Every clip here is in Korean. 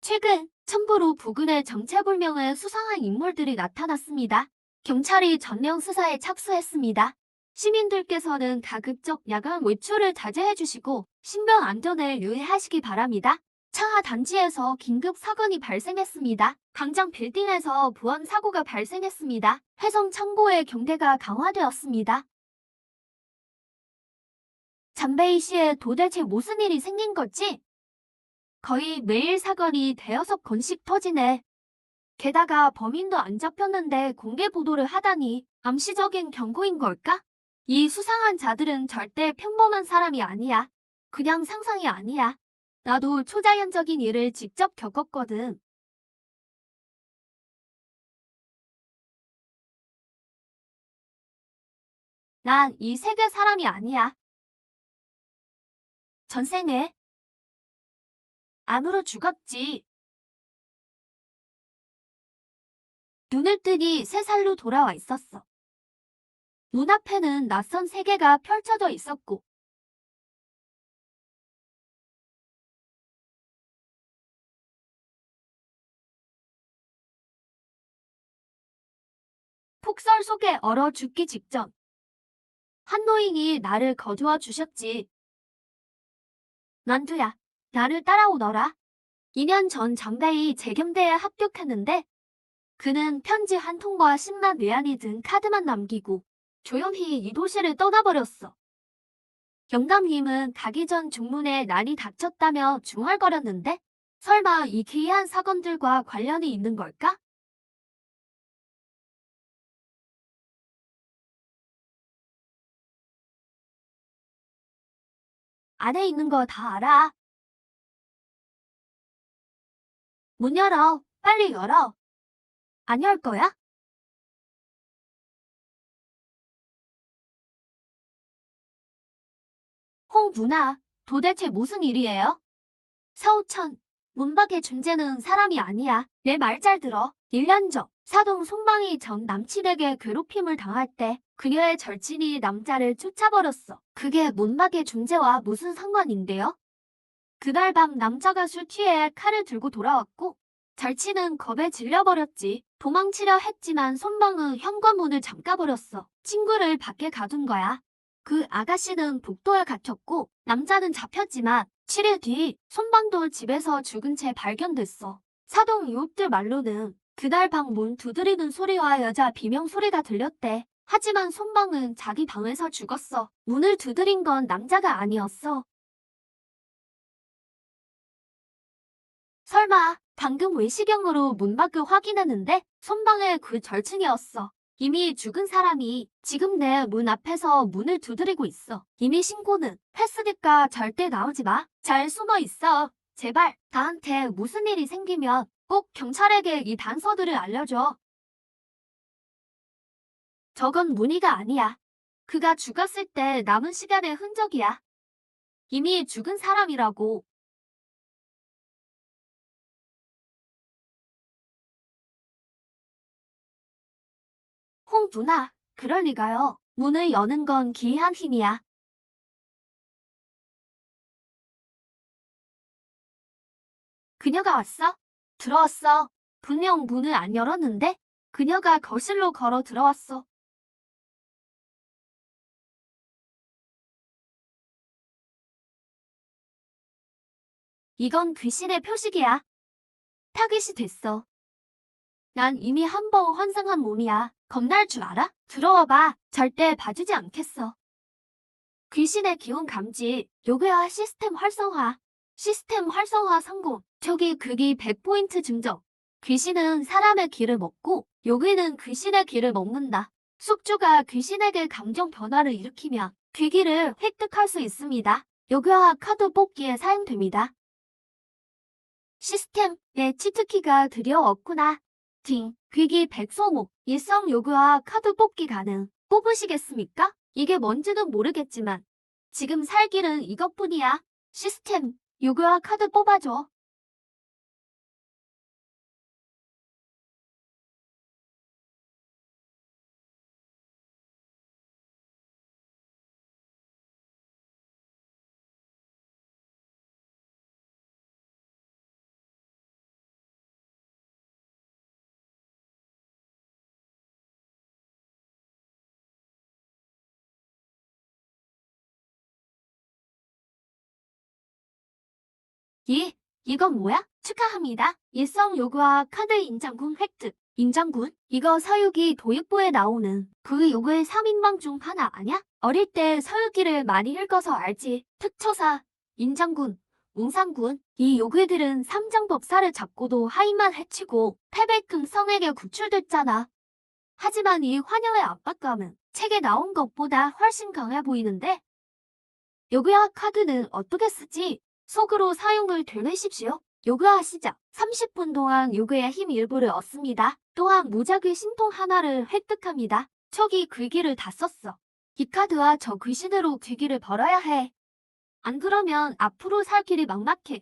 최근 첨부로 부근에 정체불명의 수상한 인물들이 나타났습니다. 경찰이 전면 수사에 착수했습니다. 시민들께서는 가급적 야간 외출을 자제해 주시고 신변 안전에 유의하시기 바랍니다. 창하 단지에서 긴급 사건이 발생했습니다. 광장 빌딩에서 보안 사고가 발생했습니다. 혜성 창고에 경계가 강화되었습니다. 잠베이시에 도대체 무슨 일이 생긴 거지? 거의 매일 사건이 대여섯 건씩 터지네. 게다가 범인도 안 잡혔는데 공개 보도를 하다니 암시적인 경고인 걸까? 이 수상한 자들은 절대 평범한 사람이 아니야. 그냥 상상이 아니야. 나도 초자연적인 일을 직접 겪었거든. 난 이 세계 사람이 아니야. 전생에 암으로 죽었지. 눈을 뜨니 3살로 돌아와 있었어. 눈앞에는 낯선 세계가 펼쳐져 있었고 폭설 속에 얼어 죽기 직전 한 노인이 나를 거두어 주셨지. 난두야, 나를 따라오너라. 2년 전 장대희 재경대에 합격했는데 그는 편지 한 통과 10만 외환이 든 카드만 남기고 조용히 이 도시를 떠나버렸어. 영감님은 가기 전 중문에 난이 닥쳤다며 중얼거렸는데 설마 이 기이한 사건들과 관련이 있는 걸까? 안에 있는 거 다 알아. 문 열어. 빨리 열어. 안 열 거야? 홍 누나, 도대체 무슨 일이에요? 서우천, 문밖의 존재는 사람이 아니야. 내 말 잘 들어. 1년 전, 사동 송방이 전 남친에게 괴롭힘을 당할 때 그녀의 절친이 남자를 쫓아버렸어. 그게 문밖의 존재와 무슨 상관인데요? 그날 밤 남자가 술 취해 칼을 들고 돌아왔고 절친은 겁에 질려버렸지. 도망치려 했지만 손방은 현관문을 잠가버렸어. 친구를 밖에 가둔 거야. 그 아가씨는 복도에 갇혔고 남자는 잡혔지만 7일 뒤 손방도 집에서 죽은 채 발견됐어. 사동 이웃들 말로는 그날 방 문 두드리는 소리와 여자 비명 소리가 들렸대. 하지만 손방은 자기 방에서 죽었어. 문을 두드린 건 남자가 아니었어. 설마 방금 외시경으로 문 밖을 확인했는데 손방에 그 절친이었어. 이미 죽은 사람이 지금 내 문 앞에서 문을 두드리고 있어. 이미 신고는 했으니까 절대 나오지 마. 잘 숨어 있어. 제발 나한테 무슨 일이 생기면 꼭 경찰에게 이 단서들을 알려줘. 저건 문의가 아니야. 그가 죽었을 때 남은 시간의 흔적이야. 이미 죽은 사람이라고. 홍 누나, 그럴 리가요. 문을 여는 건 기이한 힘이야. 그녀가 왔어? 들어왔어. 분명 문을 안 열었는데? 그녀가 거실로 걸어 들어왔어. 이건 귀신의 표식이야. 타깃이 됐어. 난 이미 한 번 환생한 몸이야. 겁날 줄 알아? 들어와 봐. 절대 봐주지 않겠어. 귀신의 기운 감지, 요괴화 시스템 활성화. 시스템 활성화 성공. 초기 극이 100포인트 증정. 귀신은 사람의 기를 먹고 요괴는 귀신의 기를 먹는다. 숙주가 귀신에게 감정 변화를 일으키면 귀기를 획득할 수 있습니다. 요괴화 카드 뽑기에 사용됩니다. 시스템, 내 치트키가 드디어 왔구나. 귀기 100소모, 일성 요구와 카드 뽑기 가능. 뽑으시겠습니까? 이게 뭔지는 모르겠지만 지금 살 길은 이것뿐이야. 시스템, 요구와 카드 뽑아줘. 이건 뭐야? 축하합니다. 일성 요구와 카드 인장군 획득. 인장군? 이거 서유기 도입부에 나오는 그 요구의 3인방 중 하나 아냐? 어릴 때 서유기를 많이 읽어서 알지. 특초사, 인장군, 웅상군. 이 요괴들은 삼장법사를 잡고도 하인만 해치고 패배금 성에게 구출됐잖아. 하지만 이 화녀의 압박감은 책에 나온 것보다 훨씬 강해 보이는데? 요괴화 카드는 어떻게 쓰지? 속으로 사용을 되뇌십시오. 요구하시죠. 30분 동안 요구의 힘 일부를 얻습니다. 또한 무작위 신통 하나를 획득합니다. 척이 귀기를 다 썼어. 이 카드와 저 귀신으로 귀기를 벌어야 해. 안 그러면 앞으로 살 길이 막막해.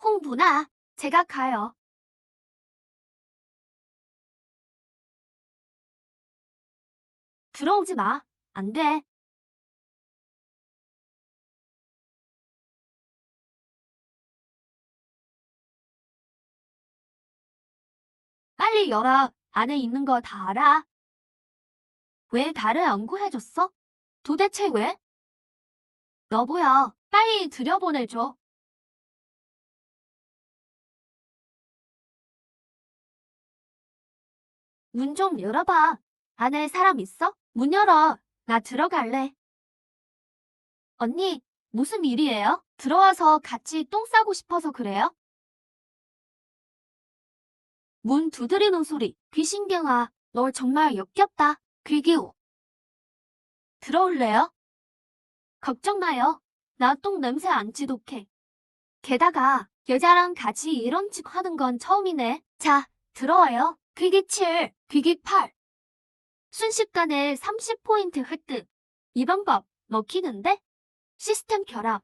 홍 누나, 제가 가요. 들어오지 마. 안 돼. 빨리 열어. 안에 있는 거 다 알아. 왜 나를 안 구해줬어? 도대체 왜? 여보야, 빨리 들여보내줘. 문 좀 열어봐. 안에 사람 있어? 문 열어. 나 들어갈래. 언니, 무슨 일이에요? 들어와서 같이 똥 싸고 싶어서 그래요? 문 두드리는 소리. 귀신경아, 널 정말 역겹다. 귀기호. 들어올래요? 걱정 마요. 나 똥 냄새 안 지독해. 게다가 여자랑 같이 이런 짓 하는 건 처음이네. 자, 들어와요. 귀기 7, 귀기 8. 순식간에 30포인트 획득. 이 방법 먹히는데? 시스템 결합.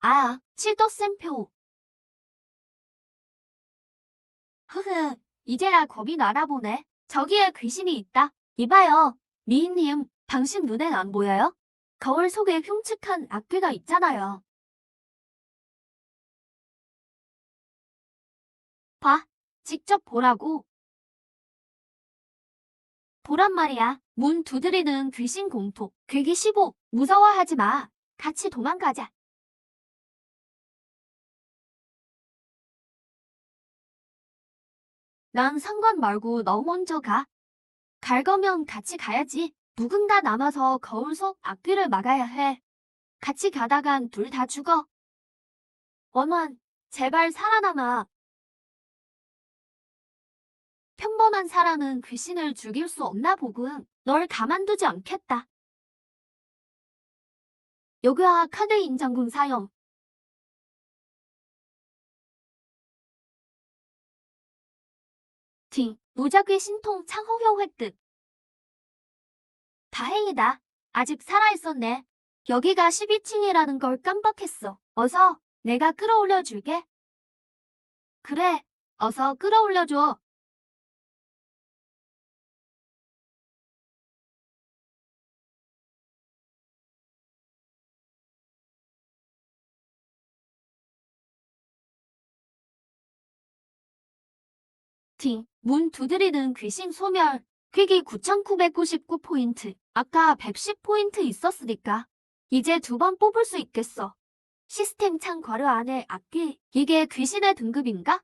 아, 칠도쌤표. 흐흐, 이제야 겁이 나나 보네. 저기에 귀신이 있다. 이봐요, 미희님, 당신 눈엔 안 보여요? 거울 속에 흉측한 악귀가 있잖아요. 봐, 직접 보라고. 보란 말이야. 문 두드리는 귀신 공포. 괴기 15. 무서워하지 마. 같이 도망가자. 난 상관 말고 너 먼저 가. 갈 거면 같이 가야지. 누군가 남아서 거울 속 악귀를 막아야 해. 같이 가다간 둘 다 죽어. 원원, 제발 살아남아. 평범한 사람은 귀신을 죽일 수 없나 보군. 널 가만두지 않겠다. 요괴와 카드 인장군 사용. 무작위 신통 창호효 획득. 다행이다. 아직 살아있었네. 여기가 12층이라는 걸 깜빡했어. 어서, 내가 끌어올려 줄게. 그래, 어서 끌어올려줘. 문 두드리는 귀신 소멸. 퀵이 9,999포인트. 아까 110포인트 있었으니까. 이제 2번 뽑을 수 있겠어. 시스템 창 괄호 안에 악귀. 이게 귀신의 등급인가?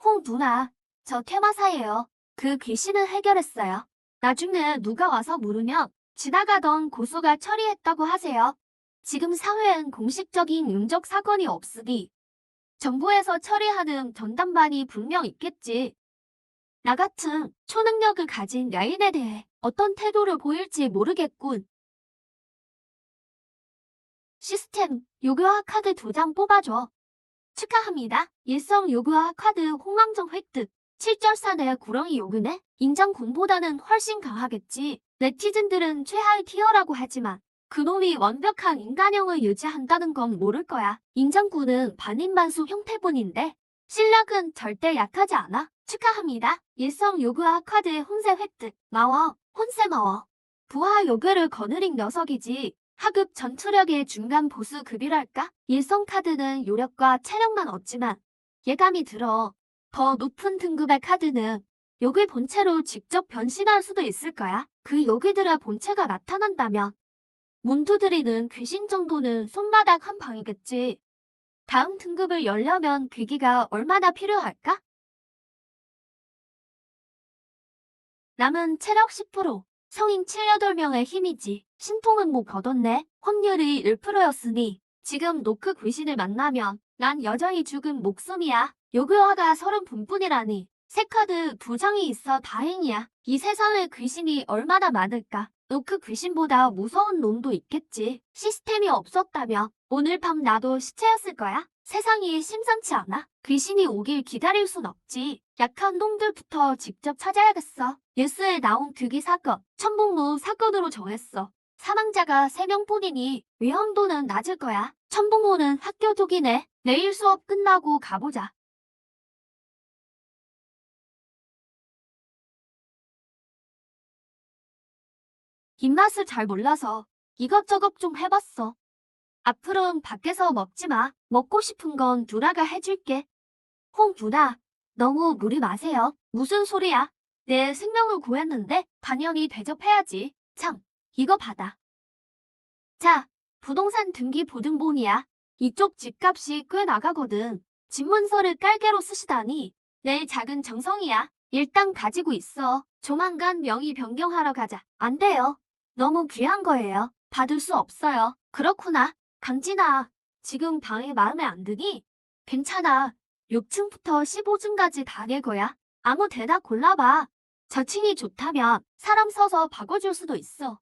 홍 누나, 저 퇴마사예요. 그 귀신은 해결했어요. 나중에 누가 와서 물으면 지나가던 고수가 처리했다고 하세요. 지금 사회엔 공식적인 용적 사건이 없으니 정부에서 처리하는 전담반이 분명 있겠지. 나 같은 초능력을 가진 여인에 대해 어떤 태도를 보일지 모르겠군. 시스템, 요구화 카드 2장 뽑아줘. 축하합니다. 일성 요구화 카드 홍망정 획득. 7절산의 구렁이 요구네? 인정군보다는 훨씬 강하겠지. 네티즌들은 최하위 티어라고 하지만 그놈이 완벽한 인간형을 유지한다는 건 모를 거야. 인정군은 반인반수 형태분인데 실력은 절대 약하지 않아. 축하합니다. 일성 요구화 카드 혼세 획득. 마워, 혼세 마워. 부하 요괴를 거느린 녀석이지. 하급 전투력의 중간 보수 급이랄까? 일성 카드는 요력과 체력만 얻지만 예감이 들어. 더 높은 등급의 카드는 요괴 본체로 직접 변신할 수도 있을 거야. 그 요괴들의 본체가 나타난다면 문 두드리는 귀신 정도는 손바닥 한 방이겠지. 다음 등급을 열려면 괴기가 얼마나 필요할까? 남은 체력 10%, 성인 7, 8명의 힘이지. 신통은 못 거뒀네. 확률이 1%였으니 지금 노크 귀신을 만나면 난 여전히 죽은 목숨이야. 요괴화가 30분뿐이라니. 새 카드 2장이 있어 다행이야. 이 세상에 귀신이 얼마나 많을까. 노크 귀신보다 무서운 놈도 있겠지. 시스템이 없었다면 오늘 밤 나도 시체였을 거야. 세상이 심상치 않아. 귀신이 오길 기다릴 순 없지. 약한 놈들부터 직접 찾아야겠어. 뉴스에 나온 득이 사건, 천북무 사건으로 정했어. 사망자가 3명뿐이니 위험도는 낮을 거야. 천북무는 학교 독이네. 내일 수업 끝나고 가보자. 입맛을 잘 몰라서 이것저것 좀 해봤어. 앞으로는 밖에서 먹지 마. 먹고 싶은 건 누나가 해줄게. 홍 누나, 너무 무리 마세요. 무슨 소리야? 내 생명을 구했는데 당연히 대접해야지. 참, 이거 받아. 자, 부동산 등기 보증본이야. 이쪽 집값이 꽤 나가거든. 집문서를 깔개로 쓰시다니. 내 작은 정성이야. 일단 가지고 있어. 조만간 명의 변경하러 가자. 안 돼요. 너무 귀한 거예요. 받을 수 없어요. 그렇구나. 강진아, 지금 방에 마음에 안 드니? 괜찮아. 6층부터 15층까지 다 내 거야. 아무 데나 골라봐. 저층이 좋다면 사람 써서 바꿔줄 수도 있어.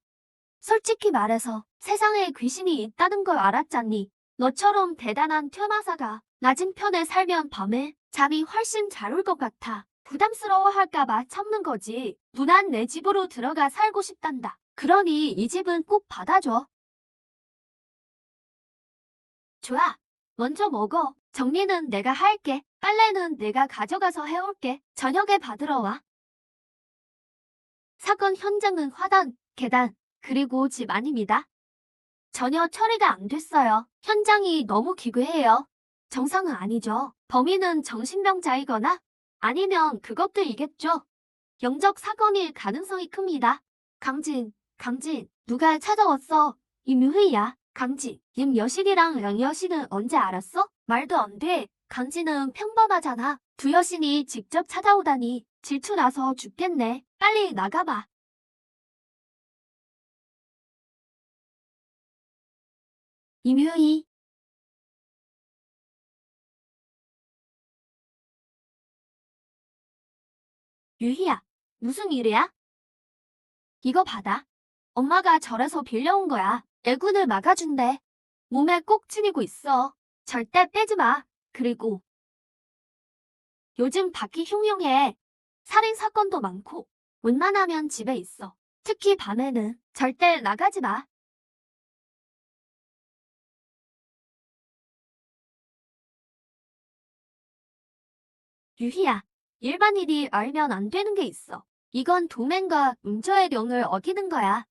솔직히 말해서 세상에 귀신이 있다는 걸 알았잖니. 너처럼 대단한 퇴마사가 낮은 편에 살면 밤에 잠이 훨씬 잘 올 것 같아. 부담스러워할까봐 참는 거지. 누난 내 집으로 들어가 살고 싶단다. 그러니 이 집은 꼭 받아줘. 좋아. 먼저 먹어. 정리는 내가 할게. 빨래는 내가 가져가서 해올게. 저녁에 받으러 와. 사건 현장은 화단, 계단, 그리고 집 아닙니다. 전혀 처리가 안 됐어요. 현장이 너무 기괴해요. 정상은 아니죠. 범인은 정신병자이거나 아니면 그것들이겠죠. 영적 사건일 가능성이 큽니다. 강진, 누가 찾아왔어? 임유희야. 강진, 임여신이랑 양여신은 언제 알았어? 말도 안 돼. 강진은 평범하잖아. 두 여신이 직접 찾아오다니 질투나서 죽겠네. 빨리 나가봐. 임효희, 유희야, 무슨 일이야? 이거 받아. 엄마가 절에서 빌려온 거야. 애군을 막아준대. 몸에 꼭 지니고 있어. 절대 빼지 마. 그리고 요즘 밖이 흉흉해. 살인 사건도 많고 웬만하면 집에 있어. 특히 밤에는 절대 나가지 마. 유희야, 일반인이 알면 안 되는 게 있어. 이건 도맨과 음저의 령을 어기는 거야.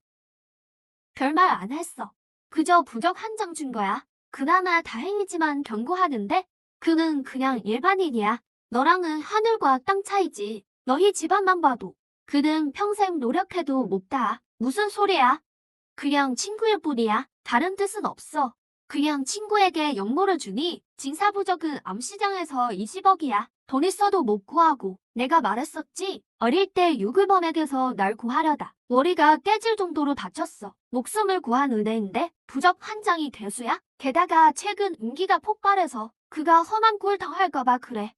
별말 안 했어. 그저 부적 한 장 준 거야. 그나마 다행이지만 경고하는데 그는 그냥 일반인이야. 너랑은 하늘과 땅 차이지. 너희 집안만 봐도 그는 평생 노력해도 못 다. 무슨 소리야? 그냥 친구일 뿐이야. 다른 뜻은 없어. 그냥 친구에게 역모를 주니 징사부적은 암시장에서 20억이야. 돈 있어도 못 구하고. 내가 말했었지. 어릴 때 유글범에게서 날 구하려다 머리가 깨질 정도로 다쳤어. 목숨을 구한 은혜인데 부적 한 장이 대수야? 게다가 최근 운기가 폭발해서 그가 험한 꼴 당할까봐 그래.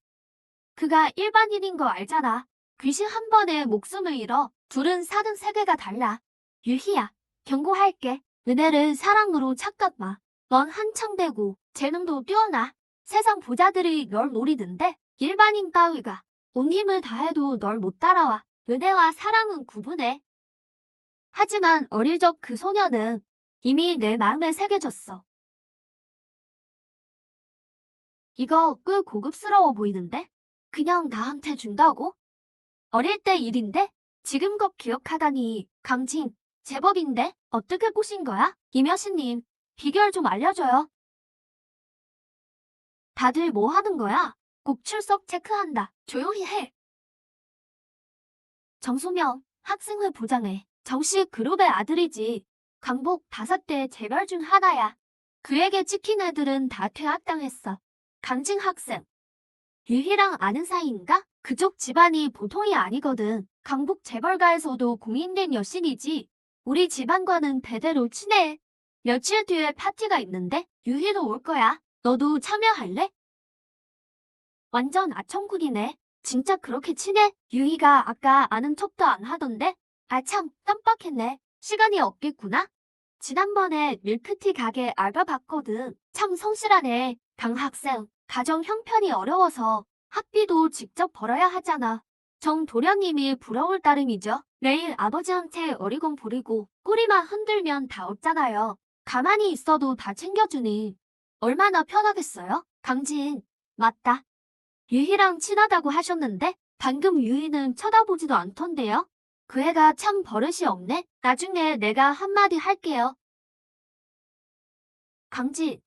그가 일반인인 거 알잖아. 귀신 한 번에 목숨을 잃어. 둘은 사는 세계가 달라. 유희야, 경고할게. 은혜를 사랑으로 착각 마. 넌 한창 되고 재능도 뛰어나. 세상 부자들이 널 노리는데 일반인 따위가 온 힘을 다해도 널 못 따라와. 은혜와 사랑은 구분해. 하지만 어릴 적 그 소녀는 이미 내 마음에 새겨졌어. 이거 꽤 고급스러워 보이는데? 그냥 나한테 준다고? 어릴 때 일인데? 지금껏 기억하다니. 강진, 제법인데 어떻게 꼬신 거야? 김여신님, 비결 좀 알려줘요. 다들 뭐 하는 거야? 꼭 출석 체크한다. 조용히 해. 정소명, 학생회 부장회, 정식 그룹의 아들이지. 강복 5대 재벌 중 하나야. 그에게 찍힌 애들은 다 퇴학당했어. 강진 학생. 유희랑 아는 사이인가? 그쪽 집안이 보통이 아니거든. 강북 재벌가에서도 공인된 여신이지. 우리 집안과는 대대로 친해. 며칠 뒤에 파티가 있는데 유희도 올 거야. 너도 참여할래? 완전 아청꾼이네. 진짜 그렇게 친해? 유희가 아까 아는 척도 안 하던데? 아 참, 깜빡했네. 시간이 없겠구나. 지난번에 밀크티 가게 알바 봤거든. 참 성실하네. 강 학생, 가정 형편이 어려워서 학비도 직접 벌어야 하잖아. 정 도련님이 부러울 따름이죠. 매일 아버지한테 어리광 부리고 꼬리만 흔들면 다 없잖아요. 가만히 있어도 다 챙겨주니 얼마나 편하겠어요? 강진, 맞다. 유희랑 친하다고 하셨는데 방금 유희는 쳐다보지도 않던데요? 그 애가 참 버릇이 없네. 나중에 내가 한마디 할게요. 강진.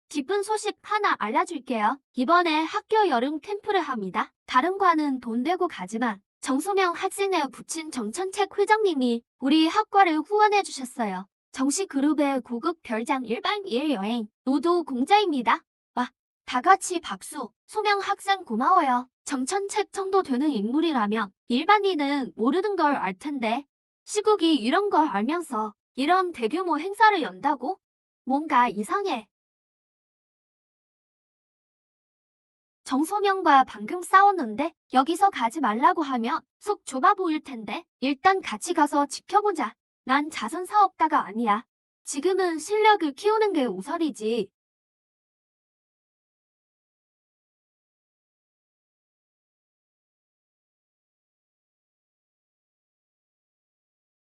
기쁜 소식 하나 알려줄게요. 이번에 학교 여름 캠프를 합니다. 다른 과는 돈 내고 가지만 정소명 학생회 부친 정천책 회장님이 우리 학과를 후원해 주셨어요. 정시 그룹의 고급 별장 1박 2일 여행, 노도 공짜입니다. 와, 다 같이 박수. 소명 학생 고마워요. 정천책 정도 되는 인물이라면 일반인은 모르는 걸 알 텐데 시국이 이런 걸 알면서 이런 대규모 행사를 연다고? 뭔가 이상해. 정소명과 방금 싸웠는데 여기서 가지 말라고 하면 속 좁아 보일 텐데 일단 같이 가서 지켜보자. 난 자선 사업가가 아니야. 지금은 실력을 키우는 게 우선이지.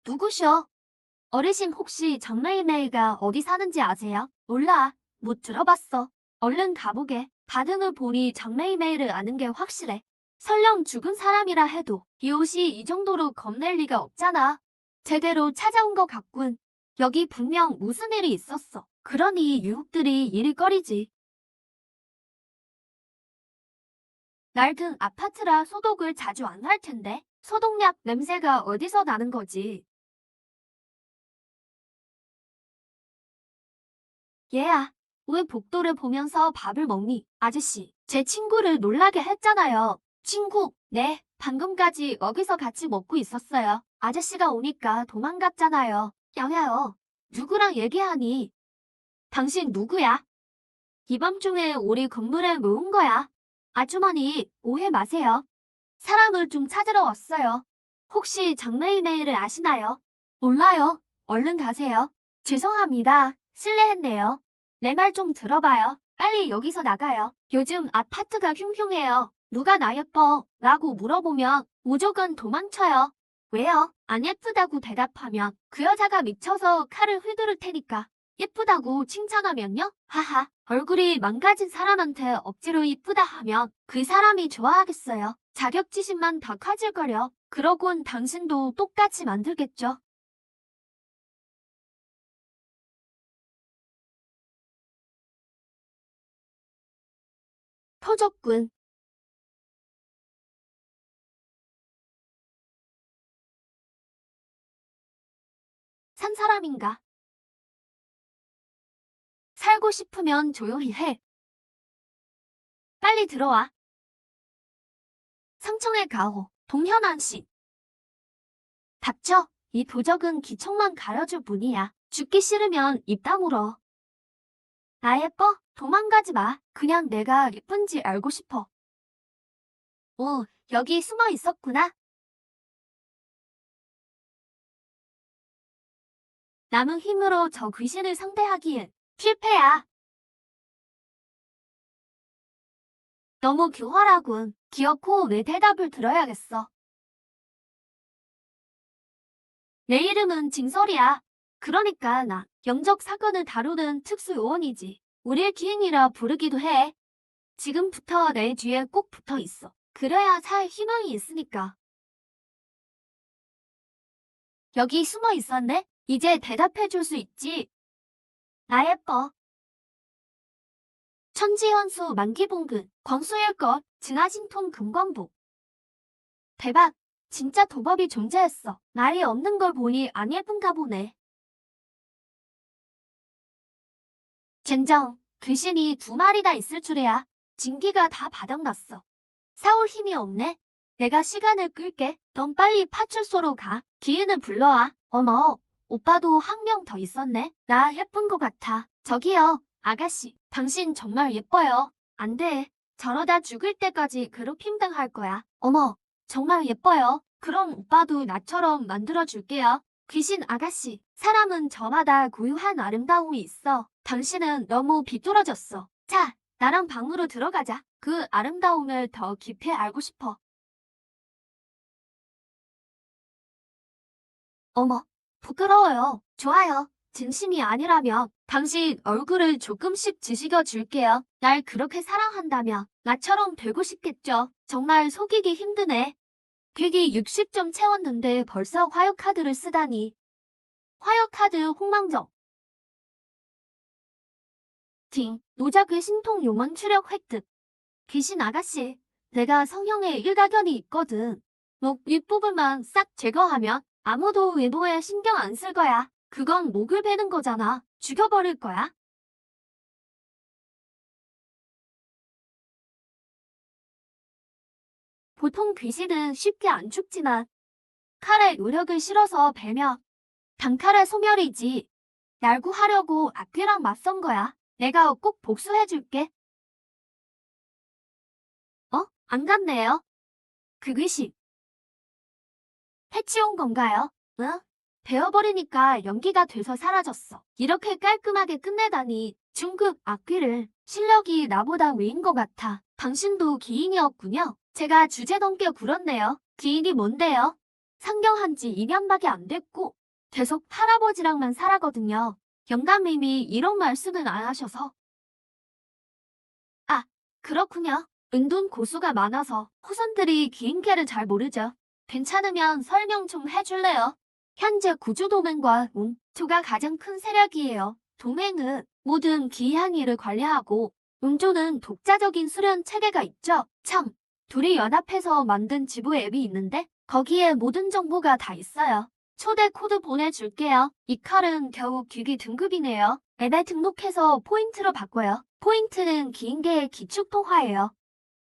누구셔? 어르신 혹시 정메이메이가 어디 사는지 아세요? 몰라. 못 들어봤어. 얼른 가보게. 반응을 보니 정메이메이를 아는 게 확실해. 설령 죽은 사람이라 해도 이 옷이 이 정도로 겁낼 리가 없잖아. 제대로 찾아온 것 같군. 여기 분명 무슨 일이 있었어. 그러니 유혹들이 일거리지. 낡은 아파트라 소독을 자주 안 할 텐데 소독약 냄새가 어디서 나는 거지? 얘야, 왜 복도를 보면서 밥을 먹니? 아저씨, 제 친구를 놀라게 했잖아요. 친구, 네, 방금까지 여기서 같이 먹고 있었어요. 아저씨가 오니까 도망갔잖아요. 야야요, 누구랑 얘기하니? 당신 누구야? 이 밤중에 우리 건물에 뭐 온 거야? 아주머니, 오해 마세요. 사람을 좀 찾으러 왔어요. 혹시 장메이메이를 아시나요? 몰라요. 얼른 가세요. 죄송합니다. 실례했네요. 내 말 좀 들어봐요. 빨리 여기서 나가요. 요즘 아파트가 흉흉해요. 누가 나 예뻐? 라고 물어보면 무조건 도망쳐요. 왜요? 안 예쁘다고 대답하면 그 여자가 미쳐서 칼을 휘두를 테니까. 예쁘다고 칭찬하면요? 하하, 얼굴이 망가진 사람한테 억지로 이쁘다 하면 그 사람이 좋아하겠어요. 자격지심만 더 커질거려. 그러곤 당신도 똑같이 만들겠죠. 터졌군. 산 사람인가? 살고 싶으면 조용히 해. 빨리 들어와. 상청의 가호, 동현안 씨. 닥쳐. 이 도적은 기척만 가려줄 뿐이야. 죽기 싫으면 입 다물어. 나 예뻐? 도망가지 마. 그냥 내가 예쁜지 알고 싶어. 오, 여기 숨어 있었구나. 남은 힘으로 저 귀신을 상대하기엔 실패야. 너무 교활하군. 기어코 내 대답을 들어야겠어. 내 이름은 징설이야. 그러니까 나 영적 사건을 다루는 특수요원이지. 우릴 기행이라 부르기도 해. 지금부터 내 뒤에 꼭 붙어 있어. 그래야 살 희망이 있으니까. 여기 숨어 있었네? 이제 대답해 줄 수 있지? 나 예뻐. 천지현수 만기봉근, 광수일것, 진화신통 금관복. 대박! 진짜 도법이 존재했어. 날이 없는 걸 보니 안 예쁜가 보네. 젠장, 귀신이 2마리나 있을 줄이야. 진기가 다 바닥났어. 싸울 힘이 없네. 내가 시간을 끌게. 넌 빨리 파출소로 가. 기인을 불러와. 어머, 오빠도 한 명 더 있었네. 나 예쁜 것 같아. 저기요, 아가씨. 당신 정말 예뻐요. 안 돼. 저러다 죽을 때까지 괴롭힘 당할 거야. 어머, 정말 예뻐요. 그럼 오빠도 나처럼 만들어줄게요. 귀신 아가씨, 사람은 저마다 고유한 아름다움이 있어. 당신은 너무 비뚤어졌어. 자, 나랑 방으로 들어가자. 그 아름다움을 더 깊이 알고 싶어. 어머, 부끄러워요. 좋아요. 진심이 아니라면 당신 얼굴을 조금씩 지식어 줄게요. 날 그렇게 사랑한다면 나처럼 되고 싶겠죠. 정말 속이기 힘드네. 객이 60점 채웠는데 벌써 화요카드를 쓰다니. 화요카드 홍망정. 노작의 신통 용언 추력 획득. 귀신 아가씨, 내가 성형에 일가견이 있거든. 목 윗부분만 싹 제거하면 아무도 외모에 신경 안 쓸 거야. 그건 목을 베는 거잖아. 죽여버릴 거야. 보통 귀신은 쉽게 안 죽지만 칼에 노력을 실어서 베면 단칼에 소멸이지. 날 구하려고 악귀랑 맞선 거야. 내가 꼭 복수해줄게. 안 갔네요. 그 귀신. 해치운 건가요? 응? 베어버리니까 연기가 돼서 사라졌어. 이렇게 깔끔하게 끝내다니 중급 악귀를. 실력이 나보다 위인 것 같아. 당신도 기인이었군요. 제가 주제 넘게 굴었네요. 기인이 뭔데요? 상경한 지 2년밖에 안 됐고 계속 할아버지랑만 살아거든요. 영감님이 이런 말씀은 안 하셔서. 아, 그렇군요. 은둔 고수가 많아서 후손들이 기인캐를 잘 모르죠. 괜찮으면 설명 좀 해줄래요? 현재 구조도맹과 웅조가 가장 큰 세력이에요. 도맹은 모든 기이한 일을 관리하고 웅조는 독자적인 수련 체계가 있죠. 참, 둘이 연합해서 만든 지부 앱이 있는데 거기에 모든 정보가 다 있어요. 초대 코드 보내줄게요. 이 칼은 겨우 기기 등급이네요. 앱에 등록해서 포인트로 바꿔요. 포인트는 기인계의 기축통화예요.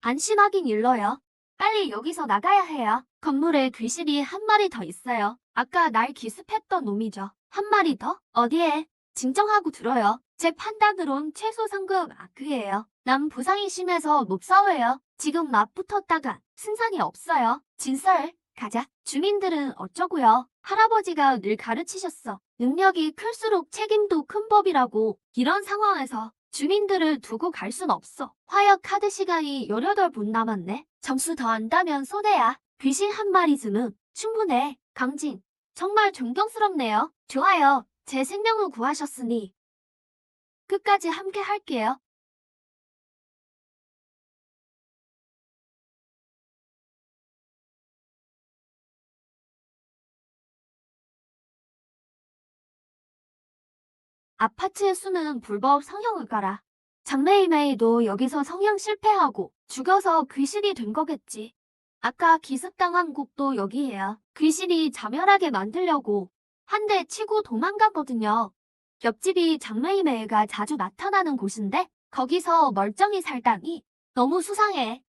안심하긴 일러요. 빨리 여기서 나가야 해요. 건물에 귀신이 한 마리 더 있어요. 아까 날 기습했던 놈이죠. 한 마리 더? 어디에? 진정하고 들어요. 제 판단으론 최소 상급 악귀예요. 남 부상이 심해서 못 싸워요. 지금 맞붙었다가 승산이 없어요. 진설, 가자. 주민들은 어쩌고요. 할아버지가 늘 가르치셨어. 능력이 클수록 책임도 큰 법이라고. 이런 상황에서 주민들을 두고 갈 순 없어. 화역 카드 시간이 18분 남았네. 점수 더 안다면 손해야. 귀신 한 마리쯤은 충분해. 강진, 정말 존경스럽네요. 좋아요. 제 생명을 구하셨으니 끝까지 함께 할게요. 아파트의 수는 불법 성형외과라. 장래희매이도 여기서 성형 실패하고 죽어서 귀신이 된 거겠지. 아까 기습당한 곳도 여기예요. 귀신이 자멸하게 만들려고 한 대 치고 도망가거든요. 옆집이 장래희매가 자주 나타나는 곳인데 거기서 멀쩡히 살다니 너무 수상해.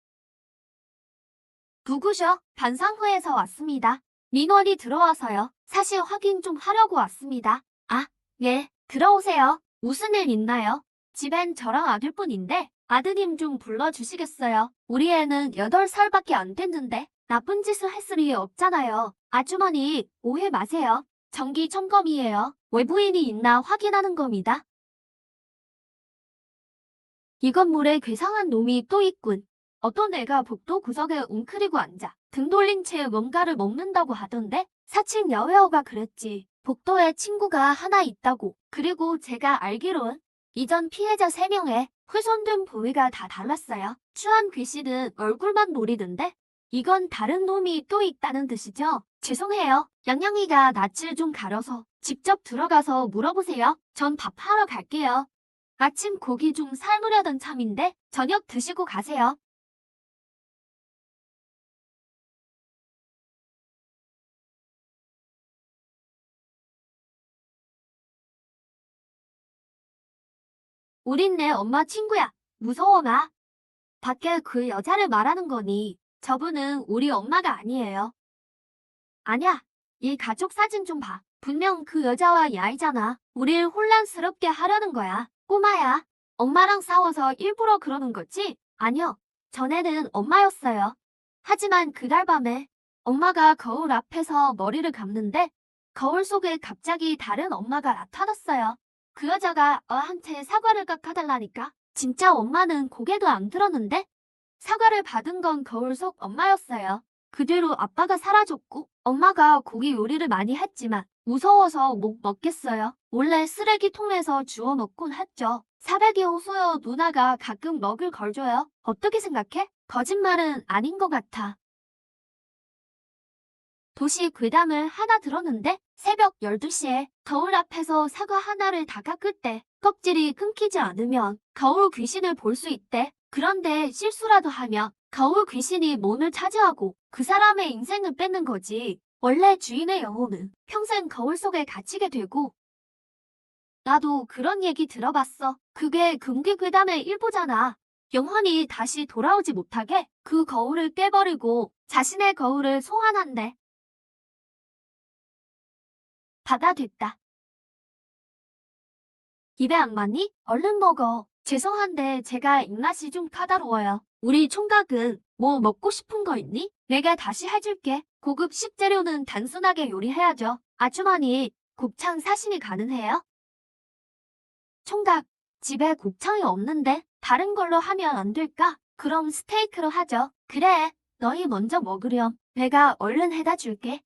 누구셔? 반상회에서 왔습니다. 민원이 들어와서요. 사실 확인 좀 하려고 왔습니다. 아, 예, 들어오세요. 무슨 일 있나요? 집엔 저랑 아들뿐인데 아드님 좀 불러주시겠어요? 우리 애는 8살밖에 안 됐는데 나쁜 짓을 했을 리 없잖아요. 아주머니, 오해 마세요. 정기 점검이에요. 외부인이 있나 확인하는 겁니다. 이 건물에 괴상한 놈이 또 있군. 어떤 애가 복도 구석에 웅크리고 앉아 등 돌린 채 뭔가를 먹는다고 하던데 4층 여웨어가 그랬지. 복도에 친구가 하나 있다고. 그리고 제가 알기론 이전 피해자 3명의 훼손된 부위가 다 달랐어요. 추한 귀신은 얼굴만 노리던데? 이건 다른 놈이 또 있다는 뜻이죠? 죄송해요. 양양이가 낯을 좀 가려서 직접 들어가서 물어보세요. 전 밥하러 갈게요. 아침 고기 좀 삶으려던 참인데 저녁 드시고 가세요. 우린 내 엄마 친구야. 무서워 마. 밖에 그 여자를 말하는 거니 저분은 우리 엄마가 아니에요. 아냐, 이 가족 사진 좀 봐. 분명 그 여자와 이 아이잖아. 우릴 혼란스럽게 하려는 거야. 꼬마야, 엄마랑 싸워서 일부러 그러는 거지? 아니요, 전에는 엄마였어요. 하지만 그날 밤에 엄마가 거울 앞에서 머리를 감는데 거울 속에 갑자기 다른 엄마가 나타났어요. 그 여자가 어한테 사과를 깎아달라니까. 진짜 엄마는 고개도 안 들었는데 사과를 받은 건 거울 속 엄마였어요. 그 뒤로 아빠가 사라졌고 엄마가 고기 요리를 많이 했지만 무서워서 못 먹겠어요. 원래 쓰레기통에서 주워 먹곤 했죠. 사백이 호소여 누나가 가끔 먹을 걸 줘요. 어떻게 생각해? 거짓말은 아닌 것 같아. 도시 괴담을 하나 들었는데 새벽 12시에 거울 앞에서 사과 하나를 다 깎을 때 껍질이 끊기지 않으면 거울 귀신을 볼 수 있대. 그런데 실수라도 하면 거울 귀신이 몸을 차지하고 그 사람의 인생을 뺏는 거지. 원래 주인의 영혼은 평생 거울 속에 갇히게 되고 나도 그런 얘기 들어봤어. 그게 금기괴담의 일부잖아. 영혼이 다시 돌아오지 못하게 그 거울을 깨버리고 자신의 거울을 소환한대. 바다 됐다. 입에 안 맞니? 얼른 먹어. 죄송한데 제가 입맛이 좀 까다로워요. 우리 총각은 뭐 먹고 싶은 거 있니? 내가 다시 해줄게. 고급 식재료는 단순하게 요리해야죠. 아주머니, 곱창 사심이 가능해요? 총각, 집에 곱창이 없는데 다른 걸로 하면 안 될까? 그럼 스테이크로 하죠. 그래, 너희 먼저 먹으렴. 내가 얼른 해다 줄게.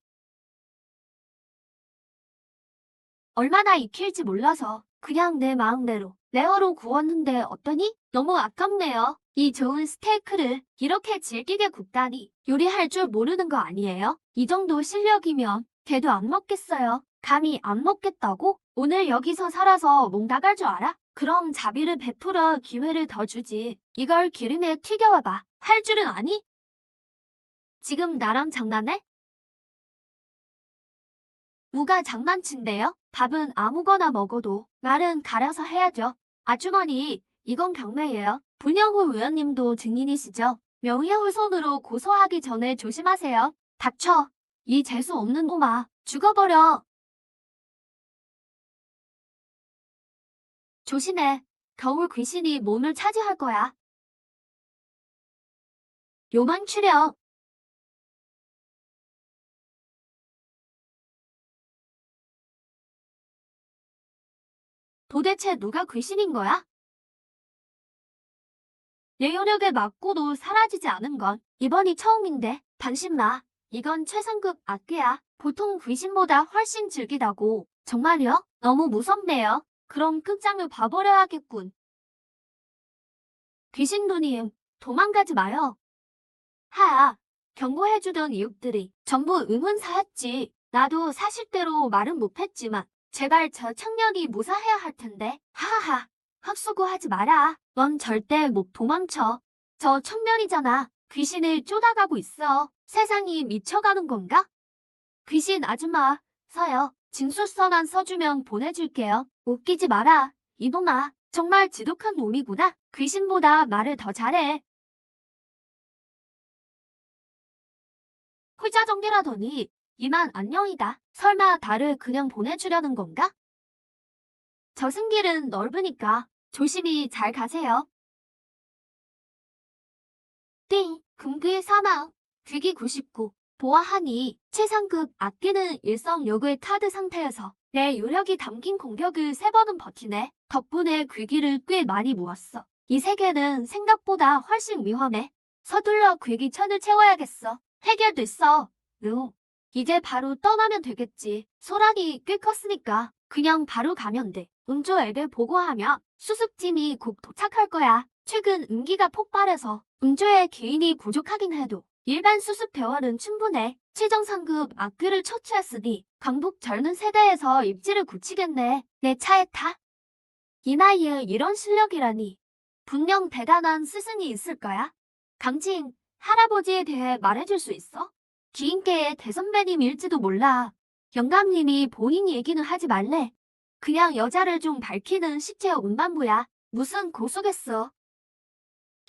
얼마나 익힐지 몰라서 그냥 내 마음대로 레어로 구웠는데 어떠니? 너무 아깝네요. 이 좋은 스테이크를 이렇게 질기게 굽다니 요리할 줄 모르는 거 아니에요? 이 정도 실력이면 걔도 안 먹겠어요. 감히 안 먹겠다고? 오늘 여기서 살아서 목 나갈 줄 알아? 그럼 자비를 베풀어 기회를 더 주지. 이걸 기름에 튀겨와봐. 할 줄은 아니? 지금 나랑 장난해? 누가 장난친대요? 밥은 아무거나 먹어도 말은 가려서 해야죠. 아주머니, 이건 경매예요. 분영호 의원님도 증인이시죠? 명예훼손으로 고소하기 전에 조심하세요. 닥쳐. 이 재수 없는 놈아. 죽어버려. 조심해. 겨울 귀신이 몸을 차지할 거야. 요망치려. 도대체 누가 귀신인 거야? 내 요력에 맞고도 사라지지 않은 건 이번이 처음인데 당신 마. 이건 최상급 악귀야. 보통 귀신보다 훨씬 즐기다고. 정말요? 너무 무섭네요. 그럼 끝장을 봐버려야겠군. 귀신 누님, 도망가지 마요. 하야, 경고해주던 이웃들이 전부 의문사였지. 나도 사실대로 말은 못했지만 제발 저 청년이 무사해야 할 텐데. 하하하, 헛수고하지 마라. 넌 절대 못 도망쳐. 저 청년이잖아. 귀신을 쫓아가고 있어. 세상이 미쳐가는 건가? 귀신 아줌마, 서요. 진술서만 써주면 보내줄게요. 웃기지 마라. 이놈아, 정말 지독한 놈이구나. 귀신보다 말을 더 잘해. 홀자정리라더니 이만 안녕이다. 설마 나를 그냥 보내주려는 건가? 저승길은 넓으니까 조심히 잘 가세요. 띵, 금귀 사망, 귀기 99. 보아하니 최상급 악기는 일성 요구의 카드 상태여서 내 요력이 담긴 공격을 3번은 버티네. 덕분에 귀기를 꽤 많이 모았어. 이 세계는 생각보다 훨씬 위험해. 서둘러 귀기 천을 채워야겠어. 해결됐어. 으, 이제 바로 떠나면 되겠지. 소란이 꽤 컸으니까 그냥 바로 가면 돼. 운조 앱에 보고하면 수습팀이 곧 도착할 거야. 최근 음기가 폭발해서 음조의 기인이 부족하긴 해도 일반 수습 대원은 충분해. 최정상급 악귀를 처치했으니 강북 젊은 세대에서 입지를 굳히겠네. 내 차에 타. 이 나이에 이런 실력이라니. 분명 대단한 스승이 있을 거야. 강진, 할아버지에 대해 말해줄 수 있어? 기인계의 대선배님일지도 몰라. 영감님이 본인 얘기는 하지 말래. 그냥 여자를 좀 밝히는 시체 운반부야. 무슨 고수겠어.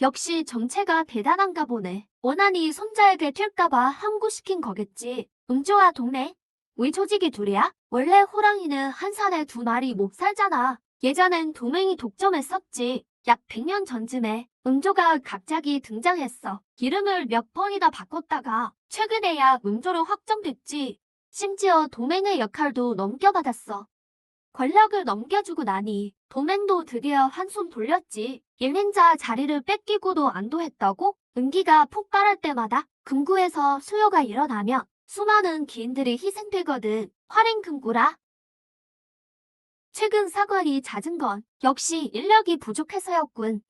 역시 정체가 대단한가 보네. 원한이 손자에게 튈까봐 함구시킨 거겠지. 음조와 동네? 우리 조직이 둘이야? 원래 호랑이는 한 산에 두 마리 못 살잖아. 예전엔 도맹이 독점했었지. 약 100년 전쯤에 음조가 갑자기 등장했어. 이름을 몇 번이나 바꿨다가 최근에야 음조로 확정됐지. 심지어 도맹의 역할도 넘겨받았어. 권력을 넘겨주고 나니 도맹도 드디어 한숨 돌렸지. 일행자 자리를 뺏기고도 안도했다고? 음기가 폭발할 때마다 금구에서 수요가 일어나면 수많은 기인들이 희생되거든. 활인 금구라. 최근 사건이 잦은 건 역시 인력이 부족해서였군.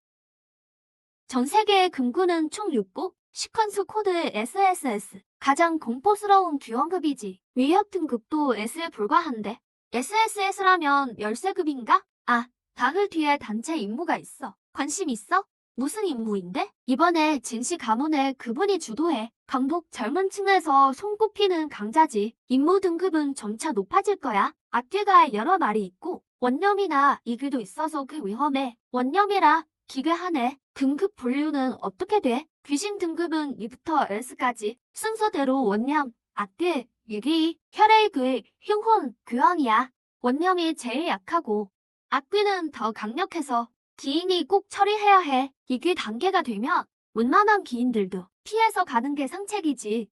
전 세계의 금구는 총 6국, 시퀀스 코드 SSS. 가장 공포스러운 규원급이지. 위협 등급도 S에 불과한데. SSS라면 열쇠급인가? 아, 다그 뒤에 단체 임무가 있어. 관심 있어? 무슨 임무인데? 이번에 진시 가문에 그분이 주도해. 강북 젊은 층에서 손꼽히는 강자지. 임무 등급은 점차 높아질 거야. 악귀가 여러 마리 있고 원념이나 이귀도 있어서 꽤 위험해. 원념이라 기괴하네. 등급 분류는 어떻게 돼? 귀신 등급은 E부터 S까지 순서대로 원념, 악귀, 이귀, 혈액의, 흉혼, 교황이야. 원념이 제일 약하고 악귀는 더 강력해서 기인이 꼭 처리해야 해. 이귀 단계가 되면 웬만한 기인들도 피해서 가는 게 상책이지.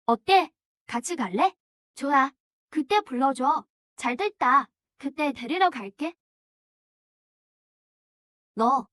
어때? 같이 갈래? 좋아. 그때 불러줘. 잘 됐다. 그때 데리러 갈게. 너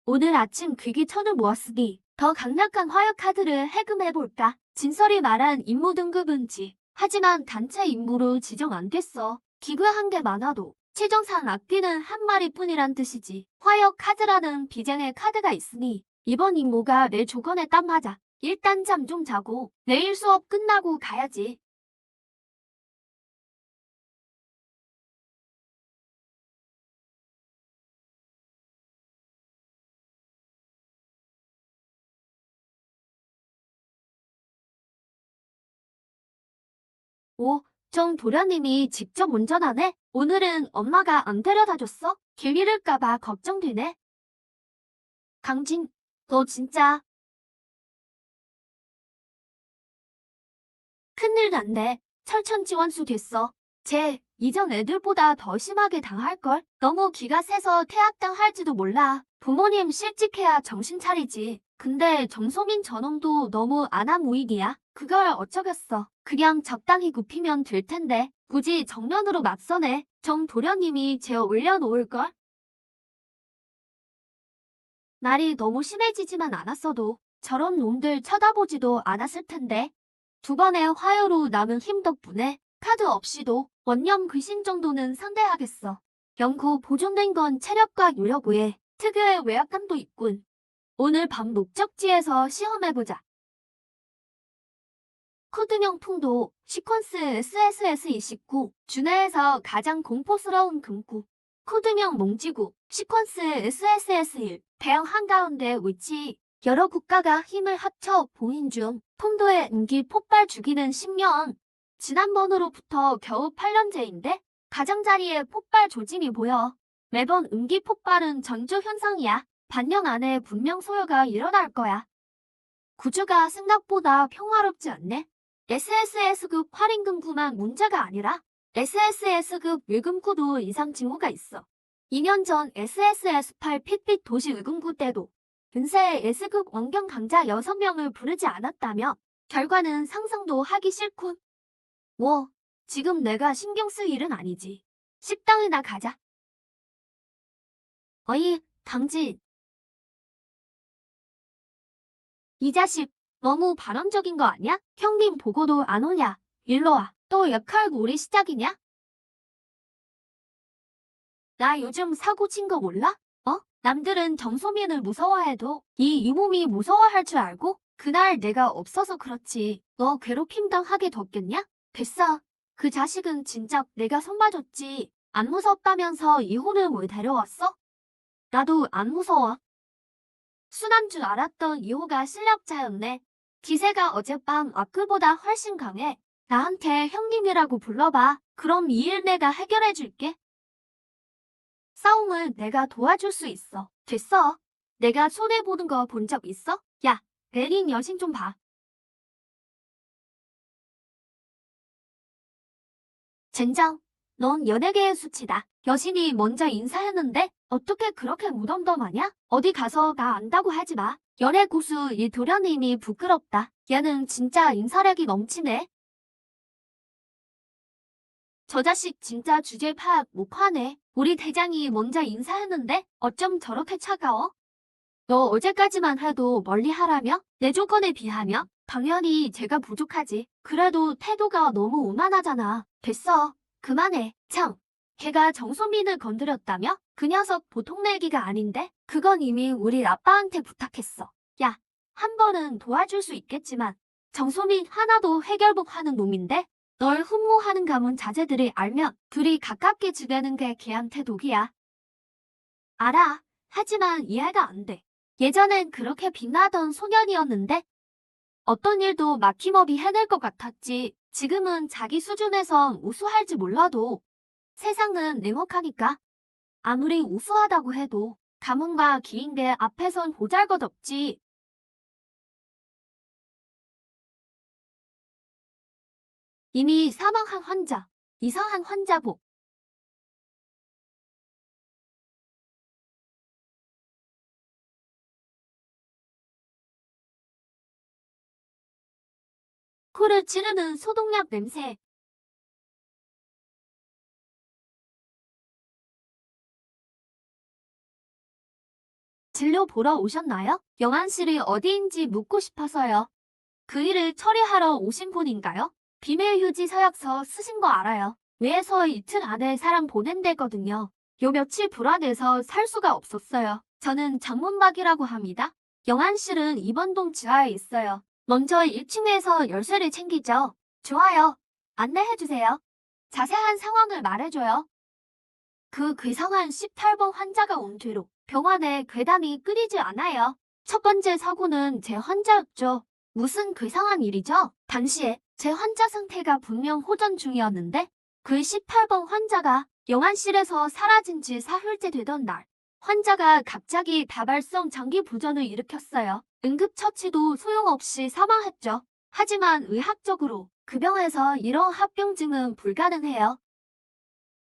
오늘 아침 귀기천을 모았으니 더 강력한 화약 카드를 해금해볼까? 진설이 말한 임무 등급은 G. 하지만 단체 임무로 지정 안 됐어. 기구 한 개 많아도 최정상 악귀는 한 마리뿐이란 뜻이지. 화역 카드라는 비장의 카드가 있으니 이번 임무가 내 조건에 딱 맞아. 일단 잠 좀 자고 내일 수업 끝나고 가야지. 오, 정 도련님이 직접 운전하네? 오늘은 엄마가 안 데려다줬어? 길 잃을까봐 걱정되네. 강진, 너 진짜 큰일 났네. 철천지원수 됐어. 쟤 이전 애들보다 더 심하게 당할걸? 너무 기가 세서 퇴학당할지도 몰라. 부모님 실직해야 정신 차리지. 근데 정소민 저놈도 너무 안하무익이야. 그걸 어쩌겠어. 그냥 적당히 굽히면 될 텐데. 굳이 정면으로 맞서네. 정 도련님이 쟤 올려놓을걸? 날이 너무 심해지지만 않았어도 저런 놈들 쳐다보지도 않았을 텐데. 두 번의 화요로 남은 힘 덕분에 카드 없이도 원념 귀신 정도는 상대하겠어. 연구 보존된 건 체력과 요력 외에 특유의 외압감도 있군. 오늘 밤 목적지에서 시험해보자. 코드명풍도 시퀀스 SSS29 주내에서 가장 공포스러운 금구. 코드명 몽지구 시퀀스 SSS1 대형 한가운데 위치. 여러 국가가 힘을 합쳐 보인 중 통도의 음기 폭발 주기는 10년. 지난번으로부터 겨우 8년째인데 가장자리에 폭발 조짐이 보여. 매번 음기 폭발은 전조 현상이야. 반년 안에 분명 소요가 일어날 거야. 구조가 생각보다 평화롭지 않네. SSS급 활인금구만 문제가 아니라 SSS급 의금구도 이상 징후가 있어. 2년 전 SSS8 핏빛 도시 의금구 때도 근세에 S급 원경 강자 6명을 부르지 않았다며 결과는 상상도 하기 싫군. 뭐 지금 내가 신경 쓸 일은 아니지. 식당이나 가자. 어이 강진. 이 자식 너무 발언적인 거 아니야? 형님 보고도 안 오냐? 일로 와. 또 역할놀이 시작이냐? 나 요즘 사고 친 거 몰라? 남들은 정소민을 무서워해도 이 유몸이 무서워할 줄 알고? 그날 내가 없어서 그렇지. 너 괴롭힘 당하게 뒀겠냐? 됐어. 그 자식은 진작 내가 손봐줬지. 안 무섭다면서 이호를 왜 데려왔어? 나도 안 무서워. 순한 줄 알았던 이호가 실력자였네. 기세가 어젯밤 악글보다 훨씬 강해. 나한테 형님이라고 불러봐. 그럼 이 일 내가 해결해줄게. 싸움을 내가 도와줄 수 있어. 됐어. 내가 손해보는 거 본 적 있어? 야, 내린 여신 좀 봐. 젠장, 넌 연예계의 수치다. 여신이 먼저 인사했는데 어떻게 그렇게 무덤덤하냐? 어디 가서 나 안다고 하지 마. 연예 고수 이 도련님이 부끄럽다. 얘는 진짜 인사력이 넘치네. 저 자식 진짜 주제 파악 못하네. 우리 대장이 먼저 인사했는데 어쩜 저렇게 차가워? 너 어제까지만 해도 멀리 하라며? 내 조건에 비하면? 당연히 제가 부족하지. 그래도 태도가 너무 오만하잖아. 됐어. 그만해. 참. 걔가 정소민을 건드렸다며? 그 녀석 보통 내기가 아닌데? 그건 이미 우리 아빠한테 부탁했어. 야, 한 번은 도와줄 수 있겠지만 정소민 하나도 해결복 하는 놈인데? 널 흠모하는 가문 자제들이 알면 둘이 가깝게 지내는 게 걔한테 독이야. 알아. 하지만 이해가 안 돼. 예전엔 그렇게 빛나던 소년이었는데 어떤 일도 막힘없이 해낼 것 같았지. 지금은 자기 수준에선 우수할지 몰라도 세상은 냉혹하니까 아무리 우수하다고 해도 가문과 기인대 앞에선 보잘것없지. 이미 사망한 환자, 이상한 환자복. 코를 찌르는 소독약 냄새. 진료 보러 오셨나요? 영안실이 어디인지 묻고 싶어서요. 그 일을 처리하러 오신 분인가요? 비밀휴지 서약서 쓰신 거 알아요. 외에서 이틀 안에 사람 보낸대거든요. 요 며칠 불안해서 살 수가 없었어요. 저는 장문박이라고 합니다. 영안실은 2번동 지하에 있어요. 먼저 1층에서 열쇠를 챙기죠. 좋아요. 안내해주세요. 자세한 상황을 말해줘요. 그 괴상한 18번 환자가 온 뒤로 병원에 괴담이 끊이지 않아요. 첫 번째 사고는 제 환자였죠. 무슨 괴상한 일이죠? 당시에 제 환자 상태가 분명 호전 중이었는데 그 18번 환자가 영안실에서 사라진 지 사흘째 되던 날 환자가 갑자기 다발성 장기 부전을 일으켰어요. 응급처치도 소용없이 사망했죠. 하지만 의학적으로 그 병에서 이런 합병증은 불가능해요.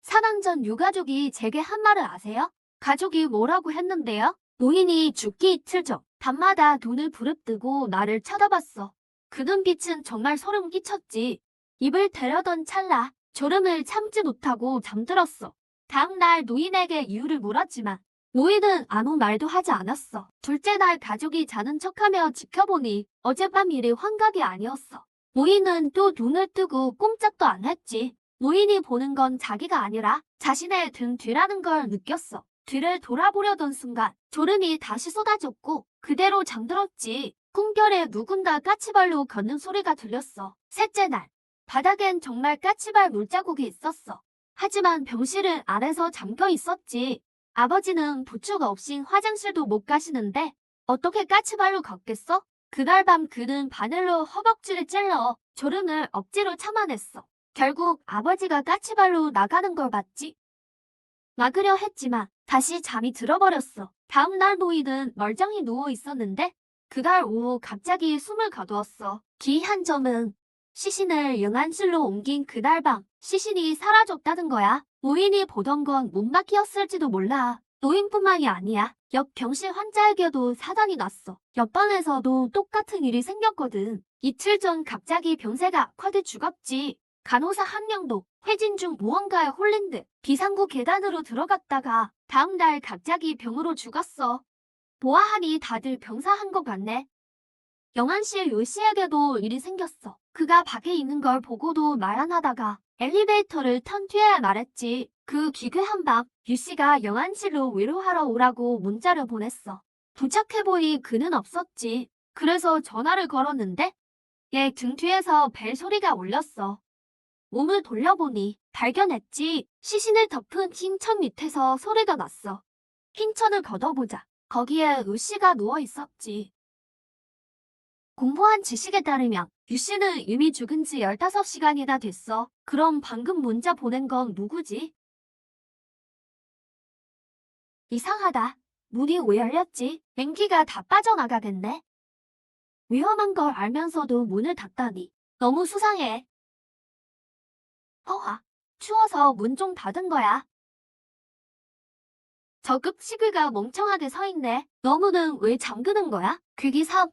사망 전 유가족이 제게 한 말을 아세요? 가족이 뭐라고 했는데요? 노인이 죽기 이틀 전 밤마다 눈을 부릅뜨고 나를 쳐다봤어. 그 눈빛은 정말 소름 끼쳤지. 입을 대려던 찰나 졸음을 참지 못하고 잠들었어. 다음날 노인에게 이유를 물었지만 노인은 아무 말도 하지 않았어. 둘째 날 가족이 자는 척하며 지켜보니 어젯밤 일이 환각이 아니었어. 노인은 또 눈을 뜨고 꼼짝도 안 했지. 노인이 보는 건 자기가 아니라 자신의 등 뒤라는 걸 느꼈어. 뒤를 돌아보려던 순간 졸음이 다시 쏟아졌고 그대로 잠들었지. 꿈결에 누군가 까치발로 걷는 소리가 들렸어. 셋째 날 바닥엔 정말 까치발 물자국이 있었어. 하지만 병실은 안에서 잠겨 있었지. 아버지는 부축 없이 화장실도 못 가시는데 어떻게 까치발로 걷겠어? 그날 밤 그는 바늘로 허벅지를 찔러 졸음을 억지로 참아냈어. 결국 아버지가 까치발로 나가는 걸 봤지. 막으려 했지만 다시 잠이 들어버렸어. 다음날 노인은 멀쩡히 누워 있었는데 그날 오후 갑자기 숨을 거두었어. 기이한 점은 시신을 영안실로 옮긴 그날 밤 시신이 사라졌다는 거야. 노인이 보던 건 못막히였을지도 몰라. 노인뿐만이 아니야. 옆 병실 환자에게도 사단이 났어. 옆방에서도 똑같은 일이 생겼거든. 이틀 전 갑자기 병세가 악화돼 죽었지. 간호사 한 명도 회진 중 무언가에 홀린 듯 비상구 계단으로 들어갔다가 다음날 갑자기 병으로 죽었어. 보아하니 다들 병사한 것 같네. 영안실 요씨에게도 일이 생겼어. 그가 밖에 있는 걸 보고도 말 안 하다가 엘리베이터를 탄 뒤에야 말했지. 그 기괴한 밤, 유씨가 영안실로 위로하러 오라고 문자를 보냈어. 도착해보니 그는 없었지. 그래서 전화를 걸었는데 얘 등 뒤에서 벨 소리가 울렸어. 몸을 돌려보니 발견했지. 시신을 덮은 흰 천 밑에서 소리가 났어. 흰 천을 걷어보자. 거기에 유씨가 누워 있었지. 공포한 지식에 따르면 유씨는 이미 죽은 지 15시간이나 됐어. 그럼 방금 문자 보낸 건 누구지? 이상하다. 문이 왜 열렸지? 냉기가 다 빠져나가겠네. 위험한 걸 알면서도 문을 닫다니. 너무 수상해. 허아. 추워서 문 좀 닫은 거야. 저급 시그가 멍청하게 서 있네. 너무는 왜 잠그는 거야? 괴기 3.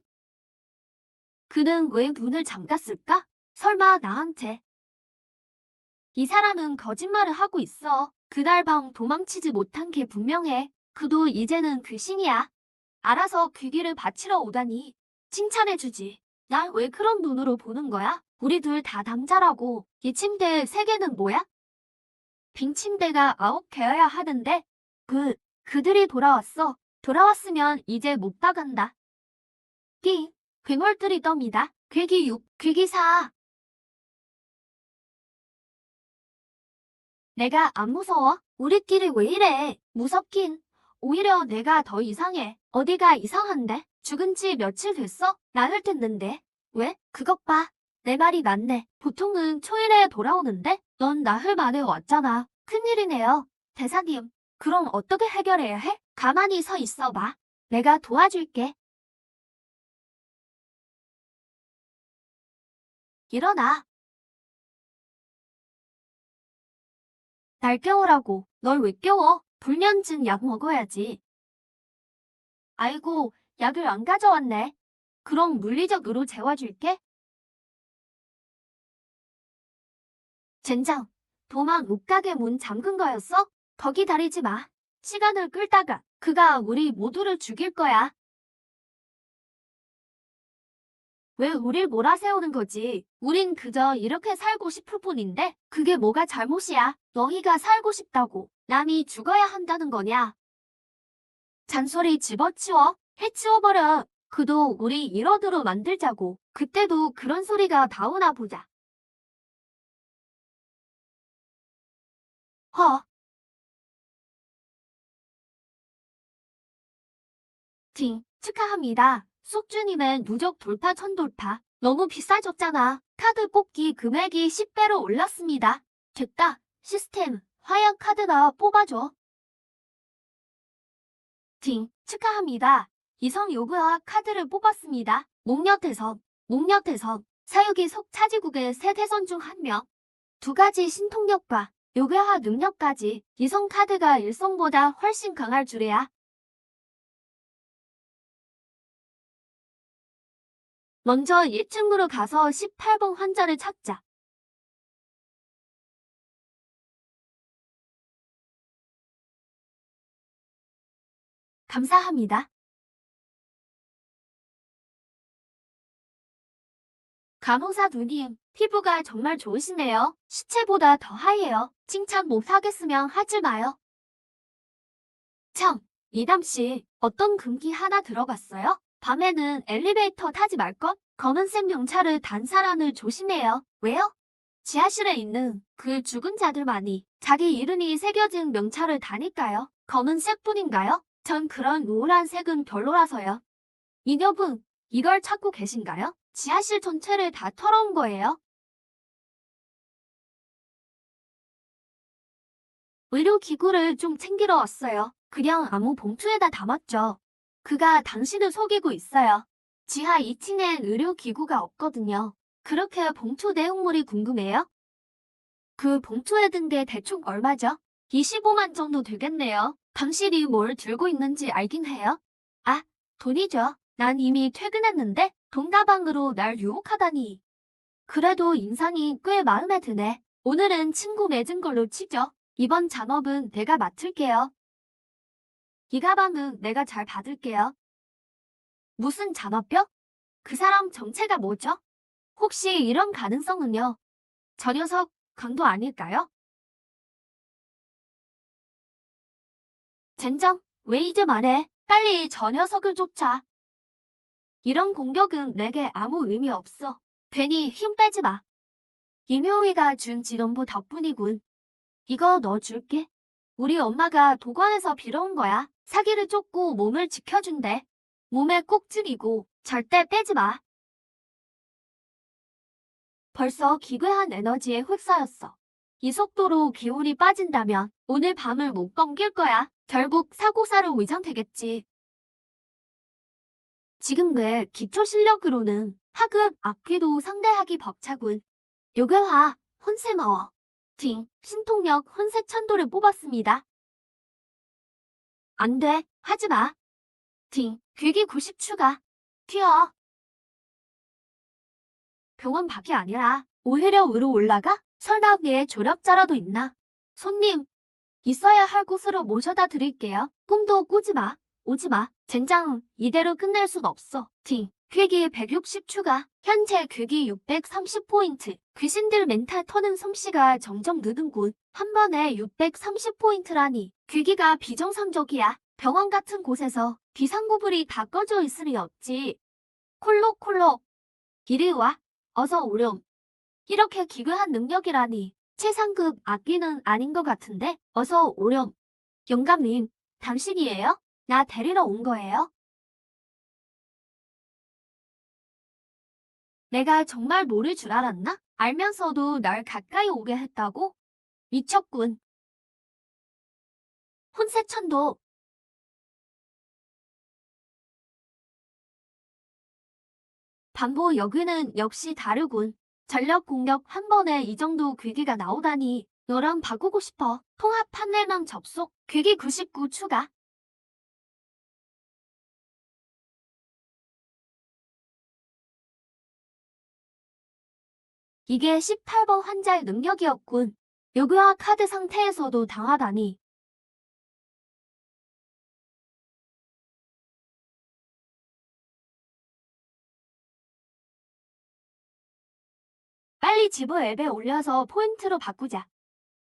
그는 왜 문을 잠갔을까? 설마 나한테. 이 사람은 거짓말을 하고 있어. 그날 밤 도망치지 못한 게 분명해. 그도 이제는 귀신이야. 알아서 귀기를 바치러 오다니. 칭찬해주지. 날 왜 그런 눈으로 보는 거야? 우리 둘 다 남자라고. 이 침대 3개는 뭐야? 빈 침대가 9개여야 하는데. 그들이 돌아왔어. 돌아왔으면 이제 못 나간다. 괴물들이 떱니다. 괴기 6, 괴기 4. 내가 안 무서워? 우리끼리 왜 이래? 무섭긴. 오히려 내가 더 이상해. 어디가 이상한데? 죽은 지 며칠 됐어? 나흘 됐는데. 왜? 그것 봐. 내 말이 맞네. 보통은 초일에 돌아오는데 넌 나흘 만에 왔잖아. 큰일이네요. 대사님, 그럼 어떻게 해결해야 해? 가만히 서 있어봐. 내가 도와줄게. 일어나. 날 깨우라고. 널 왜 깨워? 불면증 약 먹어야지. 아이고, 약을 안 가져왔네. 그럼 물리적으로 재워줄게. 젠장, 도망 못 가게 문 잠근 거였어? 더 기다리지 마. 시간을 끌다가 그가 우리 모두를 죽일 거야. 왜 우릴 몰아세우는 거지? 우린 그저 이렇게 살고 싶을 뿐인데 그게 뭐가 잘못이야? 너희가 살고 싶다고 남이 죽어야 한다는 거냐? 잔소리 집어치워. 해치워버려. 그도 우리 이러드로 만들자고. 그때도 그런 소리가 나오나 보자. 허. 축하합니다. 숙주님의 누적 돌파 천돌파. 너무 비싸졌잖아. 카드 뽑기 금액이 10배로 올랐습니다. 됐다. 시스템. 화약 카드나 뽑아줘. 축하합니다. 이성 요구와 카드를 뽑았습니다. 목력 대성. 사유기 속 차지국의 새 대선 중 한 명. 2가지 신통력과 요괴화 능력까지 이성 카드가 일성보다 훨씬 강할 줄이야. 먼저 1층으로 가서 18번 환자를 찾자. 감사합니다. 간호사 누님, 피부가 정말 좋으시네요. 시체보다 더 하얘요. 칭찬 못 하겠으면 하지 마요. 참, 이담씨, 어떤 금기 하나 들어봤어요? 밤에는 엘리베이터 타지 말것? 검은색 명찰을 단 사람을 조심해요. 왜요? 지하실에 있는 그 죽은 자들만이 자기 이름이 새겨진 명찰을 다니까요. 검은색뿐인가요? 전 그런 우울한 색은 별로라서요. 이녀분, 이걸 찾고 계신가요? 지하실 전체를 다 털어온 거예요. 의료기구를 좀 챙기러 왔어요. 그냥 아무 봉투에다 담았죠. 그가 당신을 속이고 있어요. 지하 2층엔 의료기구가 없거든요. 그렇게 봉투 내용물이 궁금해요? 그 봉투에 든 게 대충 얼마죠? 25만 정도 되겠네요. 당신이 뭘 들고 있는지 알긴 해요? 아, 돈이죠. 난 이미 퇴근했는데 돈가방으로 날 유혹하다니. 그래도 인상이 꽤 마음에 드네. 오늘은 친구 맺은 걸로 치죠. 이번 잔업은 내가 맡을게요. 이 가방은 내가 잘 받을게요. 무슨 잔업병? 그 사람 정체가 뭐죠? 혹시 이런 가능성은요? 저 녀석 강도 아닐까요? 젠장, 왜 이제 말해? 빨리 저 녀석을 쫓아. 이런 공격은 내게 아무 의미 없어. 괜히 힘 빼지 마. 김효희가 준 지원부 덕분이군. 이거 너 줄게. 우리 엄마가 도관에서 빌어온 거야. 사기를 쫓고 몸을 지켜준대. 몸에 꼭 즐기고 절대 빼지 마. 벌써 기괴한 에너지에 휩싸였어. 이 속도로 기운이 빠진다면 오늘 밤을 못 넘길 거야. 결국 사고사로 위장되겠지. 지금 내 기초 실력으로는 하급 악귀도 상대하기 벅차군. 요괴화, 혼세마워, 팅, 신통력 혼세천도를 뽑았습니다. 안 돼, 하지 마. 팅, 괴기 90 추가. 튀어. 병원 밖이 아니라 오히려 위로 올라가? 설마 위에 조력자라도 있나? 손님, 있어야 할 곳으로 모셔다 드릴게요. 꿈도 꾸지 마. 오지 마. 젠장, 이대로 끝낼 순 없어. 팅, 괴기 160 추가. 현재 괴기 630포인트. 귀신들 멘탈 터는 솜씨가 점점 느는군. 한 번에 630포인트라니. 괴기가 비정상적이야. 병원 같은 곳에서 비상구불이 다 꺼져 있을 리 없지. 콜록콜록. 이리 와. 어서 오렴. 이렇게 기괴한 능력이라니. 최상급 악기는 아닌 것 같은데 어서 오렴. 영감님, 당신이에요? 나 데리러 온 거예요? 내가 정말 모를 줄 알았나? 알면서도 날 가까이 오게 했다고? 미쳤군. 혼세천도. 반보 여기는 역시 다르군. 전력 공격 한 번에 이 정도 괴기가 나오다니. 너랑 바꾸고 싶어. 통합 판넬망 접속. 괴기 99 추가. 이게 18번 환자의 능력이었군. 요구와 카드 상태에서도 당하다니. 빨리 지부 앱에 올려서 포인트로 바꾸자.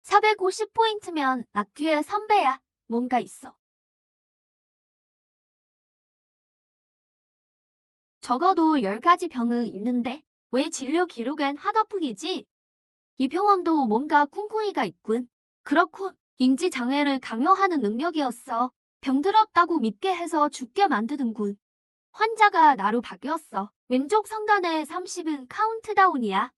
450포인트면 악귀의 선배야. 뭔가 있어. 적어도 10가지 병은 있는데 왜 진료 기록엔 하나뿐이지? 이 병원도 뭔가 꿍꿍이가 있군. 그렇군. 인지장애를 강요하는 능력이었어. 병들었다고 믿게 해서 죽게 만드는군. 환자가 나로 바뀌었어. 왼쪽 상단의 30은 카운트다운이야.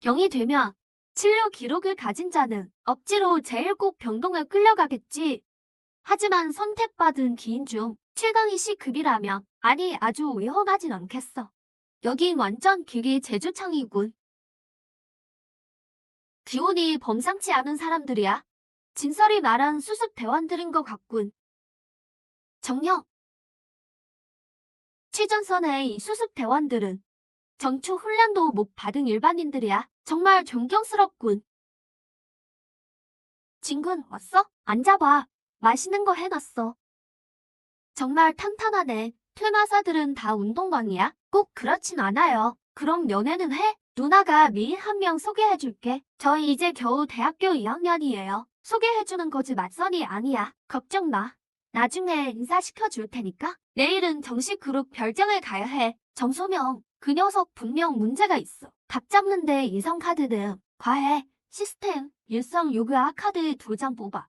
0이 되면 진료 기록을 가진 자는 억지로 제일 꼭 병동에 끌려가겠지. 하지만 선택받은 기인 중 최강희 씨 급이라면 아니 아주 위험하진 않겠어. 여긴 완전 기계 제주창이군. 기운이 범상치 않은 사람들이야. 진설이 말한 수습 대원들인 것 같군. 정녕. 취전선의 이 수습 대원들은 정초 훈련도 못 받은 일반인들이야. 정말 존경스럽군. 진군 왔어? 앉아봐. 맛있는 거 해놨어. 정말 탄탄하네. 퇴마사들은 다 운동광이야? 꼭 그렇진 않아요. 그럼 연애는 해? 누나가 미인 한 명 소개해줄게. 저희 이제 겨우 대학교 2학년이에요. 소개해주는 거지 맞선이 아니야. 걱정 마. 나중에 인사시켜줄 테니까. 내일은 정식 그룹 별장을 가야 해. 정소명, 그 녀석 분명 문제가 있어. 각 잡는데 이성카드는 과해. 시스템, 일성 요구와 카드 2장 뽑아.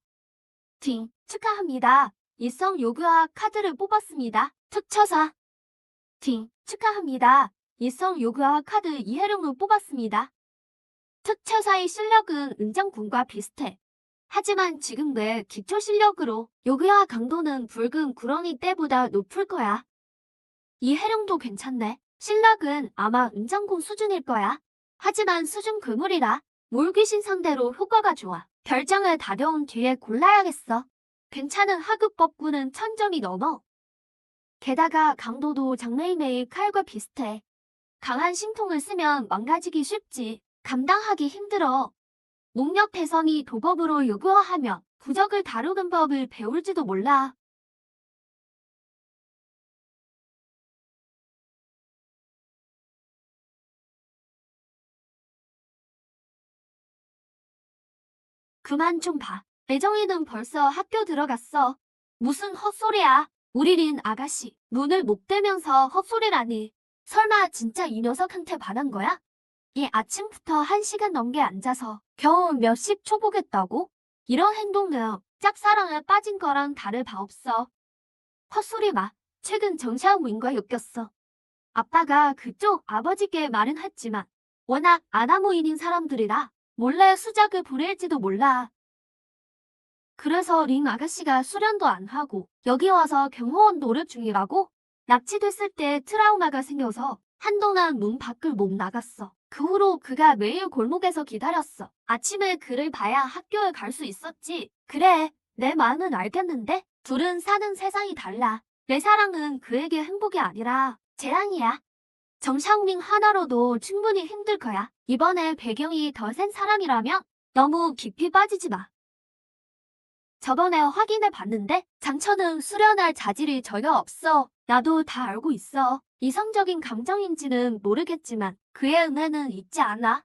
팅, 축하합니다. 일성 요구와 카드를 뽑았습니다. 특처사. 팅, 축하합니다. 일성 요구와 카드 이해룡을 뽑았습니다. 특처사의 실력은 은장군과 비슷해. 하지만 지금 내 기초 실력으로 요구와 강도는 붉은 구렁이 때보다 높을 거야. 이해룡도 괜찮네. 실력은 아마 은장군 수준일 거야. 하지만 수준 괴물이라 몰귀신 상대로 효과가 좋아. 별장을 다녀온 뒤에 골라야겠어. 괜찮은 하급 법구는 1000점이 넘어. 게다가 강도도 장래희매의 칼과 비슷해. 강한 신통을 쓰면 망가지기 쉽지. 감당하기 힘들어. 목력 대성이 도법으로 요구화하면 부적을 다루는 법을 배울지도 몰라. 그만 좀 봐. 매정이는 벌써 학교 들어갔어. 무슨 헛소리야. 우리 린 아가씨, 눈을 못 떼면서 헛소리라니. 설마 진짜 이 녀석한테 반한 거야? 이 아침부터 1시간 넘게 앉아서 겨우 몇십 초 보겠다고? 이런 행동은 짝사랑에 빠진 거랑 다를 바 없어. 헛소리 마. 최근 정샤오민과 엮였어. 아빠가 그쪽 아버지께 말은 했지만 워낙 아나무인인 사람들이라 몰래 수작을 부릴지도 몰라. 그래서 링 아가씨가 수련도 안 하고 여기 와서 경호원 노력 중이라고? 납치됐을 때 트라우마가 생겨서 한동안 문 밖을 못 나갔어. 그 후로 그가 매일 골목에서 기다렸어. 아침에 그를 봐야 학교에 갈 수 있었지. 그래, 내 마음은 알겠는데 둘은 사는 세상이 달라. 내 사랑은 그에게 행복이 아니라 재앙이야. 정샤오밍 하나로도 충분히 힘들 거야. 이번에 배경이 더 센 사람이라면 너무 깊이 빠지지 마. 저번에 확인해 봤는데 장처는 수련할 자질이 전혀 없어. 나도 다 알고 있어. 이성적인 감정인지는 모르겠지만 그의 은혜는 있지 않아.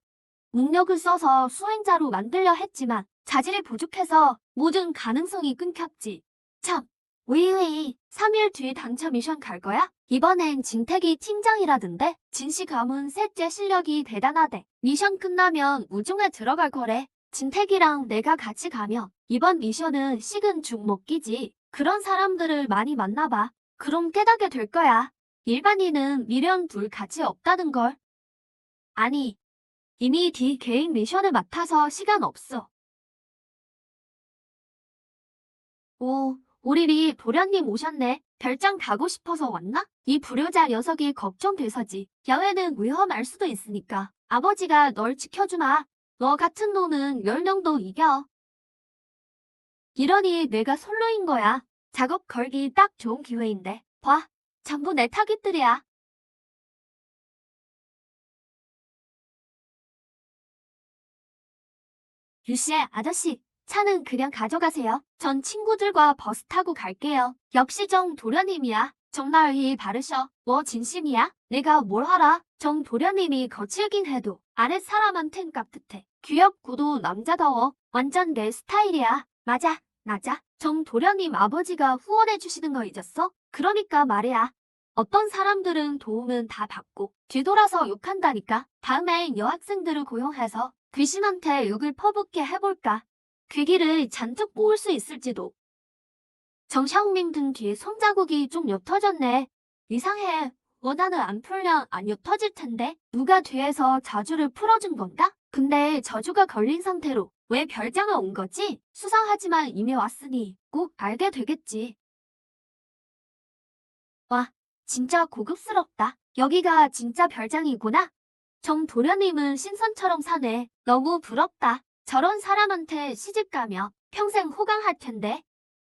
능력을 써서 수행자로 만들려 했지만 자질이 부족해서 모든 가능성이 끊겼지. 참, 웨이웨이 3일 뒤 당첨 미션 갈 거야? 이번엔 진택이 팀장이라던데 진씨 가문 셋째 실력이 대단하대. 미션 끝나면 우중에 들어갈 거래. 진택이랑 내가 같이 가면 이번 미션은 식은 죽 먹기지. 그런 사람들을 많이 만나봐. 그럼 깨닫게 될 거야. 일반인은 미련 둘 가치 없다는 걸. 아니, 이미 D 개인 미션을 맡아서 시간 없어. 오, 우리 리 도련님 오셨네. 별장 가고 싶어서 왔나? 이 불효자 녀석이 걱정돼서지. 야외는 위험할 수도 있으니까. 아버지가 널 지켜주마. 너 같은 놈은 10명도 이겨. 이러니 내가 솔로인 거야. 작업 걸기 딱 좋은 기회인데. 봐, 전부 내 타깃들이야. 유씨, 아저씨, 차는 그냥 가져가세요. 전 친구들과 버스 타고 갈게요. 역시 정 도련님이야. 정말 이 바르셔. 뭐 진심이야? 내가 뭘 하라? 정 도련님이 거칠긴 해도 아랫 사람한텐 깍듯해. 귀엽고도 남자다워. 완전 내 스타일이야. 맞아, 맞아. 정 도련님 아버지가 후원해 주시는 거 잊었어? 그러니까 말이야. 어떤 사람들은 도움은 다 받고 뒤돌아서 욕한다니까. 다음엔 여학생들을 고용해서 귀신한테 욕을 퍼붓게 해볼까. 괴기를 잔뜩 모을 수 있을지도. 정샤오밍 등 뒤에 손자국이 좀 옅어졌네. 이상해. 원한을 안 풀면 안 옅어질 텐데. 누가 뒤에서 저주를 풀어준 건가? 근데 저주가 걸린 상태로 왜 별장을 온 거지? 수상하지만 이미 왔으니 꼭 알게 되겠지. 와, 진짜 고급스럽다. 여기가 진짜 별장이구나. 정도련님은 신선처럼 사네. 너무 부럽다. 저런 사람한테 시집가면 평생 호강할 텐데.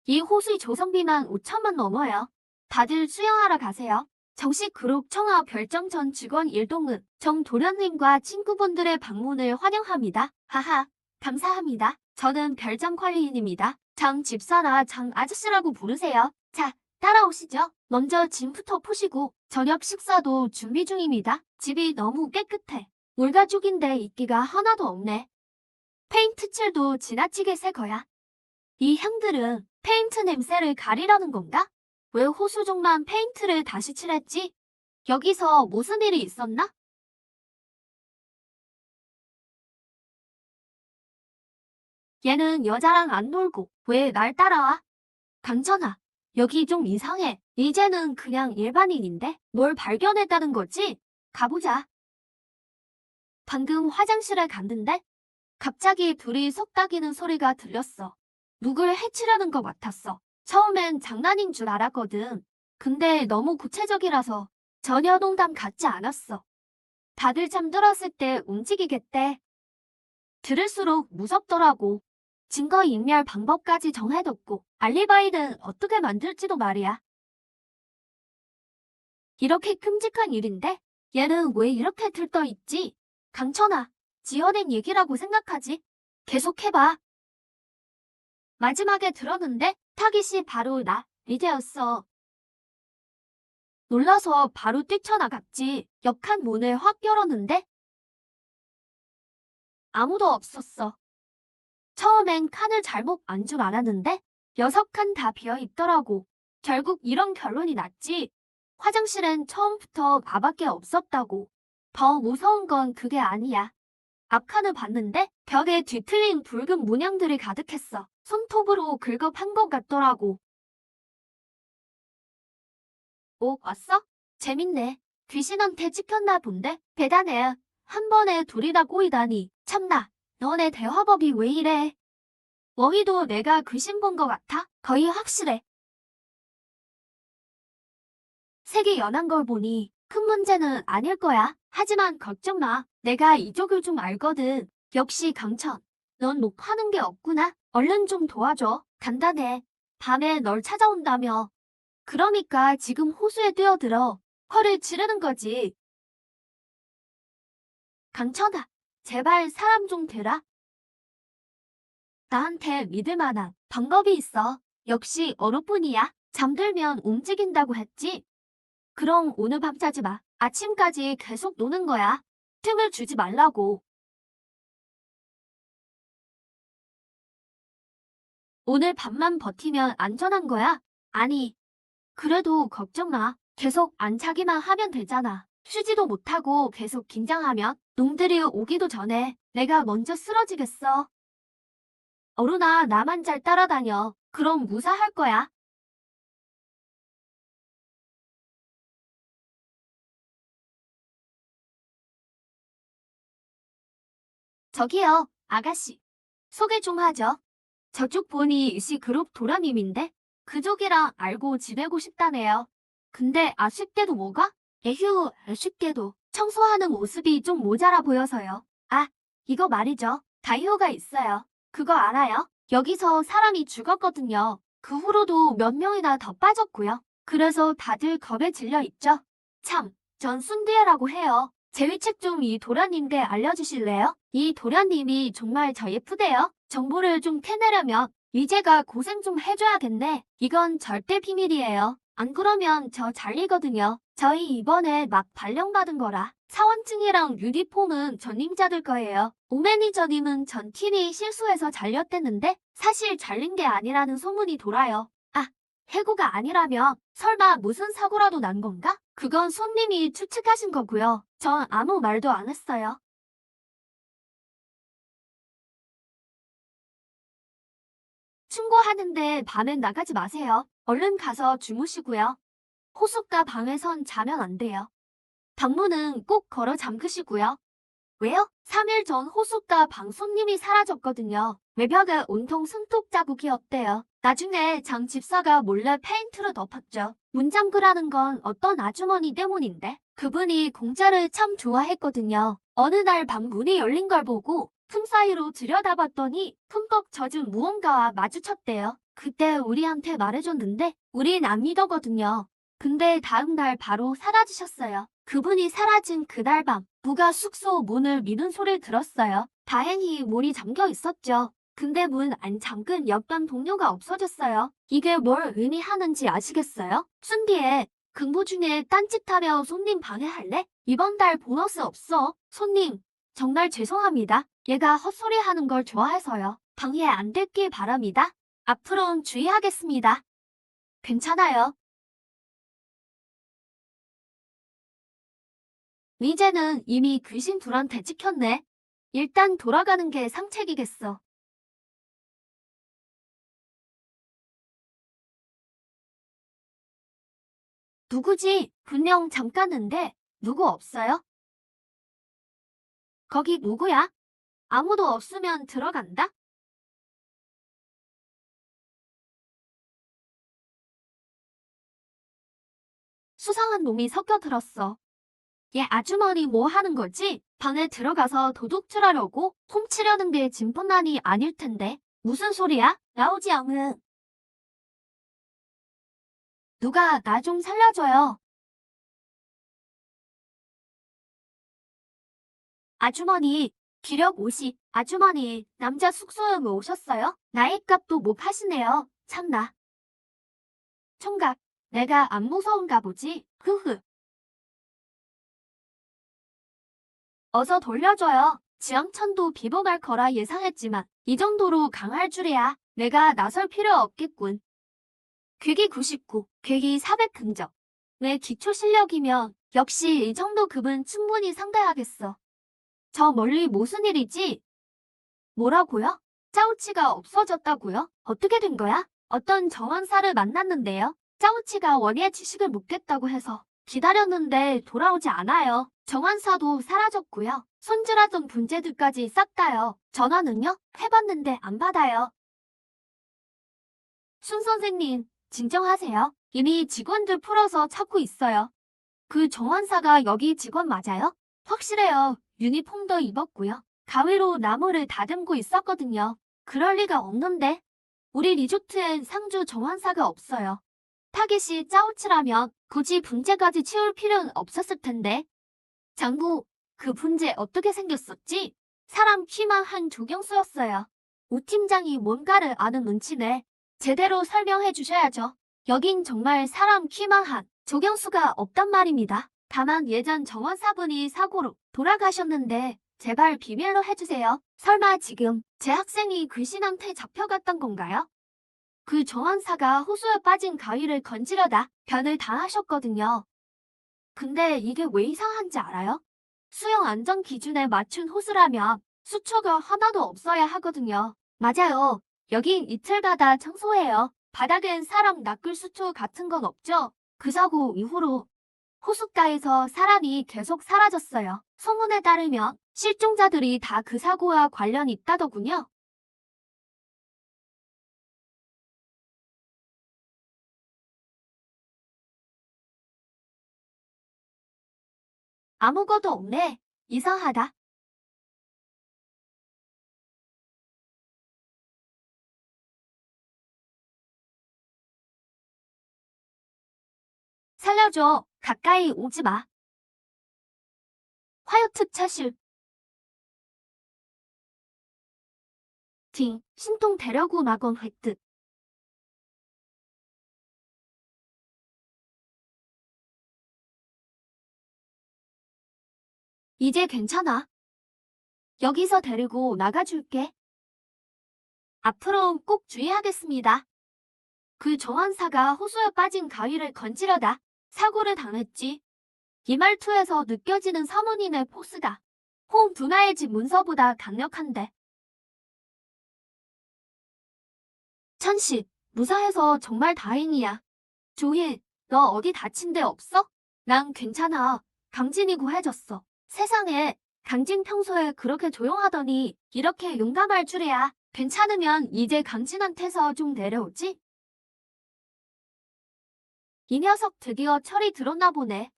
이 호수의 조성비만 5천만 넘어요. 다들 수영하러 가세요. 정식 그룹 청아 별정 전 직원 일동은 정도련님과 친구분들의 방문을 환영합니다. 하하, 감사합니다. 저는 별장 관리인입니다. 장 집사나 장 아저씨라고 부르세요. 자, 따라오시죠. 먼저 짐부터 푸시고 저녁 식사도 준비 중입니다. 집이 너무 깨끗해. 올가족인데 이끼가 하나도 없네. 페인트 칠도 지나치게 새 거야. 이 향들은 페인트 냄새를 가리라는 건가? 왜 호수종만 페인트를 다시 칠했지? 여기서 무슨 일이 있었나? 얘는 여자랑 안 놀고 왜 날 따라와? 강천아, 여기 좀 이상해. 이제는 그냥 일반인인데 뭘 발견했다는 거지? 가보자. 방금 화장실에 갔는데 갑자기 둘이 속닥이는 소리가 들렸어. 누굴 해치려는 것 같았어. 처음엔 장난인 줄 알았거든. 근데 너무 구체적이라서 전혀 농담 같지 않았어. 다들 잠들었을 때 움직이겠대. 들을수록 무섭더라고. 증거인멸 방법까지 정해뒀고 알리바이는 어떻게 만들지도 말이야. 이렇게 끔찍한 일인데 얘는 왜 이렇게 들떠있지? 강천아, 지어낸 얘기라고 생각하지? 계속해봐. 마지막에 들었는데 타깃이 바로 나, 리제였어. 놀라서 바로 뛰쳐나갔지. 역한 문을 확 열었는데 아무도 없었어. 처음엔 칸을 잘못 안 줄 알았는데 6칸 다 비어 있더라고. 결국 이런 결론이 났지. 화장실엔 처음부터 나밖에 없었다고. 더 무서운 건 그게 아니야. 앞칸을 봤는데 벽에 뒤틀린 붉은 문양들이 가득했어. 손톱으로 긁어판 것 같더라고. 오, 왔어? 재밌네. 귀신한테 찍혔나 본데? 대단해. 한 번에 둘이 다 꼬이다니. 참나, 너네 대화법이 왜 이래? 너희도 내가 귀신 본 것 같아? 거의 확실해. 색이 연한 걸 보니 큰 문제는 아닐 거야. 하지만 걱정 마. 내가 이쪽을 좀 알거든. 역시 강천. 넌 못 파는 게 없구나. 얼른 좀 도와줘. 간단해. 밤에 널 찾아온다며. 그러니까 지금 호수에 뛰어들어. 허를 찌르는 거지. 강천아, 제발 사람 좀 되라. 나한테 믿을 만한 방법이 있어. 역시 어로뿐이야. 잠들면 움직인다고 했지. 그럼 오늘 밤 자지 마. 아침까지 계속 노는 거야. 틈을 주지 말라고. 오늘 밤만 버티면 안전한 거야? 아니, 그래도 걱정 마. 계속 안 자기만 하면 되잖아. 쉬지도 못하고 계속 긴장하면 놈들이 오기도 전에 내가 먼저 쓰러지겠어. 어른아, 나만 잘 따라다녀. 그럼 무사할 거야. 저기요, 아가씨. 소개 좀 하죠. 저쪽 보니 이시그룹 도라님인데 그쪽이랑 알고 지내고 싶다네요. 근데 아쉽게도 뭐가? 에휴, 아쉽게도 청소하는 모습이 좀 모자라 보여서요. 아, 이거 말이죠. 다이오가 있어요. 그거 알아요? 여기서 사람이 죽었거든요. 그 후로도 몇 명이나 더 빠졌고요. 그래서 다들 겁에 질려 있죠. 참, 전 순디에라고 해요. 제 위책 좀 이 도련님께 알려주실래요? 이 도련님이 정말 저 예쁘대요. 정보를 좀 캐내려면 위제가 고생 좀 해줘야겠네. 이건 절대 비밀이에요. 안 그러면 저 잘리거든요. 저희 이번에 막 발령받은 거라. 사원증이랑 유니폼은 전임자들 거예요. 오매니저님은 전 팀이 실수해서 잘렸댔는데 사실 잘린 게 아니라는 소문이 돌아요. 아, 해고가 아니라면 설마 무슨 사고라도 난 건가? 그건 손님이 추측하신 거고요. 전 아무 말도 안 했어요. 충고하는데 밤엔 나가지 마세요. 얼른 가서 주무시고요. 호숫가 방에선 자면 안 돼요. 방문은 꼭 걸어 잠그시고요. 왜요? 3일 전 호숫가 방 손님이 사라졌거든요. 외벽에 온통 손톱 자국이 없대요. 나중에 장 집사가 몰래 페인트로 덮었죠. 문 잠그라는 건 어떤 아주머니 때문인데 그분이 공짜를 참 좋아했거든요. 어느 날 방 문이 열린 걸 보고 틈 사이로 들여다봤더니 흠뻑 젖은 무언가와 마주쳤대요. 그때 우리한테 말해줬는데 우린 안 믿었거든요. 근데 다음 날 바로 사라지셨어요. 그분이 사라진 그날 밤 누가 숙소 문을 미는 소리를 들었어요. 다행히 문이 잠겨 있었죠. 근데 문 안 잠근 옆방 동료가 없어졌어요. 이게 뭘 의미하는지 아시겠어요? 순디에 근무 중에 딴짓하며 손님 방해할래? 이번 달 보너스 없어. 손님, 정말 죄송합니다. 얘가 헛소리하는 걸 좋아해서요. 방해 안 됐길 바랍니다. 앞으로는 주의하겠습니다. 괜찮아요. 이제는 이미 귀신 둘한테 찍혔네. 일단 돌아가는 게 상책이겠어. 누구지? 분명 잠깐인데 누구 없어요? 거기 누구야? 아무도 없으면 들어간다? 수상한 놈이 섞여들었어. 얘 아주머니 뭐 하는 거지? 방에 들어가서 도둑질하려고 훔치려는 게 진뿐만이 아닐 텐데. 무슨 소리야? 나오지 않은. 누가 나 좀 살려줘요. 아주머니, 기력 50. 아주머니, 남자 숙소에 왜 오셨어요? 나이값도 못 하시네요. 참나. 총각, 내가 안 무서운가 보지? 흐흐. 어서 돌려줘요. 지향천도 비복할 거라 예상했지만 이 정도로 강할 줄이야. 내가 나설 필요 없겠군. 괴기 99, 괴기 400 근접. 내 기초 실력이면 역시 이 정도 급은 충분히 상대하겠어. 저 멀리 무슨 일이지? 뭐라고요? 짜오치가 없어졌다고요? 어떻게 된 거야? 어떤 정원사를 만났는데요. 짜오치가 원예 지식을 묻겠다고 해서 기다렸는데 돌아오지 않아요. 정원사도 사라졌고요. 손질하던 분재들까지 싹 다요. 전화는요? 해봤는데 안 받아요. 순 선생님, 진정하세요. 이미 직원들 풀어서 찾고 있어요. 그 정원사가 여기 직원 맞아요? 확실해요. 유니폼도 입었고요. 가위로 나무를 다듬고 있었거든요. 그럴 리가 없는데. 우리 리조트엔 상주 정원사가 없어요. 타겟이 짜오치라면 굳이 분재까지 치울 필요는 없었을 텐데. 장구, 그 분재 어떻게 생겼었지? 사람 키만 한 조경수였어요. 오 팀장이 뭔가를 아는 눈치네. 제대로 설명해 주셔야죠. 여긴 정말 사람 키만 한 조경수가 없단 말입니다. 다만 예전 정원사분이 사고로 돌아가셨는데 제발 비밀로 해주세요. 설마 지금 제 학생이 귀신한테 잡혀갔던 건가요? 그 정원사가 호수에 빠진 가위를 건지려다 변을 당하셨거든요. 근데 이게 왜 이상한지 알아요? 수영 안전 기준에 맞춘 호수라면 수초가 하나도 없어야 하거든요. 맞아요. 여긴 이틀마다 청소해요. 바닥엔 사람 낚을 수초 같은 건 없죠? 그 사고 이후로 호숫가에서 사람이 계속 사라졌어요. 소문에 따르면 실종자들이 다 그 사고와 관련이 있다더군요. 아무것도 없네. 이상하다. 살려줘. 가까이 오지 마. 화요특 차실. 딩. 신통 대려구 낙원 획득. 이제 괜찮아. 여기서 데리고 나가줄게. 앞으로 꼭 주의하겠습니다. 그 정원사가 호수에 빠진 가위를 건지려다 사고를 당했지. 이 말투에서 느껴지는 사모님의 포스가 홈 두나의 집 문서보다 강력한데. 천식, 무사해서 정말 다행이야. 조희, 너 어디 다친 데 없어? 난 괜찮아. 강진이 구해줬어. 세상에, 강진 평소에 그렇게 조용하더니 이렇게 용감할 줄이야. 괜찮으면 이제 강진한테서 좀 내려오지? 이 녀석 드디어 철이 들었나 보네.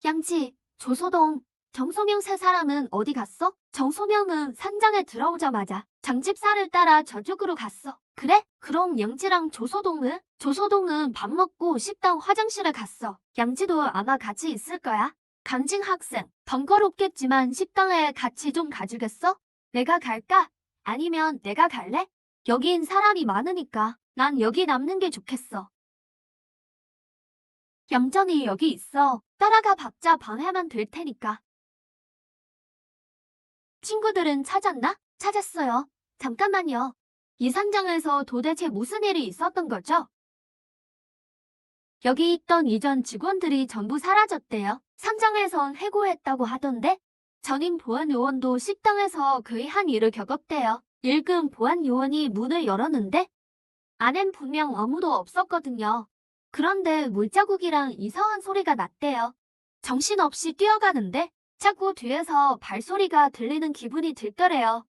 양치, 조소동, 정소명 세 사람은 어디 갔어? 정소명은 산장에 들어오자마자 장집사를 따라 저쪽으로 갔어. 그래? 그럼 양지랑 조소동은? 조소동은 밥 먹고 식당 화장실에 갔어. 양지도 아마 같이 있을 거야. 강진 학생, 번거롭겠지만 식당에 같이 좀 가주겠어? 내가 갈까? 아니면 내가 갈래? 여긴 사람이 많으니까 난 여기 남는 게 좋겠어. 얌전히 여기 있어. 따라가 박자 방해만 될 테니까. 친구들은 찾았나? 찾았어요. 잠깐만요. 이 산장에서 도대체 무슨 일이 있었던 거죠? 여기 있던 이전 직원들이 전부 사라졌대요. 산장에선 해고했다고 하던데? 전임 보안요원도 식당에서 그의 일을 겪었대요. 일금 보안요원이 문을 열었는데 안엔 분명 아무도 없었거든요. 그런데 물자국이랑 이상한 소리가 났대요. 정신없이 뛰어가는데 자꾸 뒤에서 발소리가 들리는 기분이 들더래요.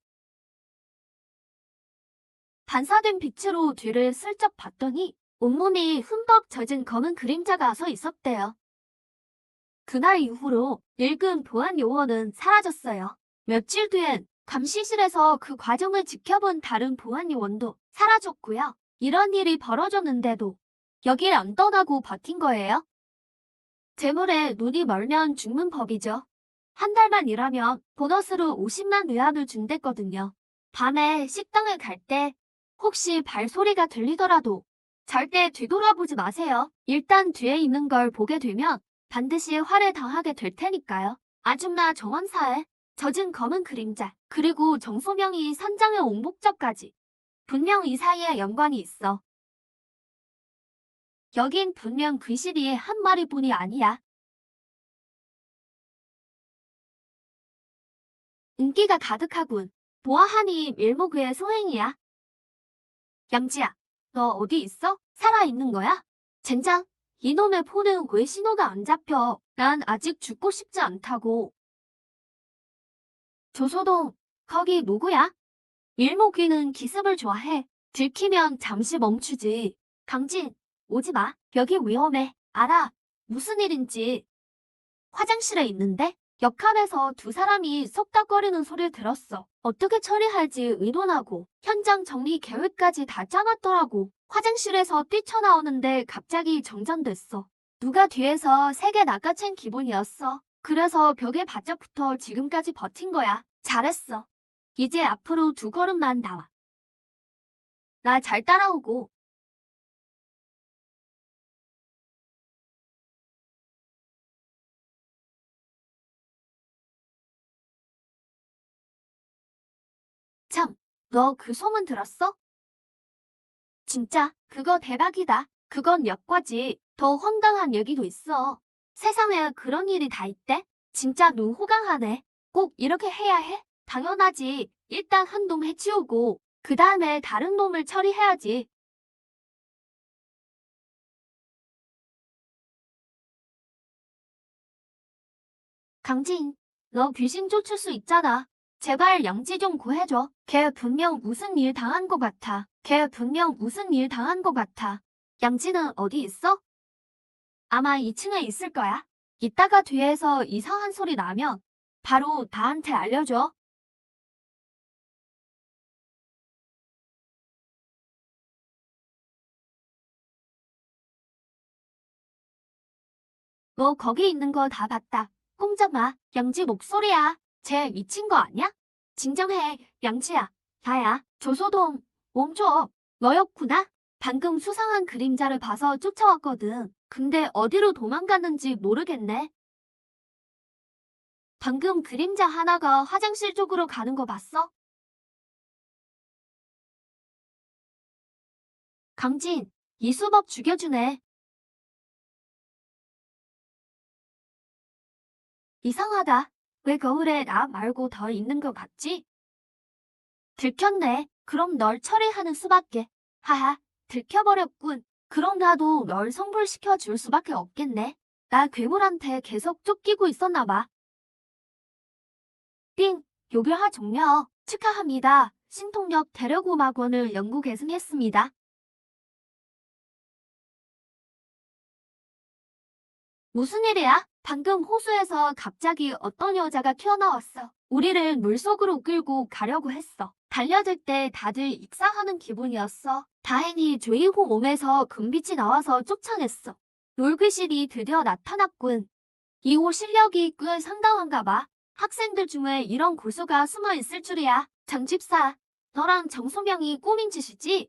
반사된 빛으로 뒤를 슬쩍 봤더니 온몸이 흠뻑 젖은 검은 그림자가 서 있었대요. 그날 이후로 일금 보안 요원은 사라졌어요. 며칠 뒤엔 감시실에서 그 과정을 지켜본 다른 보안 요원도 사라졌고요. 이런 일이 벌어졌는데도 여길 안 떠나고 버틴 거예요. 재물에 눈이 멀면 죽는 법이죠. 한 달만 일하면 보너스로 50만 위안을 준댔거든요. 밤에 식당에 갈 때 혹시 발소리가 들리더라도 절대 뒤돌아보지 마세요. 일단 뒤에 있는 걸 보게 되면 반드시 화를 당하게 될 테니까요. 아줌마 정원사에 젖은 검은 그림자, 그리고 정소명이 산장에 온 목적까지 분명 이 사이에 연관이 있어. 여긴 분명 귀신이 한 마리뿐이 아니야. 인기가 가득하군. 보아하니 밀목의 소행이야. 양지야, 너 어디 있어? 살아있는 거야? 젠장, 이놈의 폰은 왜 신호가 안 잡혀? 난 아직 죽고 싶지 않다고. 조소동, 거기 누구야? 밀목이는 기습을 좋아해. 들키면 잠시 멈추지. 강진, 오지 마. 여기 위험해. 알아. 무슨 일인지. 화장실에 있는데? 옆칸에서 두 사람이 속닥거리는 소리를 들었어. 어떻게 처리할지 의논하고 현장 정리 계획까지 다 짜놨더라고. 화장실에서 뛰쳐나오는데 갑자기 정전됐어. 누가 뒤에서 세게 낚아챈 기분이었어. 그래서 벽에 바짝 붙어 지금까지 버틴 거야. 잘했어. 이제 앞으로 두 걸음만 나와. 나 잘 따라오고. 참, 너 그 소문 들었어? 진짜 그거 대박이다. 그건 역과지. 더 황당한 얘기도 있어. 세상에 그런 일이 다 있대? 진짜 눈 호강하네. 꼭 이렇게 해야 해? 당연하지. 일단 한 놈 해치우고 그 다음에 다른 놈을 처리해야지. 강진, 너 귀신 쫓을 수 있잖아. 제발 양지 좀 구해줘. 걔 분명 무슨 일 당한 것 같아. 걔 분명 무슨 일 당한 것 같아. 양지는 어디 있어? 아마 2층에 있을 거야. 이따가 뒤에서 이상한 소리 나면 바로 나한테 알려줘. 너 거기 있는 거 다 봤다. 꼼짝 마. 양지 목소리야. 쟤 미친 거 아니야? 진정해. 양지야. 나야. 조소동. 멈춰. 너였구나. 방금 수상한 그림자를 봐서 쫓아왔거든. 근데 어디로 도망갔는지 모르겠네. 방금 그림자 하나가 화장실 쪽으로 가는 거 봤어? 강진, 이수법 죽여주네. 이상하다. 왜 거울에 나 말고 더 있는 것 같지? 들켰네. 그럼 널 처리하는 수밖에. 하하, 들켜버렸군. 그럼 나도 널 성불시켜 줄 수밖에 없겠네. 나 괴물한테 계속 쫓기고 있었나 봐. 띵, 요결하 종료. 축하합니다. 신통력 대려고막원을 연구 계승했습니다. 무슨 일이야? 방금 호수에서 갑자기 어떤 여자가 튀어나왔어. 우리를 물속으로 끌고 가려고 했어. 달려들 때 다들 익사하는 기분이었어. 다행히 조이호 몸에서 금빛이 나와서 쫓아냈어. 놀귀실이 드디어 나타났군. 이 옷 실력이 꽤 상당한가 봐. 학생들 중에 이런 고수가 숨어 있을 줄이야. 장 집사, 너랑 정소명이 꾸민 짓이지?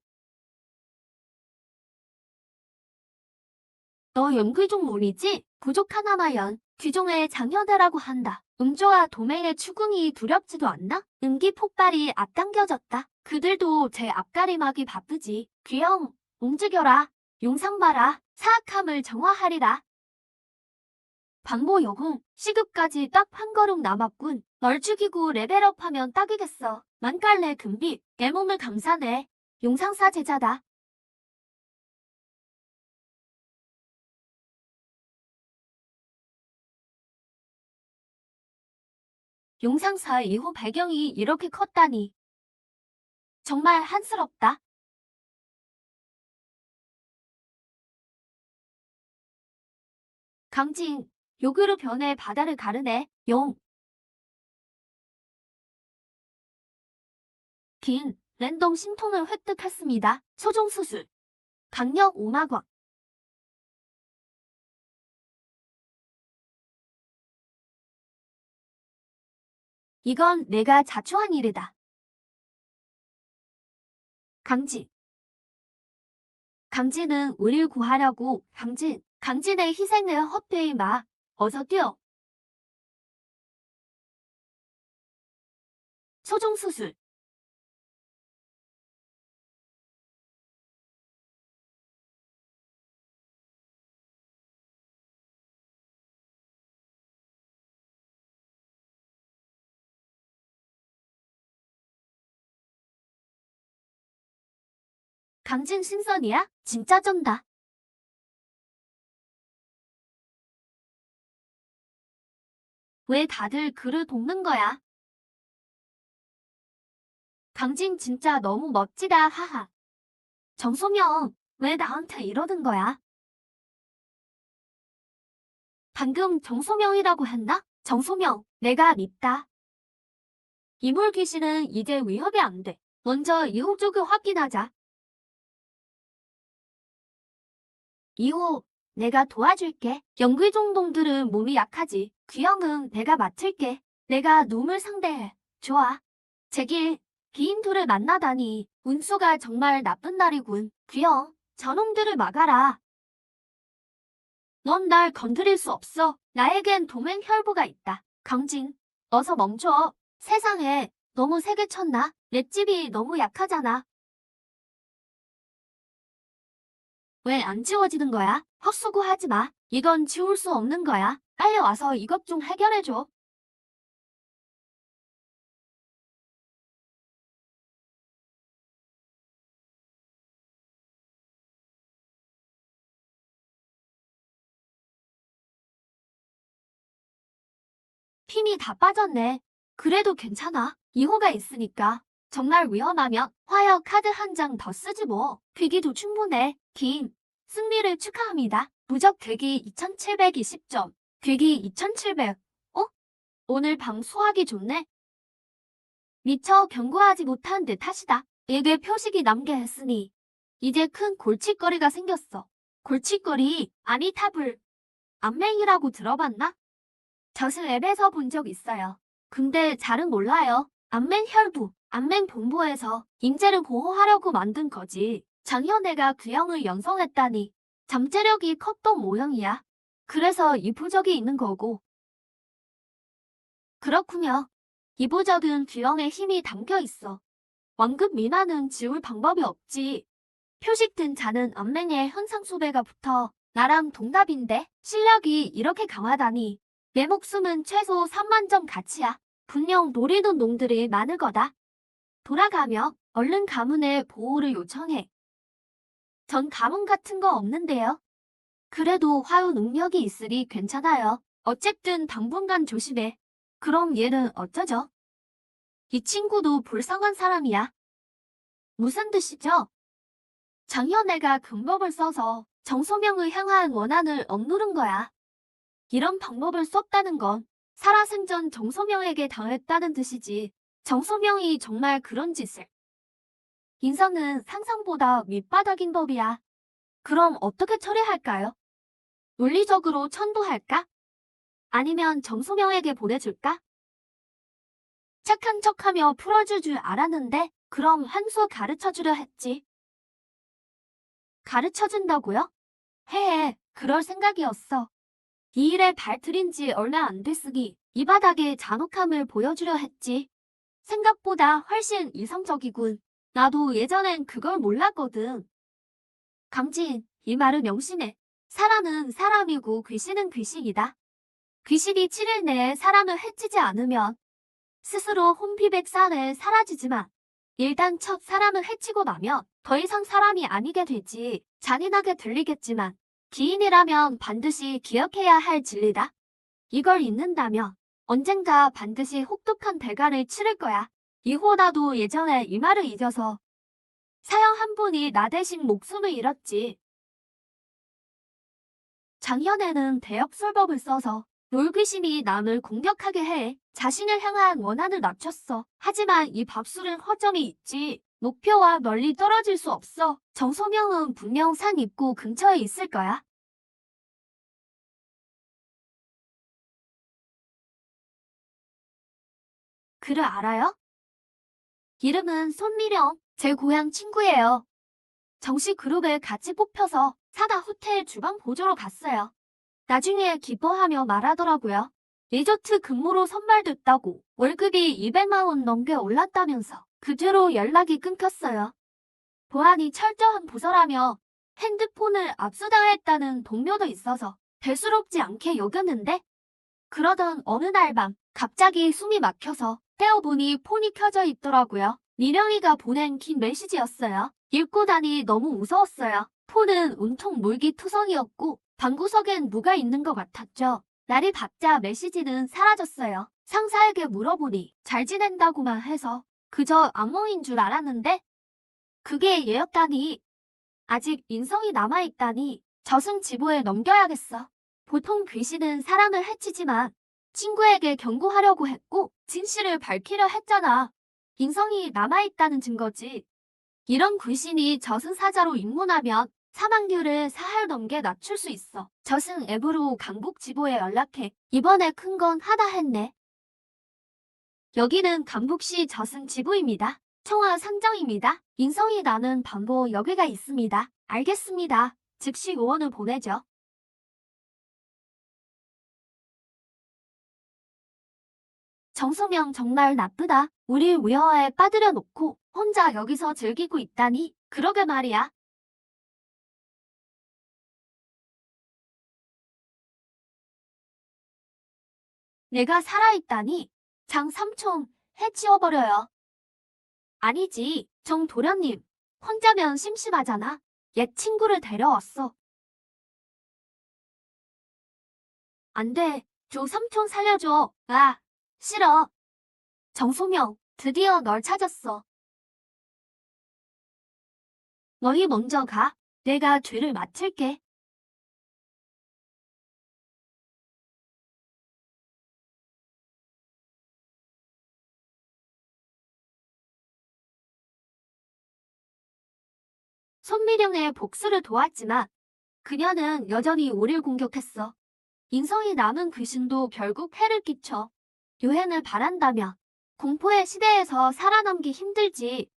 너 연귀종 몸이지? 부족 하나마연 귀종의 장현대라고 한다. 음조와 도매의 추궁이 두렵지도 않나? 음기 폭발이 앞당겨졌다. 그들도 제 앞가림하기 바쁘지. 귀영, 움직여라. 용상 봐라. 사악함을 정화하리라. 방모 영웅, 시급까지 딱 한 걸음 남았군. 널 죽이고 레벨업하면 딱이겠어. 만깔래 금빛, 내 몸을 감싸네. 용상사 제자다. 용상사 이후 배경이 이렇게 컸다니. 정말 한스럽다. 강진, 요구르 변해 바다를 가르네. 용, 긴, 랜덤 신통을 획득했습니다. 소종 수술. 강력 5만 원. 이건 내가 자초한 일이다. 강진. 강진은 우릴 구하려고. 강진. 강진의 희생을 헛되이 마. 어서 뛰어. 소종 수술. 강진 신선이야? 진짜 쩐다. 왜 다들 그를 돕는 거야? 강진 진짜 너무 멋지다. 하하. 정소명, 왜 나한테 이러는 거야? 방금 정소명이라고 했나? 정소명, 내가 밉다. 이물 귀신은 이제 위협이 안 돼. 먼저 이호 쪽을 확인하자. 이호, 내가 도와줄게. 영귀종동들은 몸이 약하지. 귀형은 내가 맡을게. 내가 놈을 상대해. 좋아. 제길, 기인투를 만나다니 운수가 정말 나쁜 날이군. 귀형, 저놈들을 막아라. 넌 날 건드릴 수 없어. 나에겐 도맹혈부가 있다. 강진, 어서 멈춰. 세상에, 너무 세게 쳤나? 맷집이 너무 약하잖아. 왜 안 지워지는 거야? 헛수고하지 마. 이건 지울 수 없는 거야. 빨리 와서 이것 좀 해결해줘. 힘이 다 빠졌네. 그래도 괜찮아. 2호가 있으니까. 정말 위험하면 화여 카드 한 장 더 쓰지 뭐. 괴기도 충분해. 긴 승리를 축하합니다. 무적 괴기 2720점. 괴기 2700. 어? 오늘 방 수하기 좋네. 미처 경고하지 못한 듯 하시다. 에게 표식이 남게 했으니 이제 큰 골칫거리가 생겼어. 골칫거리, 아미타불. 암맹이라고 들어봤나? 젖을 앱에서 본 적 있어요. 근데 잘은 몰라요. 안맹혈부, 안맹본부에서 인재를 보호하려고 만든 거지. 작년에가 규형을 연성했다니 잠재력이 컸던 모양이야. 그래서 이 부적이 있는 거고. 그렇군요. 이 부적은 규형의 힘이 담겨 있어. 완급 미만은 지울 방법이 없지. 표식 든 자는 안맹의 현상수배가 붙어 나랑 동갑인데 실력이 이렇게 강하다니. 내 목숨은 최소 3만 점 가치야. 분명 노리는 놈들이 많을 거다. 돌아가며 얼른 가문에 보호를 요청해. 전 가문 같은 거 없는데요. 그래도 화요 능력이 있으니 괜찮아요. 어쨌든 당분간 조심해. 그럼 얘는 어쩌죠? 이 친구도 불쌍한 사람이야. 무슨 뜻이죠? 작년에가 금법을 써서 정소명을 향한 원한을 억누른 거야. 이런 방법을 썼다는 건 살아생전 정소명에게 당했다는 뜻이지. 정소명이 정말 그런 짓을. 인성은 상상보다 밑바닥인 법이야. 그럼 어떻게 처리할까요? 논리적으로 천부할까? 아니면 정소명에게 보내줄까? 착한 척하며 풀어줄 줄 알았는데 그럼 한 수 가르쳐주려 했지. 가르쳐준다고요? 헤헤, 그럴 생각이었어. 이 일에 발들인 지 얼마 안 됐으니 이 바닥에 잔혹함을 보여주려 했지. 생각보다 훨씬 이성적이군. 나도 예전엔 그걸 몰랐거든. 강진, 이 말을 명심해. 사람은 사람이고 귀신은 귀신이다. 귀신이 7일 내에 사람을 해치지 않으면 스스로 혼비백산에 사라지지만 일단 첫 사람을 해치고 나면 더 이상 사람이 아니게 되지. 잔인하게 들리겠지만 기인이라면 반드시 기억해야 할 진리다. 이걸 잊는다면 언젠가 반드시 혹독한 대가를 치를 거야. 이호나도 예전에 이 말을 잊어서 사형 한 분이 나 대신 목숨을 잃었지. 작년에는 대역술법을 써서 놀귀신이 남을 공격하게 해 자신을 향한 원한을 낮췄어. 하지만 이 밥술은 허점이 있지. 목표와 멀리 떨어질 수 없어. 정소명은 분명 산 입구 근처에 있을 거야. 그를 알아요? 이름은 손미령, 제 고향 친구예요. 정식 그룹에 같이 뽑혀서 사다 호텔 주방 보조로 갔어요. 나중에 기뻐하며 말하더라고요. 리조트 근무로 선발됐다고 월급이 200만 원 넘게 올랐다면서 그 뒤로 연락이 끊겼어요. 보안이 철저한 부서라며 핸드폰을 압수당했다는 동료도 있어서 대수롭지 않게 여겼는데 그러던 어느 날 밤 갑자기 숨이 막혀서 떼어보니 폰이 켜져 있더라고요. 미령이가 보낸 긴 메시지였어요. 읽고 다니 너무 무서웠어요. 폰은 온통 물기투성이었고 방구석엔 뭐가 있는 것 같았죠. 날이 밝자 메시지는 사라졌어요. 상사에게 물어보니 잘 지낸다고만 해서 그저 악몽인 줄 알았는데 그게 얘였다니. 아직 인성이 남아있다니. 저승지보에 넘겨야겠어. 보통 귀신은 사람을 해치지만 친구에게 경고하려고 했고 진실을 밝히려 했잖아. 인성이 남아있다는 증거지. 이런 귀신이 저승사자로 입문하면 사망률을 4할 넘게 낮출 수 있어. 저승 앱으로 강북지보에 연락해. 이번에 큰 건 하다 했네. 여기는 강북시 저승지보입니다. 청와 상정입니다. 인성이 나는 반보 여기가 있습니다. 알겠습니다. 즉시 요원을 보내죠. 정소명 정말 나쁘다. 우리 위허에 빠뜨려 놓고 혼자 여기서 즐기고 있다니. 그러게 말이야. 내가 살아있다니. 장 삼촌 해치워버려요. 아니지. 정 도련님. 혼자면 심심하잖아. 옛 친구를 데려왔어. 안 돼. 조 삼촌 살려줘. 아, 싫어. 정소명, 드디어 널 찾았어. 너희 먼저 가. 내가 죄를 맡을게. 손미령의 복수를 도왔지만 그녀는 여전히 우릴 공격했어. 인성이 남은 귀신도 결국 해를 끼쳐. 유행을 바란다면 공포의 시대에서 살아남기 힘들지.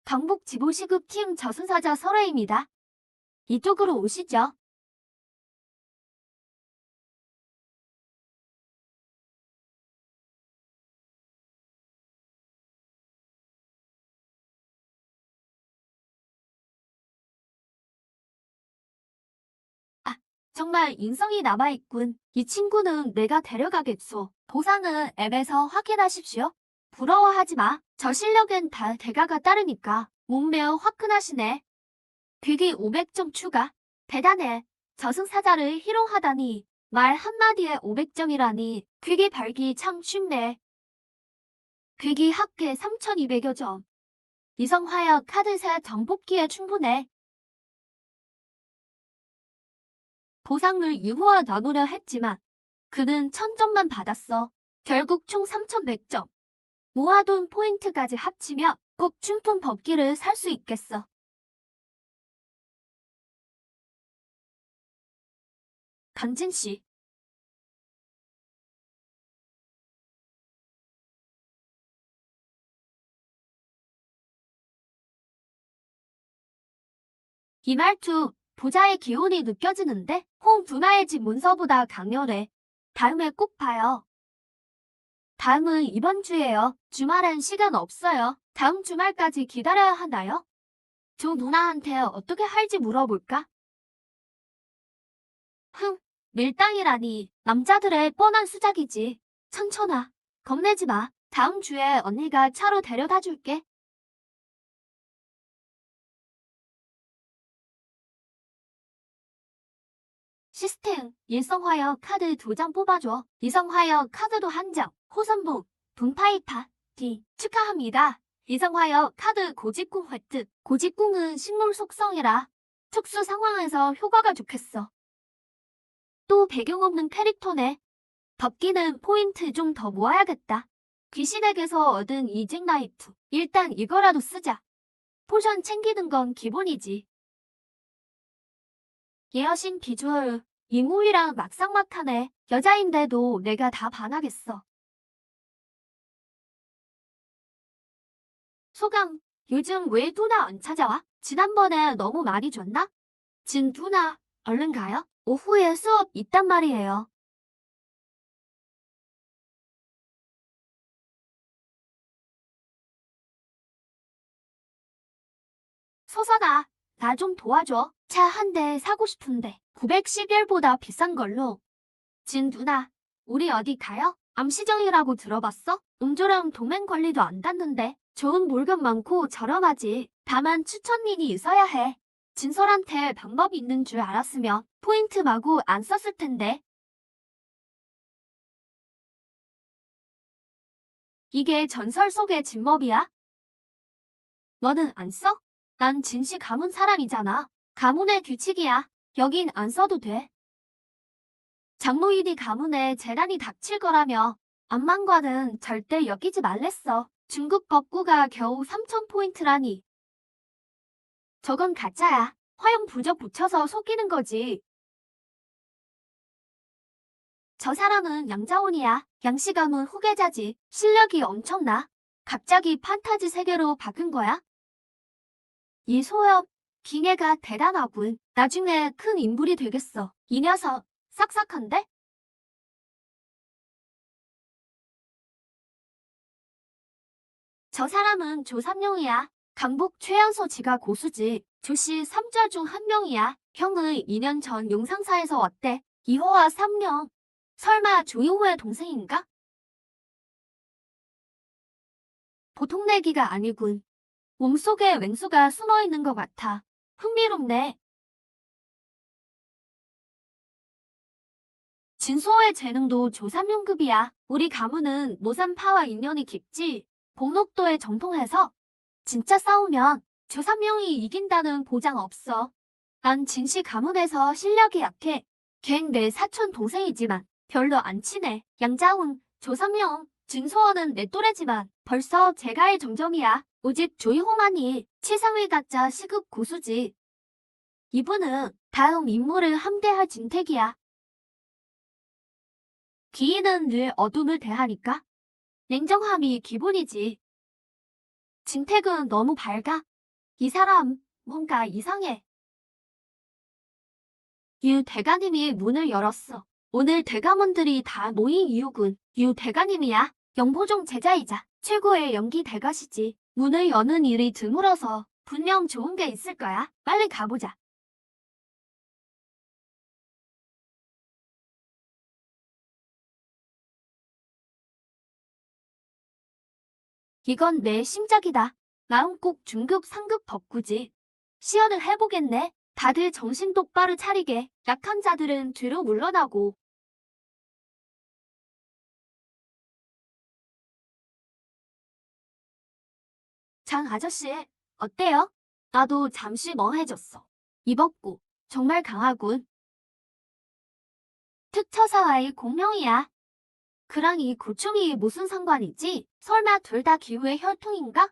강북 지보시급 팀 저승사자 설혜입니다. 이쪽으로 오시죠. 아, 정말 인성이 남아있군. 이 친구는 내가 데려가겠소. 보상은 앱에서 확인하십시오. 부러워하지 마. 저 실력엔 다 대가가 따르니까. 몸매어 화끈하시네. 귀기 500점 추가. 대단해. 저승사자를 희롱하다니. 말 한마디에 500점이라니. 귀기 발기 참 쉽네. 귀기 합계 3200여 점. 이성화약 카드셋 정복기에 충분해. 보상을 유호와 나누려 했지만 그는 1000점만 받았어. 결국 총 3100점. 모아둔 포인트까지 합치면 꼭 춘품 법기를 살 수 있겠어. 강진씨. 이 말투 부자의 기운이 느껴지는데 홍 두나의 집 문서보다 강렬해. 다음에 꼭 봐요. 다음은 이번 주예요. 주말엔 시간 없어요. 다음 주말까지 기다려야 하나요? 조 누나한테 어떻게 할지 물어볼까? 흥, 밀당이라니. 남자들의 뻔한 수작이지. 천천아, 겁내지 마. 다음 주에 언니가 차로 데려다 줄게. 시스템, 일성화역 카드 2장 뽑아줘. 이성화역 카드도 1장. 호선복, 분파이파, D. 축하합니다. 이성화역 카드 고직궁 획득. 고직궁은 식물 속성이라 특수 상황에서 효과가 좋겠어. 또 배경 없는 캐릭터네. 덮기는 포인트 좀 더 모아야겠다. 귀신에게서 얻은 이직 나이프. 일단 이거라도 쓰자. 포션 챙기는 건 기본이지. 예여신 비주얼. 이모이랑 막상막하네. 여자인데도 내가 다 반하겠어. 소감. 요즘 왜 누나 안 찾아와? 지난번에 너무 많이 줬나? 진 누나, 얼른 가요. 오후에 수업 있단 말이에요. 소선아, 나 좀 도와줘. 차 한 대 사고 싶은데 911보다 비싼 걸로. 진 누나, 우리 어디 가요? 암시정이라고 들어봤어? 음주랑 도면 관리도 안 닿는데 좋은 물건 많고 저렴하지. 다만 추천린이 있어야 해. 진솔한테 방법이 있는 줄 알았으면 포인트 마구 안 썼을 텐데. 이게 전설 속의 진법이야? 너는 안 써? 난 진시 가문 사람이잖아. 가문의 규칙이야. 여긴 안 써도 돼. 장모일이 가문에 재난이 닥칠 거라며 암만과는 절대 엮이지 말랬어. 중국 법구가 겨우 3,000포인트라니. 저건 가짜야. 화염 부적 붙여서 속이는 거지. 저 사람은 양자원이야. 양씨 가문 후계자지. 실력이 엄청나. 갑자기 판타지 세계로 바꾼 거야? 이 소엽, 기계가 대단하군. 나중에 큰 인물이 되겠어. 이 녀석, 싹싹한데? 저 사람은 조삼룡이야. 강북 최연소 지가 고수지. 조씨 3절 중 한 명이야. 형의 2년 전 용상사에서 왔대. 2호와 3명. 설마 조이호의 동생인가? 보통 내기가 아니군. 몸속에 맹수가 숨어있는 것 같아. 흥미롭네. 진수호의 재능도 조삼룡급이야. 우리 가문은 모산파와 인연이 깊지. 복록도에 정통해서 진짜 싸우면 조삼룡이 이긴다는 보장 없어. 난 진씨 가문에서 실력이 약해. 걘 내 사촌 동생이지만 별로 안 친해. 양자훈, 조삼룡, 진소원은 내 또래지만 벌써 제가의 정점이야. 오직 조이호만이 치상위 가짜 시급 고수지. 이분은 다음 임무를 함대할 진택이야. 기인은 늘 어둠을 대하니까 냉정함이 기본이지. 진택은 너무 밝아. 이 사람 뭔가 이상해. 유 대가님이 문을 열었어. 오늘 대가문들이 다 모인 이유군. 유 대가님이야. 영포종 제자이자 최고의 연기 대가시지. 문을 여는 일이 드물어서 분명 좋은 게 있을 거야. 빨리 가보자. 이건 내 신작이다. 마음꼭 중급 상급 덕구지. 시연을 해보겠네. 다들 정신 똑바로 차리게. 약한 자들은 뒤로 물러나고. 장 아저씨, 어때요? 나도 잠시 멍해졌어. 이벅구, 정말 강하군. 특처사와의 공명이야. 그랑 이 고충이 무슨 상관이지? 설마 둘 다 기후의 혈통인가?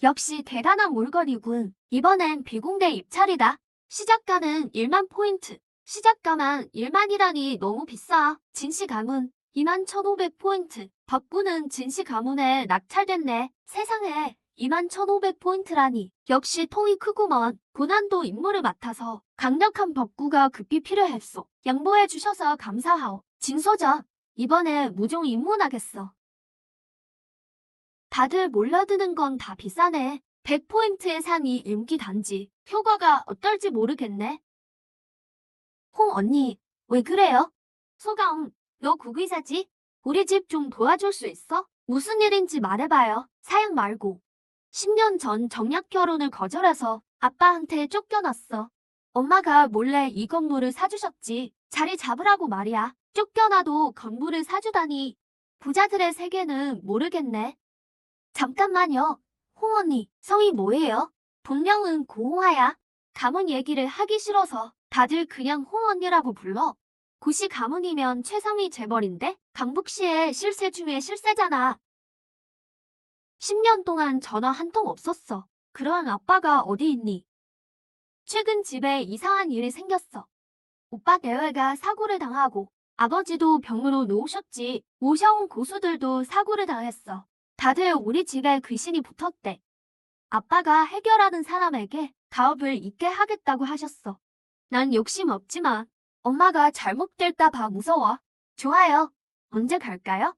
역시 대단한 물건이군. 이번엔 비공개 입찰이다. 시작가는 1만 포인트. 시작가만 1만이라니 너무 비싸. 진시 가문 21,500포인트. 덕구는 진시 가문에 낙찰됐네. 세상에 21,500포인트라니. 역시 통이 크구먼. 고난도 임무를 맡아서 강력한 덕구가 급히 필요했어. 양보해 주셔서 감사하오. 진소저. 이번에 무종 입문하겠어. 다들 몰려드는 건 다 비싸네. 100포인트의 상이 임기 단지. 효과가 어떨지 모르겠네. 홍 언니, 왜 그래요? 소경, 너 국의사지? 우리 집 좀 도와줄 수 있어? 무슨 일인지 말해봐요. 사양 말고. 10년 전 정략 결혼을 거절해서 아빠한테 쫓겨났어. 엄마가 몰래 이 건물을 사주셨지. 자리 잡으라고 말이야. 쫓겨나도 건물을 사주다니. 부자들의 세계는 모르겠네. 잠깐만요. 홍 언니, 성이 뭐예요? 본명은 고홍하야. 가문 얘기를 하기 싫어서 다들 그냥 홍 언니라고 불러. 고시 가문이면 최상위 재벌인데 강북시의 실세 중에 실세잖아. 10년 동안 전화 한 통 없었어. 그런 아빠가 어디 있니? 최근 집에 이상한 일이 생겼어. 오빠 내외가 사고를 당하고 아버지도 병으로 누우셨지. 모셔온 고수들도 사고를 당했어. 다들 우리 집에 귀신이 붙었대. 아빠가 해결하는 사람에게 가업을 잇게 하겠다고 하셨어. 난 욕심 없지만 엄마가 잘못될까 봐 무서워. 좋아요. 언제 갈까요?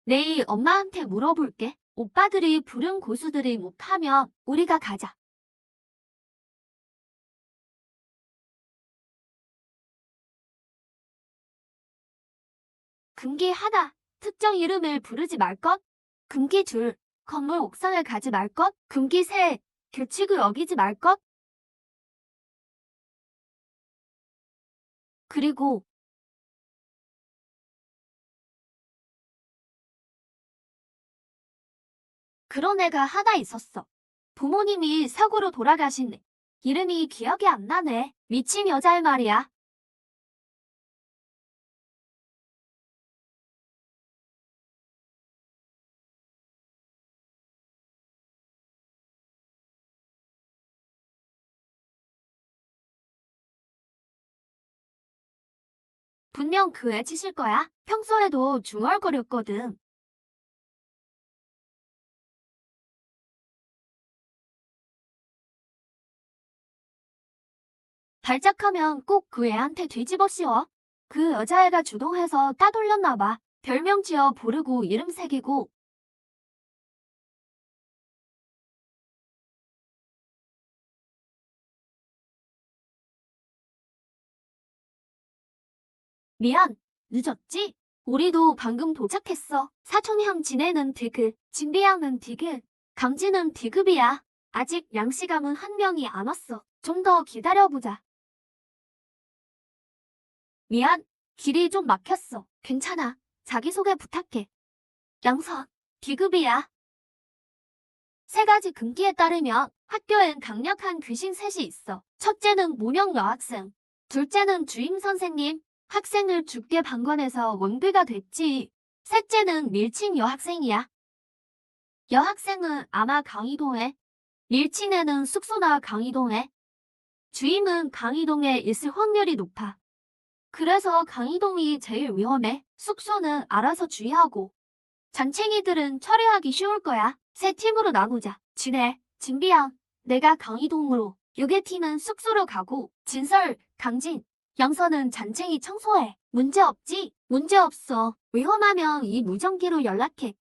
내일 엄마한테 물어볼게. 오빠들이 부른 고수들이 못하면 우리가 가자. 금기 하나, 특정 이름을 부르지 말 것. 금기 둘, 건물 옥상을 가지 말 것. 금기 셋, 규칙을 어기지 말 것. 그리고 그런 애가 하나 있었어. 부모님이 사고로 돌아가신 애. 이름이 기억이 안 나네. 미친 여자애 말이야. 분명 그 애 짓일 거야. 평소에도 중얼거렸거든. 발작하면 꼭 그 애한테 뒤집어 씌워. 그 여자애가 주동해서 따돌렸나 봐. 별명 지어 부르고 이름 새기고. 미안, 늦었지? 우리도 방금 도착했어. 사촌형 지네는 디귿, 진비양은 디귿, 강진은 디귿이야. 아직 양씨감은 한 명이 안 왔어. 좀 더 기다려보자. 미안, 길이 좀 막혔어. 괜찮아. 자기소개 부탁해. 양선, 디귿이야. 세 가지 금기에 따르면 학교엔 강력한 귀신 셋이 있어. 첫째는 무명 여학생, 둘째는 주임 선생님, 학생을 죽게 방관해서 원귀가 됐지. 셋째는 밀친 여학생이야. 여학생은 아마 강이동에, 밀친 애는 숙소나 강이동에, 주임은 강이동에 있을 확률이 높아. 그래서 강이동이 제일 위험해. 숙소는 알아서 주의하고. 잔챙이들은 처리하기 쉬울 거야. 세 팀으로 나누자. 진해, 진비양, 내가 강이동으로, 유개팀은 숙소로 가고, 진설, 강진, 양선은 잔챙이 청소해. 문제 없지? 문제 없어. 위험하면 이 무전기로 연락해.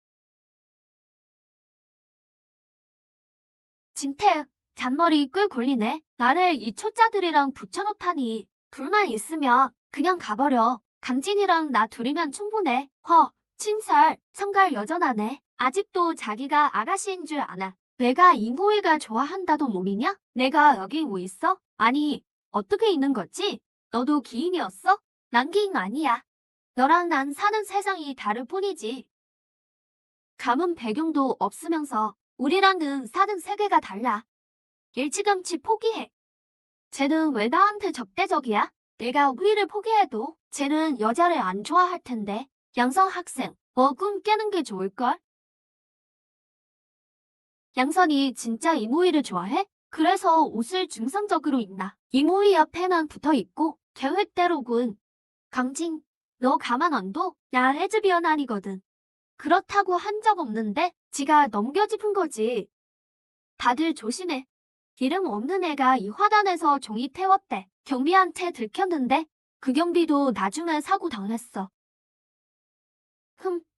진태, 잔머리 꽤 굴리네. 나를 이 초짜들이랑 붙여놓다니. 둘만 있으면 그냥 가버려. 강진이랑 나 둘이면 충분해. 친살, 성갈 여전하네. 아직도 자기가 아가씨인 줄 아나. 내가 이모이가 좋아한다던 몸이냐? 내가 여기 뭐 있어? 아니, 어떻게 있는 거지? 너도 기인이었어? 난 기인 아니야. 너랑 난 사는 세상이 다를 뿐이지. 가문 배경도 없으면서 우리랑은 사는 세계가 달라. 일찌감치 포기해. 쟤는 왜 나한테 적대적이야? 내가 우리를 포기해도 쟤는 여자를 안 좋아할 텐데. 양선 학생, 꿈 깨는 게 좋을걸? 양선이 진짜 이모이를 좋아해? 그래서 옷을 중성적으로 입나? 이모이 옆에만 붙어있고 계획대로군. 강진, 너 가만 안 둬? 나 레즈비언 아니거든. 그렇다고 한 적 없는데 지가 넘겨짚은 거지. 다들 조심해. 이름 없는 애가 이 화단에서 종이 태웠대. 경비한테 들켰는데 그 경비도 나중에 사고 당했어.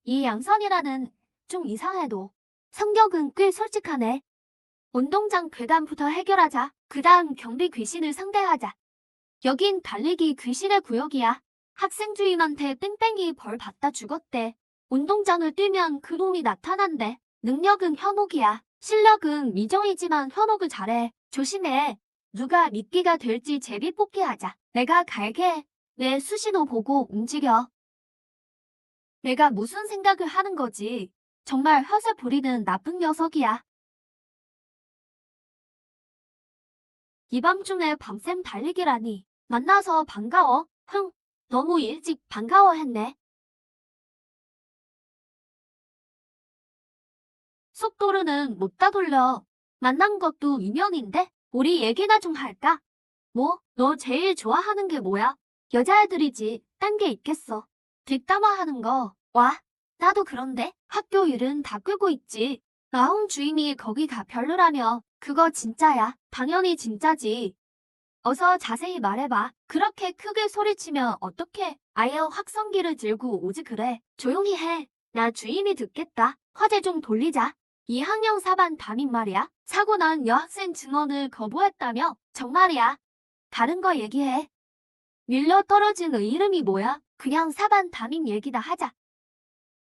이 양선이라는 좀 이상해도 성격은 꽤 솔직하네. 운동장 괴담부터 해결하자. 그 다음 경비 귀신을 상대하자. 여긴 달리기 귀신의 구역이야. 학생 주임한테 땡땡이 벌 받다 죽었대. 운동장을 뛰면 그 놈이 나타난대. 능력은 현혹이야. 실력은 미정이지만 현혹을 잘해. 조심해. 누가 미끼가 될지 제비 뽑기 하자. 내가 갈게. 내 수신호 보고 움직여. 내가 무슨 생각을 하는 거지. 정말 허세 부리는 나쁜 녀석이야. 이 밤중에 밤샘 달리기라니. 만나서 반가워. 너무 일찍 반가워했네. 속도로는 못 따돌려. 만난 것도 인연인데 우리 얘기나 좀 할까? 뭐? 너 제일 좋아하는 게 뭐야? 여자애들이지. 딴 게 있겠어. 뒷담화하는 거. 와, 나도 그런데 학교 일은 다 끄고 있지. 나홍 주임이 거기가 별로라며. 그거 진짜야. 당연히 진짜지. 어서 자세히 말해봐. 그렇게 크게 소리치면 어떡해. 아예 확성기를 들고 오지 그래. 조용히 해. 나 주임이 듣겠다. 화제 좀 돌리자. 2학년 4반 담임 말이야. 사고 난 여학생 증언을 거부했다며? 정말이야. 다른 거 얘기해. 밀려 떨어진 의 이름이 뭐야? 그냥 사반 담임 얘기나 하자.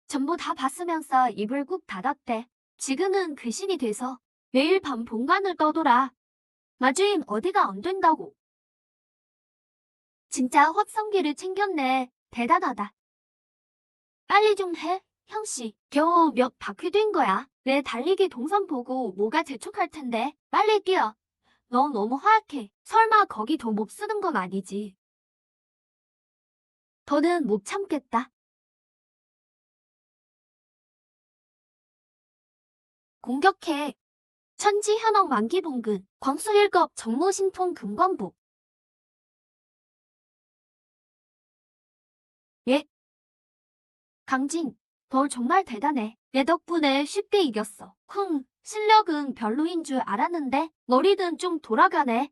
전부 다 봤으면서 입을 꾹 닫았대. 지금은 귀신이 돼서 매일 밤 본관을 떠돌아. 마주임 어디가 안 된다고. 진짜 확성기를 챙겼네. 대단하다. 빨리 좀 해, 형씨. 겨우 몇 바퀴 뛴 거야. 내 달리기 동선 보고 뭐가 재촉할 텐데. 빨리 뛰어. 너 너무 허약해. 설마 거기 더 못 쓰는 건 아니지. 더는 못 참겠다. 공격해. 천지 현혹 만기봉근. 광수 1급 정무신통 금관복. 예? 강진, 너 정말 대단해. 내 덕분에 쉽게 이겼어. 실력은 별로인 줄 알았는데 머리는 좀 돌아가네.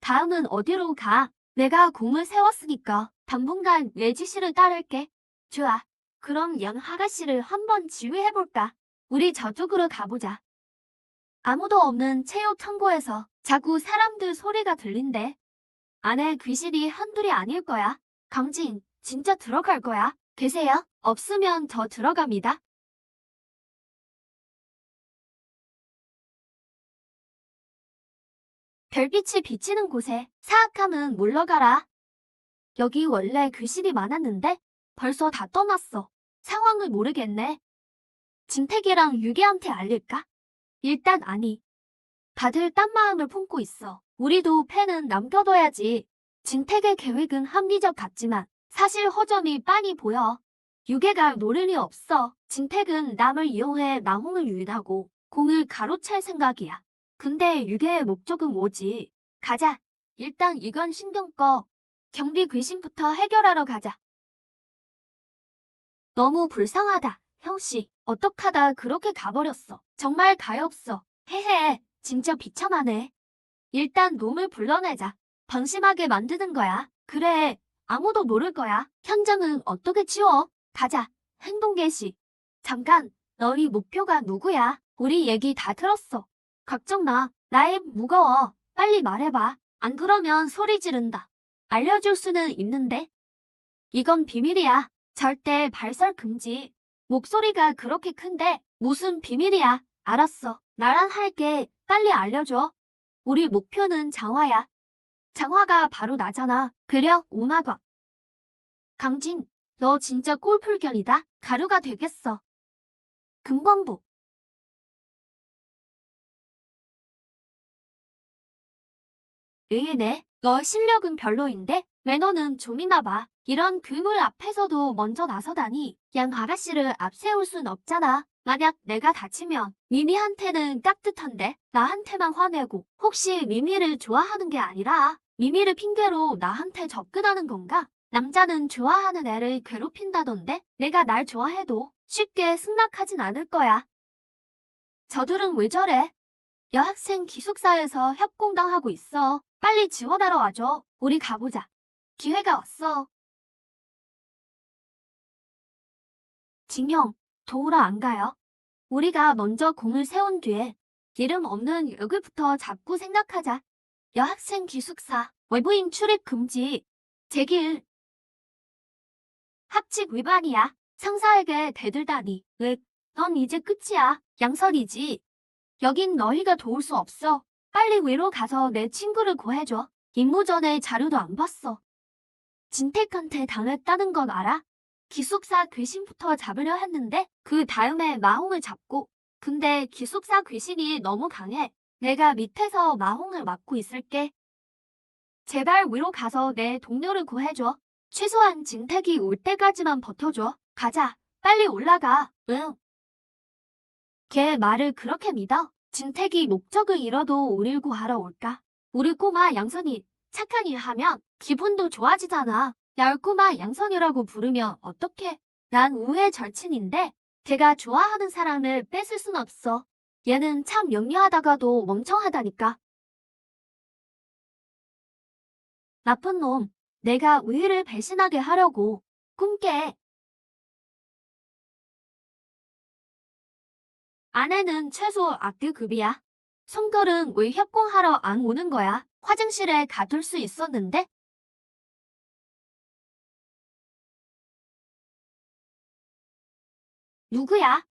다음은 어디로 가? 내가 공을 세웠으니까 당분간 내 지시를 따를게. 좋아. 그럼 양 아가씨를 한번 지휘해볼까? 우리 저쪽으로 가보자. 아무도 없는 체육 창고에서 자꾸 사람들 소리가 들린대. 안에 귀신이 한둘이 아닐 거야. 강진, 진짜 들어갈 거야? 계세요? 없으면 저 들어갑니다. 별빛이 비치는 곳에 사악함은 물러가라. 여기 원래 귀신이 많았는데 벌써 다 떠났어. 상황을 모르겠네. 진택이랑 유기한테 알릴까? 일단 아니. 다들 딴 마음을 품고 있어. 우리도 펜은 남겨둬야지. 진택의 계획은 합리적 같지만 사실 허점이 빤히 보여. 유괴가 노릴 리 없어. 진택은 남을 이용해 나홍을 유인하고 공을 가로챌 생각이야. 근데 유괴의 목적은 뭐지? 가자. 일단 이건 신경 꺼. 경비 귀신부터 해결하러 가자. 너무 불쌍하다. 형씨, 어떡하다 그렇게 가버렸어. 정말 가엾어. 헤헤, 진짜 비참하네. 일단 놈을 불러내자. 방심하게 만드는 거야. 그래, 아무도 모를 거야. 현장은 어떻게 치워? 가자. 행동 개시. 잠깐, 너희 목표가 누구야? 우리 얘기 다 들었어. 걱정 마. 나의 무거워. 빨리 말해봐. 안 그러면 소리 지른다. 알려줄 수는 있는데. 이건 비밀이야. 절대 발설 금지. 목소리가 그렇게 큰데 무슨 비밀이야. 알았어. 나랑 할게. 빨리 알려줘. 우리 목표는 장화야. 장화가 바로 나잖아. 그려, 오마과. 강진, 너 진짜 꼴풀견이다. 가루가 되겠어. 금관복. 의외네. 너 실력은 별로인데 매너는 좀이나 봐. 이런 괴물 앞에서도 먼저 나서다니 양 아가씨를 앞세울 순 없잖아. 만약 내가 다치면 미미한테는 깍듯한데 나한테만 화내고 혹시 미미를 좋아하는 게 아니라 미미를 핑계로 나한테 접근하는 건가? 남자는 좋아하는 애를 괴롭힌다던데 내가 날 좋아해도 쉽게 승낙하진 않을 거야. 저들은 왜 저래? 여학생 기숙사에서 협공당하고 있어. 빨리 지원하러 와줘. 우리 가보자. 기회가 왔어. 진영, 도우러 안 가요? 우리가 먼저 공을 세운 뒤에 이름 없는 역을부터 잡고 생각하자. 여학생 기숙사, 외부인 출입 금지. 제길. 합칙 위반이야. 상사에게 대들다니. 넌 이제 끝이야. 양설이지. 여긴 너희가 도울 수 없어. 빨리 위로 가서 내 친구를 구해줘. 임무 전에 자료도 안 봤어. 진택한테 당했다는 건 알아? 기숙사 귀신부터 잡으려 했는데 그 다음에 마홍을 잡고. 근데 기숙사 귀신이 너무 강해. 내가 밑에서 마홍을 맡고 있을게. 제발 위로 가서 내 동료를 구해줘. 최소한 진택이 올 때까지만 버텨줘. 가자. 빨리 올라가. 응. 걔 말을 그렇게 믿어? 진택이 목적을 잃어도 우릴 구하러 올까? 우리 꼬마 양선이 착한 일 하면 기분도 좋아지잖아. 날 꼬마 양선이라고 부르면 어떡해? 난 우애 절친인데 걔가 좋아하는 사람을 뺏을 순 없어. 얘는 참 영리하다가도 멍청하다니까. 나쁜 놈. 내가 우희를 배신하게 하려고. 꿈깨. 아내는 최소 악교급이야. 송걸은 왜 협공하러 안 오는 거야? 화장실에 가둘 수 있었는데? 누구야?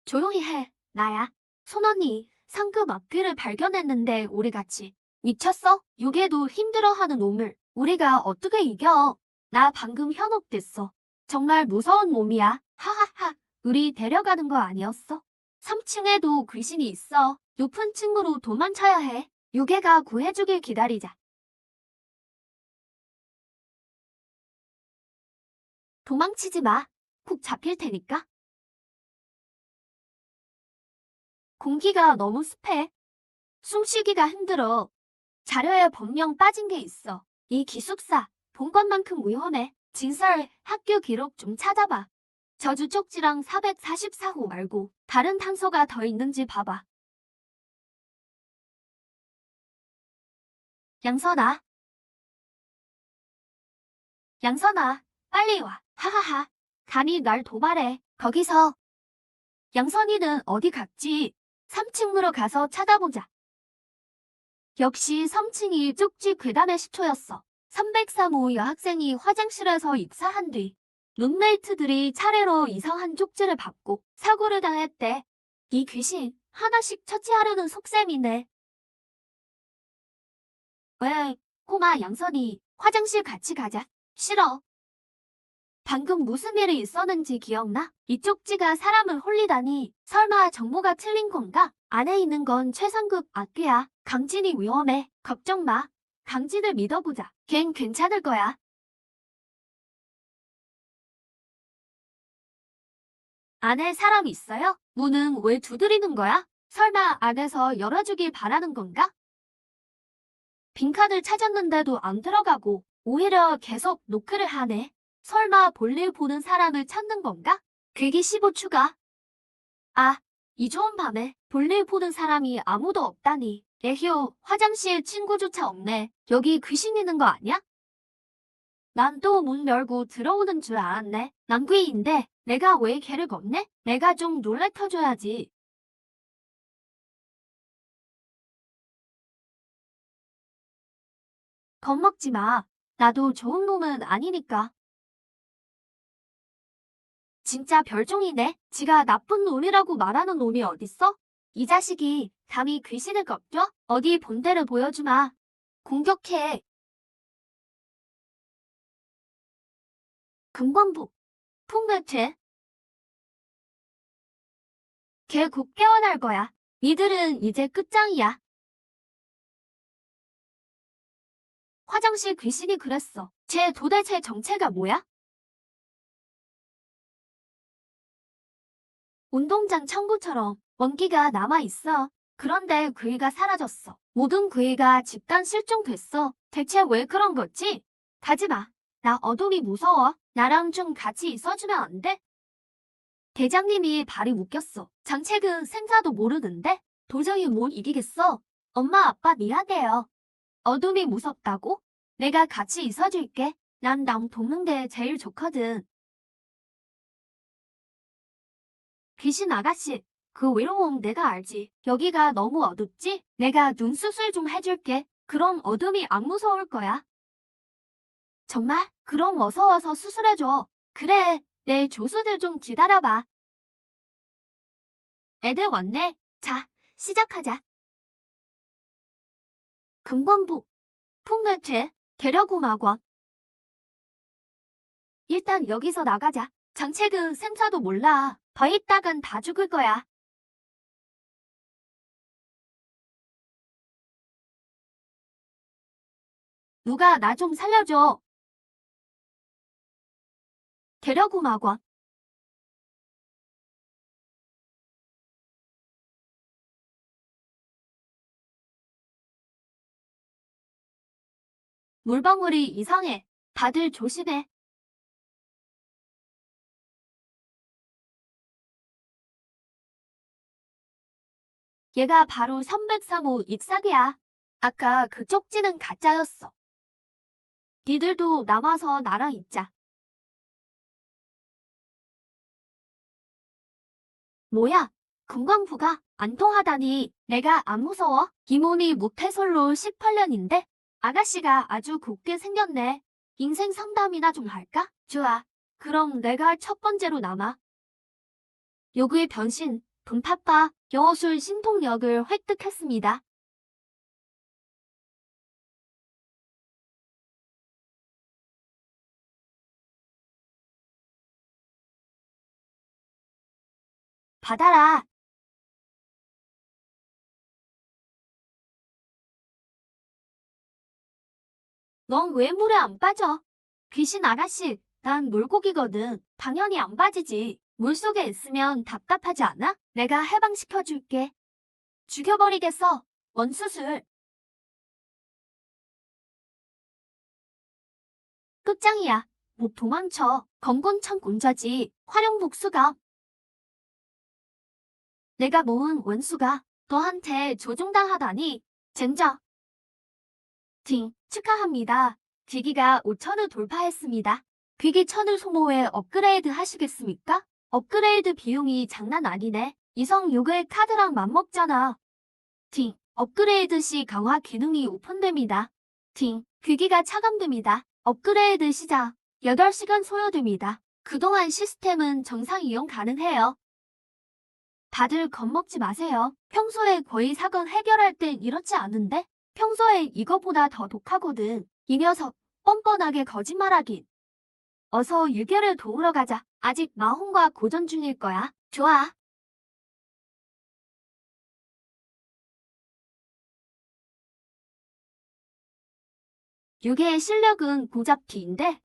조용히 해. 나야. 손언니, 상급 악귀를 발견했는데 우리 같이. 미쳤어? 유괴도 힘들어하는 놈을 우리가 어떻게 이겨? 나 방금 현혹됐어. 정말 무서운 몸이야. 하하하. 우리 데려가는 거 아니었어? 3층에도 귀신이 있어. 높은 층으로 도망쳐야 해. 유괴가 구해주길 기다리자. 도망치지 마. 콕 잡힐 테니까. 공기가 너무 습해. 숨쉬기가 힘들어. 자료에 분명 빠진 게 있어. 이 기숙사, 본 것만큼 위험해. 진설, 학교 기록 좀 찾아봐. 저주 쪽지랑 444호 말고 다른 단서가 더 있는지 봐봐. 양선아. 양선아, 빨리 와. 하하하. 감히 날 도발해. 거기서. 양선이는 어디 갔지? 3층으로 가서 찾아보자. 역시 3층이 쪽지 괴담의 시초였어. 303호 여학생이 화장실에서 입사한 뒤 룸메이트들이 차례로 이상한 쪽지를 받고 사고를 당했대. 이 귀신 하나씩 처치하려는 속셈이네. 왜, 꼬마 양선이 화장실 같이 가자. 싫어. 방금 무슨 일이 있었는지 기억나? 이 쪽지가 사람을 홀리다니. 설마 정보가 틀린 건가? 안에 있는 건 최상급 악귀야. 강진이 위험해. 걱정 마. 강진을 믿어보자. 걘 괜찮을 거야. 안에 사람 있어요? 문은 왜 두드리는 거야? 설마 안에서 열어주길 바라는 건가? 빈칸을 찾았는데도 안 들어가고 오히려 계속 노크를 하네. 설마 볼일 보는 사람을 찾는 건가? 괴기 15 추가. 아, 이 좋은 밤에 볼일 보는 사람이 아무도 없다니. 에휴, 화장실 친구조차 없네. 여기 귀신 있는 거 아니야? 난 또 문 열고 들어오는 줄 알았네. 남귀인데 내가 왜 걔를 겁내? 내가 좀 놀래켜줘야지. 겁먹지 마. 나도 좋은 놈은 아니니까. 진짜 별종이네. 지가 나쁜 놈이라고 말하는 놈이 어딨어? 이 자식이 감히 귀신을 겁줘? 어디 본때를 보여주마. 공격해. 금광부. 풍매체. 걔 곧 깨어날 거야. 니들은 이제 끝장이야. 화장실 귀신이 그랬어. 쟤 도대체 정체가 뭐야? 운동장 청구처럼 원기가 남아있어. 그런데 괴이가 사라졌어. 모든 괴이가 집단 실종됐어. 대체 왜 그런 거지? 가지마. 나 어둠이 무서워. 나랑 좀 같이 있어주면 안 돼? 대장님이 발이 묶였어. 장책은 생사도 모르는데 도저히 못 이기겠어. 엄마 아빠 미안해요. 어둠이 무섭다고? 내가 같이 있어줄게. 난 남 돕는 게 제일 좋거든. 귀신 아가씨, 그 외로움 내가 알지. 여기가 너무 어둡지? 내가 눈수술 좀 해줄게. 그럼 어둠이 안 무서울 거야. 정말? 그럼 어서 와서 수술해줘. 그래, 내 조수들 좀 기다려봐. 애들 왔네. 자, 시작하자. 금관부, 풍매체, 계려고마권. 일단 여기서 나가자. 장책은 샘사도 몰라. 더 있다간 다 죽을 거야. 누가 나 좀 살려줘. 계려고마권. 물방울이 이상해. 다들 조심해. 얘가 바로 303호 잎사귀야. 아까 그 쪽지는 가짜였어. 니들도 남아서 나랑 있자. 뭐야? 금광부가 안 통하다니. 내가 안 무서워? 이 몸이 모태솔로 18년인데? 아가씨가 아주 곱게 생겼네. 인생 상담이나 좀 할까? 좋아. 그럼 내가 첫 번째로 남아. 요구의 변신, 분파파, 영어술 신통력을 획득했습니다. 받아라. 넌 왜 물에 안 빠져? 귀신 아가씨, 난 물고기거든. 당연히 안 빠지지. 물속에 있으면 답답하지 않아? 내가 해방시켜줄게. 죽여버리겠어. 원수술. 끝장이야. 못 도망쳐. 검곤천 곤자지. 활용복수가. 내가 모은 원수가 너한테 조종당하다니. 젠장. 축하합니다. 귀기가 5천을 돌파했습니다. 귀기 천을 소모해 업그레이드 하시겠습니까? 업그레이드 비용이 장난 아니네. 이성 요구의 카드랑 맞먹잖아. 업그레이드 시 강화 기능이 오픈됩니다. 귀기가 차감됩니다. 업그레이드 시작. 8시간 소요됩니다. 그동안 시스템은 정상 이용 가능해요. 다들 겁먹지 마세요. 평소에 거의 사건 해결할 땐 이렇지 않은데? 평소에 이거보다 더 독하거든. 이 녀석, 뻔뻔하게 거짓말하긴. 어서 유결을 도우러 가자. 아직 마홍과 고전 중일 거야. 좋아. 유괴의 실력은 고작 D인데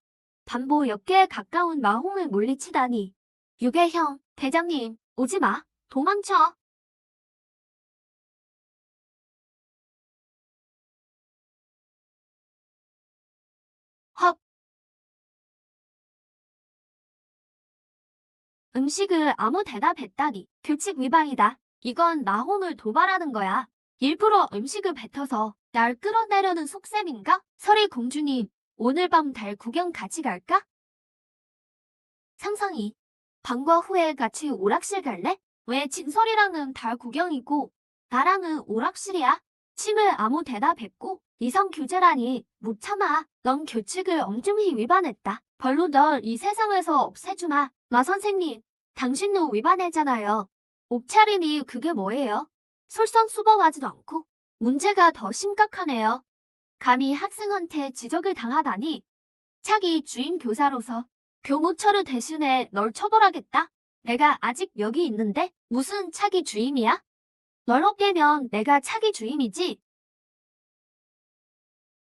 반보 역계에 가까운 마홍을 물리치다니. 유괴형, 대장님, 오지 마. 도망쳐. 헉, 음식을 아무 데나 뱉다니. 규칙 위반이다. 이건 마홍을 도발하는 거야. 일부러 음식을 뱉어서 날 끌어내려는 속셈인가? 설이 공주님, 오늘 밤 달 구경 같이 갈까? 상상이. 방과 후에 같이 오락실 갈래? 왜 진설이랑은 달 구경이고 나랑은 오락실이야? 침을 아무 데나 뱉고 이성 규제라니 못 참아. 넌 규칙을 엄중히 위반했다. 벌로 널 이 세상에서 없애주마. 마 선생님, 당신도 위반했잖아요. 옷차림이 그게 뭐예요? 솔선수범하지도 않고 문제가 더 심각하네요. 감히 학생한테 지적을 당하다니. 차기 주임 교사로서 교무처를 대신해 널 처벌하겠다. 내가 아직 여기 있는데 무슨 차기 주임이야? 널 업개면 내가 차기 주임이지.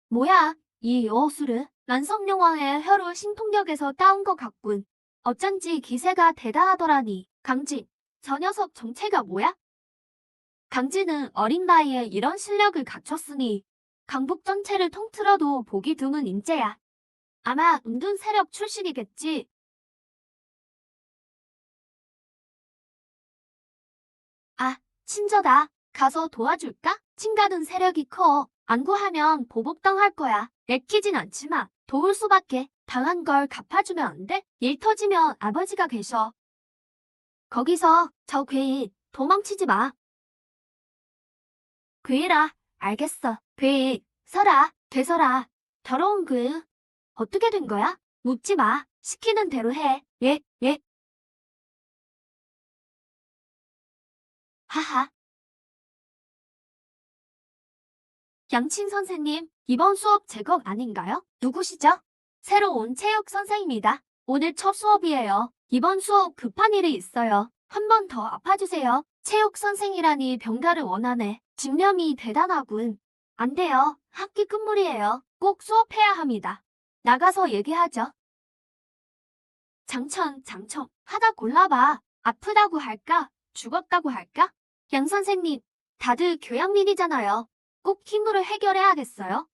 뭐야, 이 여호수르. 난성용왕의 혀로 신통력에서 따온 것 같군. 어쩐지 기세가 대단하더라니. 강진, 저 녀석 정체가 뭐야? 강진은 어린 나이에 이런 실력을 갖췄으니 강북 전체를 통틀어도 보기 드문 인재야. 아마 은둔 세력 출신이겠지. 아, 친저다. 가서 도와줄까? 친가는 세력이 커. 안 구하면 보복당할 거야. 내키진 않지만 도울 수밖에. 당한 걸 갚아주면 안 돼? 일 터지면 아버지가 계셔. 거기서 저 괴인 도망치지 마. 괴이라. 알겠어. 괴이 서라. 되서라. 더러운 괴. 어떻게 된 거야? 묻지 마. 시키는 대로 해. 예, 예. 하하. 양친 선생님, 이번 수업 제거 아닌가요? 누구시죠? 새로 온 체육 선생입니다. 오늘 첫 수업이에요. 이번 수업 급한 일이 있어요. 한 번 더 아파주세요. 체육 선생이라니 병가를 원하네. 집념이 대단하군. 안 돼요. 학기 끝물이에요. 꼭 수업해야 합니다. 나가서 얘기하죠. 장천, 하다 골라봐. 아프다고 할까? 죽었다고 할까? 양 선생님, 다들 교양민이잖아요. 꼭 힘으로 해결해야겠어요.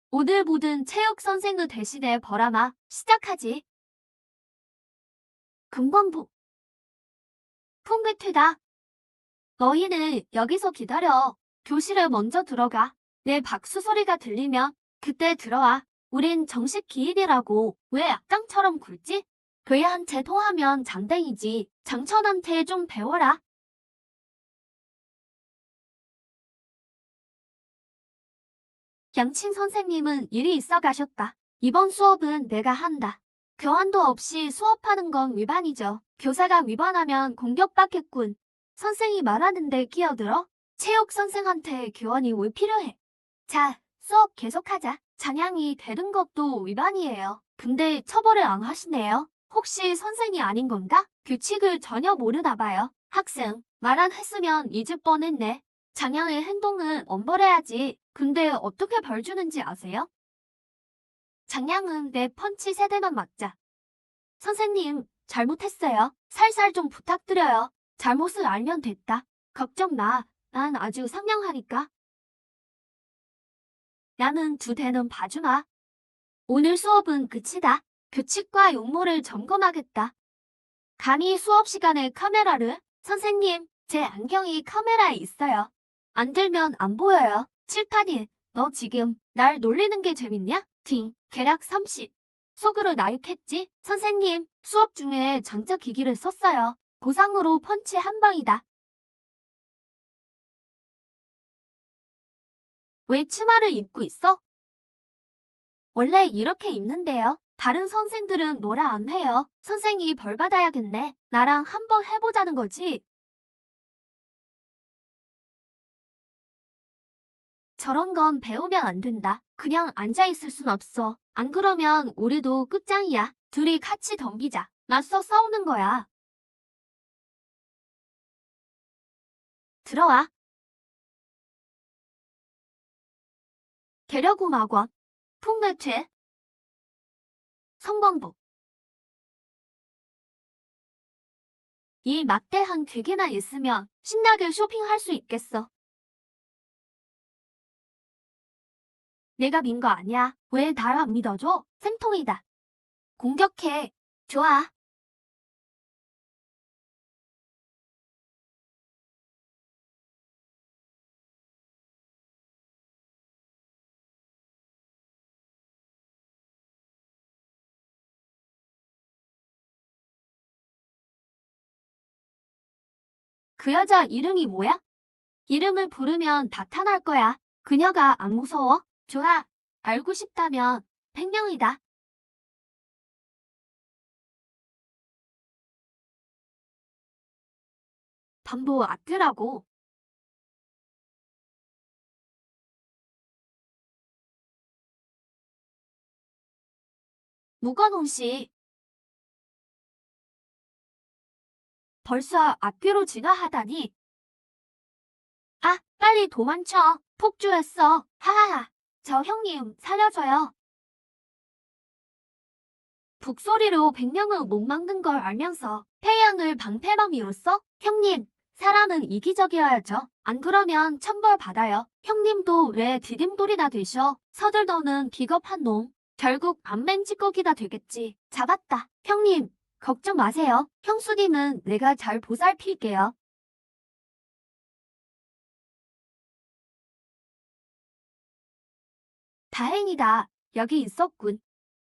오늘 모든 체육 선생을 대신해 벌아마. 시작하지. 금관부. 풍괴퇴다. 너희는 여기서 기다려. 교실에 먼저 들어가. 내 박수 소리가 들리면 그때 들어와. 우린 정식 기일이라고. 왜 악당처럼 굴지? 괴한테 통하면 장땡이지. 장천한테 좀 배워라. 양친 선생님은 일이 있어 가셨다. 이번 수업은 내가 한다. 교환도 없이 수업하는 건 위반이죠. 교사가 위반하면 공격받겠군. 선생이 말하는데 끼어들어? 체육 선생한테 교환이 왜 필요해? 자, 수업 계속하자. 찬양이 대든 것도 위반이에요. 근데 처벌을 안 하시네요. 혹시 선생이 아닌 건가? 규칙을 전혀 모르나 봐요. 학생, 말 안 했으면 잊을 뻔했네. 장양의 행동은 엄벌해야지. 근데 어떻게 벌 주는지 아세요? 장양은 내 펀치 3대만 맞자. 선생님, 잘못했어요. 살살 좀 부탁드려요. 잘못을 알면 됐다. 걱정 마. 난 아주 상냥하니까. 나는 2대는 봐주마. 오늘 수업은 끝이다. 규칙과 용모를 점검하겠다. 감히 수업 시간에 카메라를? 선생님, 제 안경이 카메라에 있어요. 안 들면 안 보여요. 칠판이, 너 지금 날 놀리는 게 재밌냐? 계략 30. 속으로 나육했지? 선생님, 수업 중에 전자기기를 썼어요. 보상으로 펀치 한 방이다. 왜 치마를 입고 있어? 원래 이렇게 입는데요. 다른 선생들은 뭐라 안 해요. 선생이 벌 받아야겠네. 나랑 한번 해보자는 거지. 저런 건 배우면 안 된다. 그냥 앉아있을 순 없어. 안 그러면 우리도 끝장이야. 둘이 같이 덤비자. 맞서 싸우는 거야. 들어와. 계려구마권. 풍매퇴. 성광복. 이 막대한 괴계나 있으면 신나게 쇼핑할 수 있겠어. 내가 민 거 아니야. 왜 날 안 믿어줘? 생통이다. 공격해. 좋아. 그 여자 이름이 뭐야? 이름을 부르면 나타날 거야. 그녀가 안 무서워? 좋아. 알고 싶다면 100명이다. 담보 아끼라고. 무건홍 씨. 벌써 앞뒤로 진화하다니. 아, 빨리 도망쳐. 폭주했어. 하하하. 저 형님 살려줘요. 북소리로 100명을 못 막는 걸 알면서 태양을 방패망이로 써? 형님, 사람은 이기적이어야죠. 안 그러면 천벌 받아요. 형님도 왜 디딤돌이나 되셔? 서둘더는 비겁한 놈. 결국 안맨 찌꺼기가 되겠지. 잡았다. 형님, 걱정 마세요. 형수님은 내가 잘 보살필게요. 다행이다. 여기 있었군.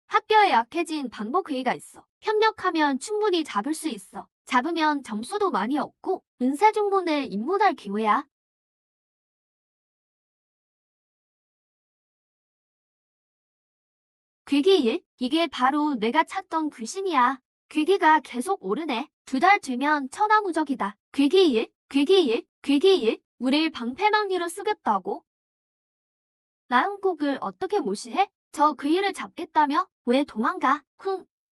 학교에 약해진 반복회의가 있어. 협력하면 충분히 잡을 수 있어. 잡으면 점수도 많이 얻고 은사중문에 입문할 기회야. 괴기일? 이게 바로 내가 찾던 귀신이야. 괴기가 계속 오르네. 2달 뒤면 천하무적이다. 괴기일? 괴기일? 괴기일? 우릴 방패막이로 쓰겠다고? 나은곡을 어떻게 무시해? 저 괴일을 잡겠다며? 왜 도망가?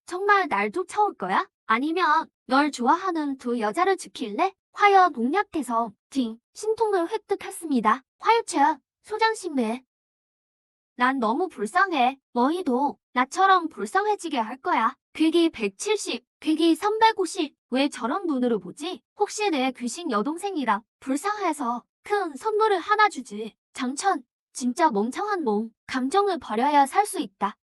정말 날 쫓아올 거야? 아니면 널 좋아하는 2여자를 지킬래? 화여 농약해서 신통을 획득했습니다. 화유채, 소장신매. 난 너무 불쌍해. 너희도 나처럼 불쌍해지게 할 거야. 괴기 170, 괴기 350. 왜 저런 눈으로 보지? 혹시 내 귀신 여동생이라 불쌍해서 큰 선물을 하나 주지. 장천, 진짜 멍청한 놈. 감정을 버려야 살 수 있다.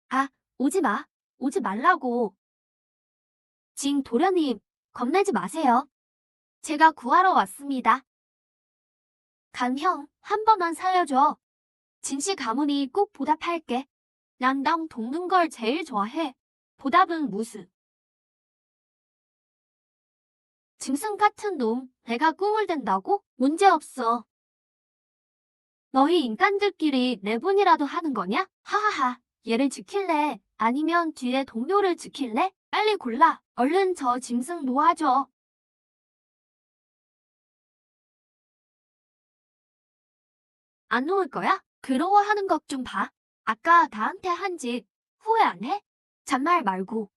아, 오지 마. 오지 말라고. 도련님, 겁내지 마세요. 제가 구하러 왔습니다. 간형, 한 번만 살려줘. 진씨 가문이 꼭 보답할게. 난 당 돕는 걸 제일 좋아해. 보답은 무슨? 짐승 같은 놈, 내가 꿈을 댄다고? 문제없어. 너희 인간들끼리 내분이라도 하는 거냐? 하하하. 얘를 지킬래? 아니면 뒤에 동료를 지킬래? 빨리 골라. 얼른 저 짐승 놓아줘. 안 놓을 거야? 괴로워하는 것 좀 봐. 아까 나한테 한 짓 후회 안 해? 잔말 말고.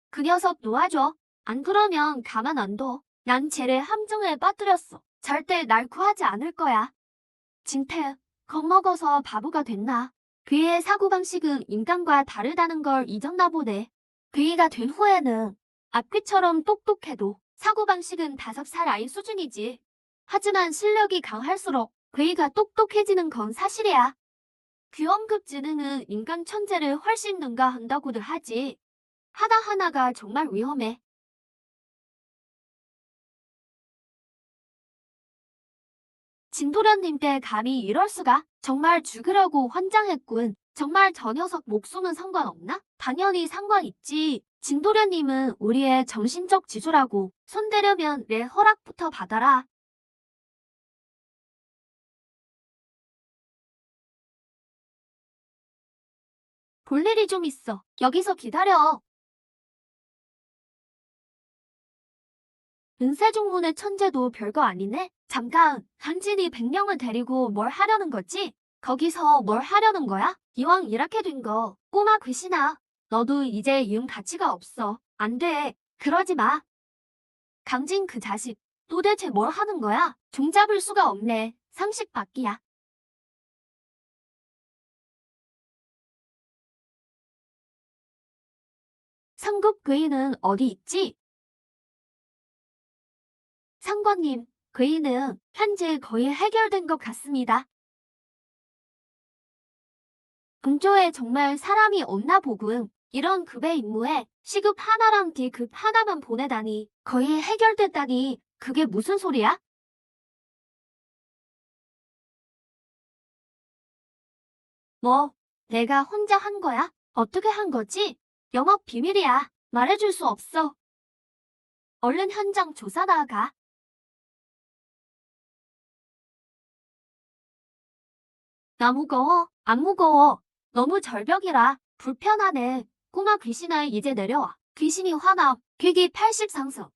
그 녀석 놓아줘. 안 그러면 가만 안 둬. 난 쟤를 함정에 빠뜨렸어. 절대 날 구하지 않을 거야. 진태, 겁먹어서 바보가 됐나? 그의 사고방식은 인간과 다르다는 걸 잊었나 보네. 그이가 된 후에는 악귀처럼 똑똑해도 사고방식은 5살 아이 수준이지. 하지만 실력이 강할수록 그이가 똑똑해지는 건 사실이야. 귀염급 지능은 인간 천재를 훨씬 능가한다고들 하지. 하나하나가 정말 위험해. 진도련님께 감히 이럴 수가? 정말 죽으려고 환장했군. 정말 저 녀석 목숨은 상관없나? 당연히 상관있지. 진도련님은 우리의 정신적 지주라고. 손대려면 내 허락부터 받아라. 볼 일이 좀 있어. 여기서 기다려. 은세종문의 천재도 별거 아니네? 잠깐, 강진이 100명을 데리고 뭘 하려는 거지? 거기서 뭘 하려는 거야? 이왕 이렇게 된 거, 꼬마 귀신아. 너도 이제 이응 가치가 없어. 안 돼. 그러지 마. 강진 그 자식, 도대체 뭘 하는 거야? 종잡을 수가 없네. 상식 밖이야. 상급 괴인은 어디 있지? 상관님, 괴인은 현재 거의 해결된 것 같습니다. 궁조에 정말 사람이 없나 보군. 이런 급의 임무에 시급 하나랑 D급 하나만 보내다니 거의 해결됐다니 그게 무슨 소리야? 뭐, 내가 혼자 한 거야? 어떻게 한 거지? 영업 비밀이야. 말해줄 수 없어. 얼른 현장 조사 나가. 나 무거워? 안 무거워. 너무 절벽이라 불편하네. 꼬마 귀신아 이제 내려와. 귀신이 화나. 괴기 80 상승.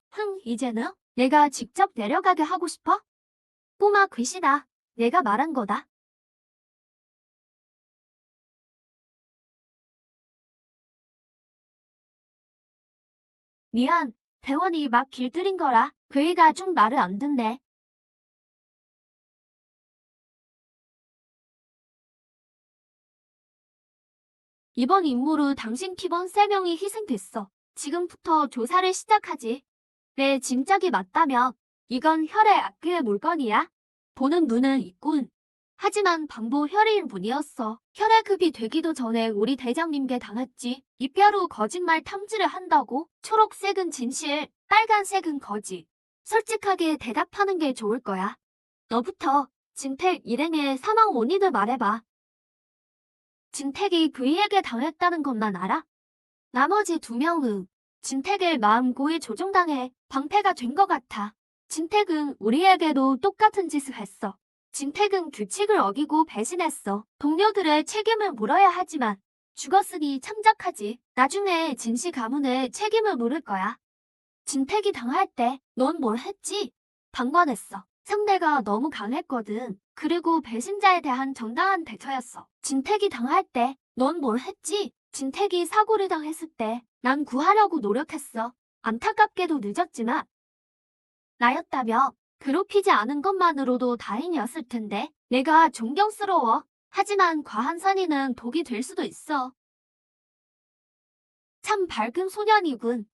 이제는 내가 직접 내려가게 하고 싶어? 꼬마 귀신아, 내가 말한 거다. 미안. 대원이 막 길들인 거라. 괴이가 좀 말을 안 듣네. 이번 임무로 당신 팀원 3명이 희생됐어. 지금부터 조사를 시작하지. 내 짐작이 맞다면 이건 혈의 악귀의 물건이야. 보는 눈은 있군. 하지만 반보 혈의일 뿐이었어. 혈액급이 되기도 전에 우리 대장님께 당했지. 이뼈로 거짓말 탐지를 한다고? 초록색은 진실, 빨간색은 거짓. 솔직하게 대답하는 게 좋을 거야. 너부터 진택 일행의 사망 원인을 말해봐. 진택이 그이에게 당했다는 것만 알아? 나머지 2명은 진택의 마음 고이 조종당해 방패가 된 것 같아. 진택은 우리에게도 똑같은 짓을 했어. 진택은 규칙을 어기고 배신했어. 동료들의 책임을 물어야 하지만 죽었으니 참작하지. 나중에 진시 가문의 책임을 물을 거야. 진택이 당할 때 넌 뭘 했지? 방관했어. 상대가 너무 강했거든. 그리고 배신자에 대한 정당한 대처였어. 진택이 당할 때 넌 뭘 했지? 진택이 사고를 당했을 때 난 구하려고 노력했어. 안타깝게도 늦었지만 나였다며 괴롭히지 않은 것만으로도 다행이었을 텐데 내가 존경스러워. 하지만 과한 산이는 독이 될 수도 있어. 참 밝은 소년이군.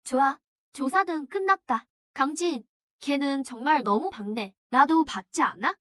좋아. 조사는 끝났다. 강진, 걔는 정말 너무 밝네. 나도 밝지 않아?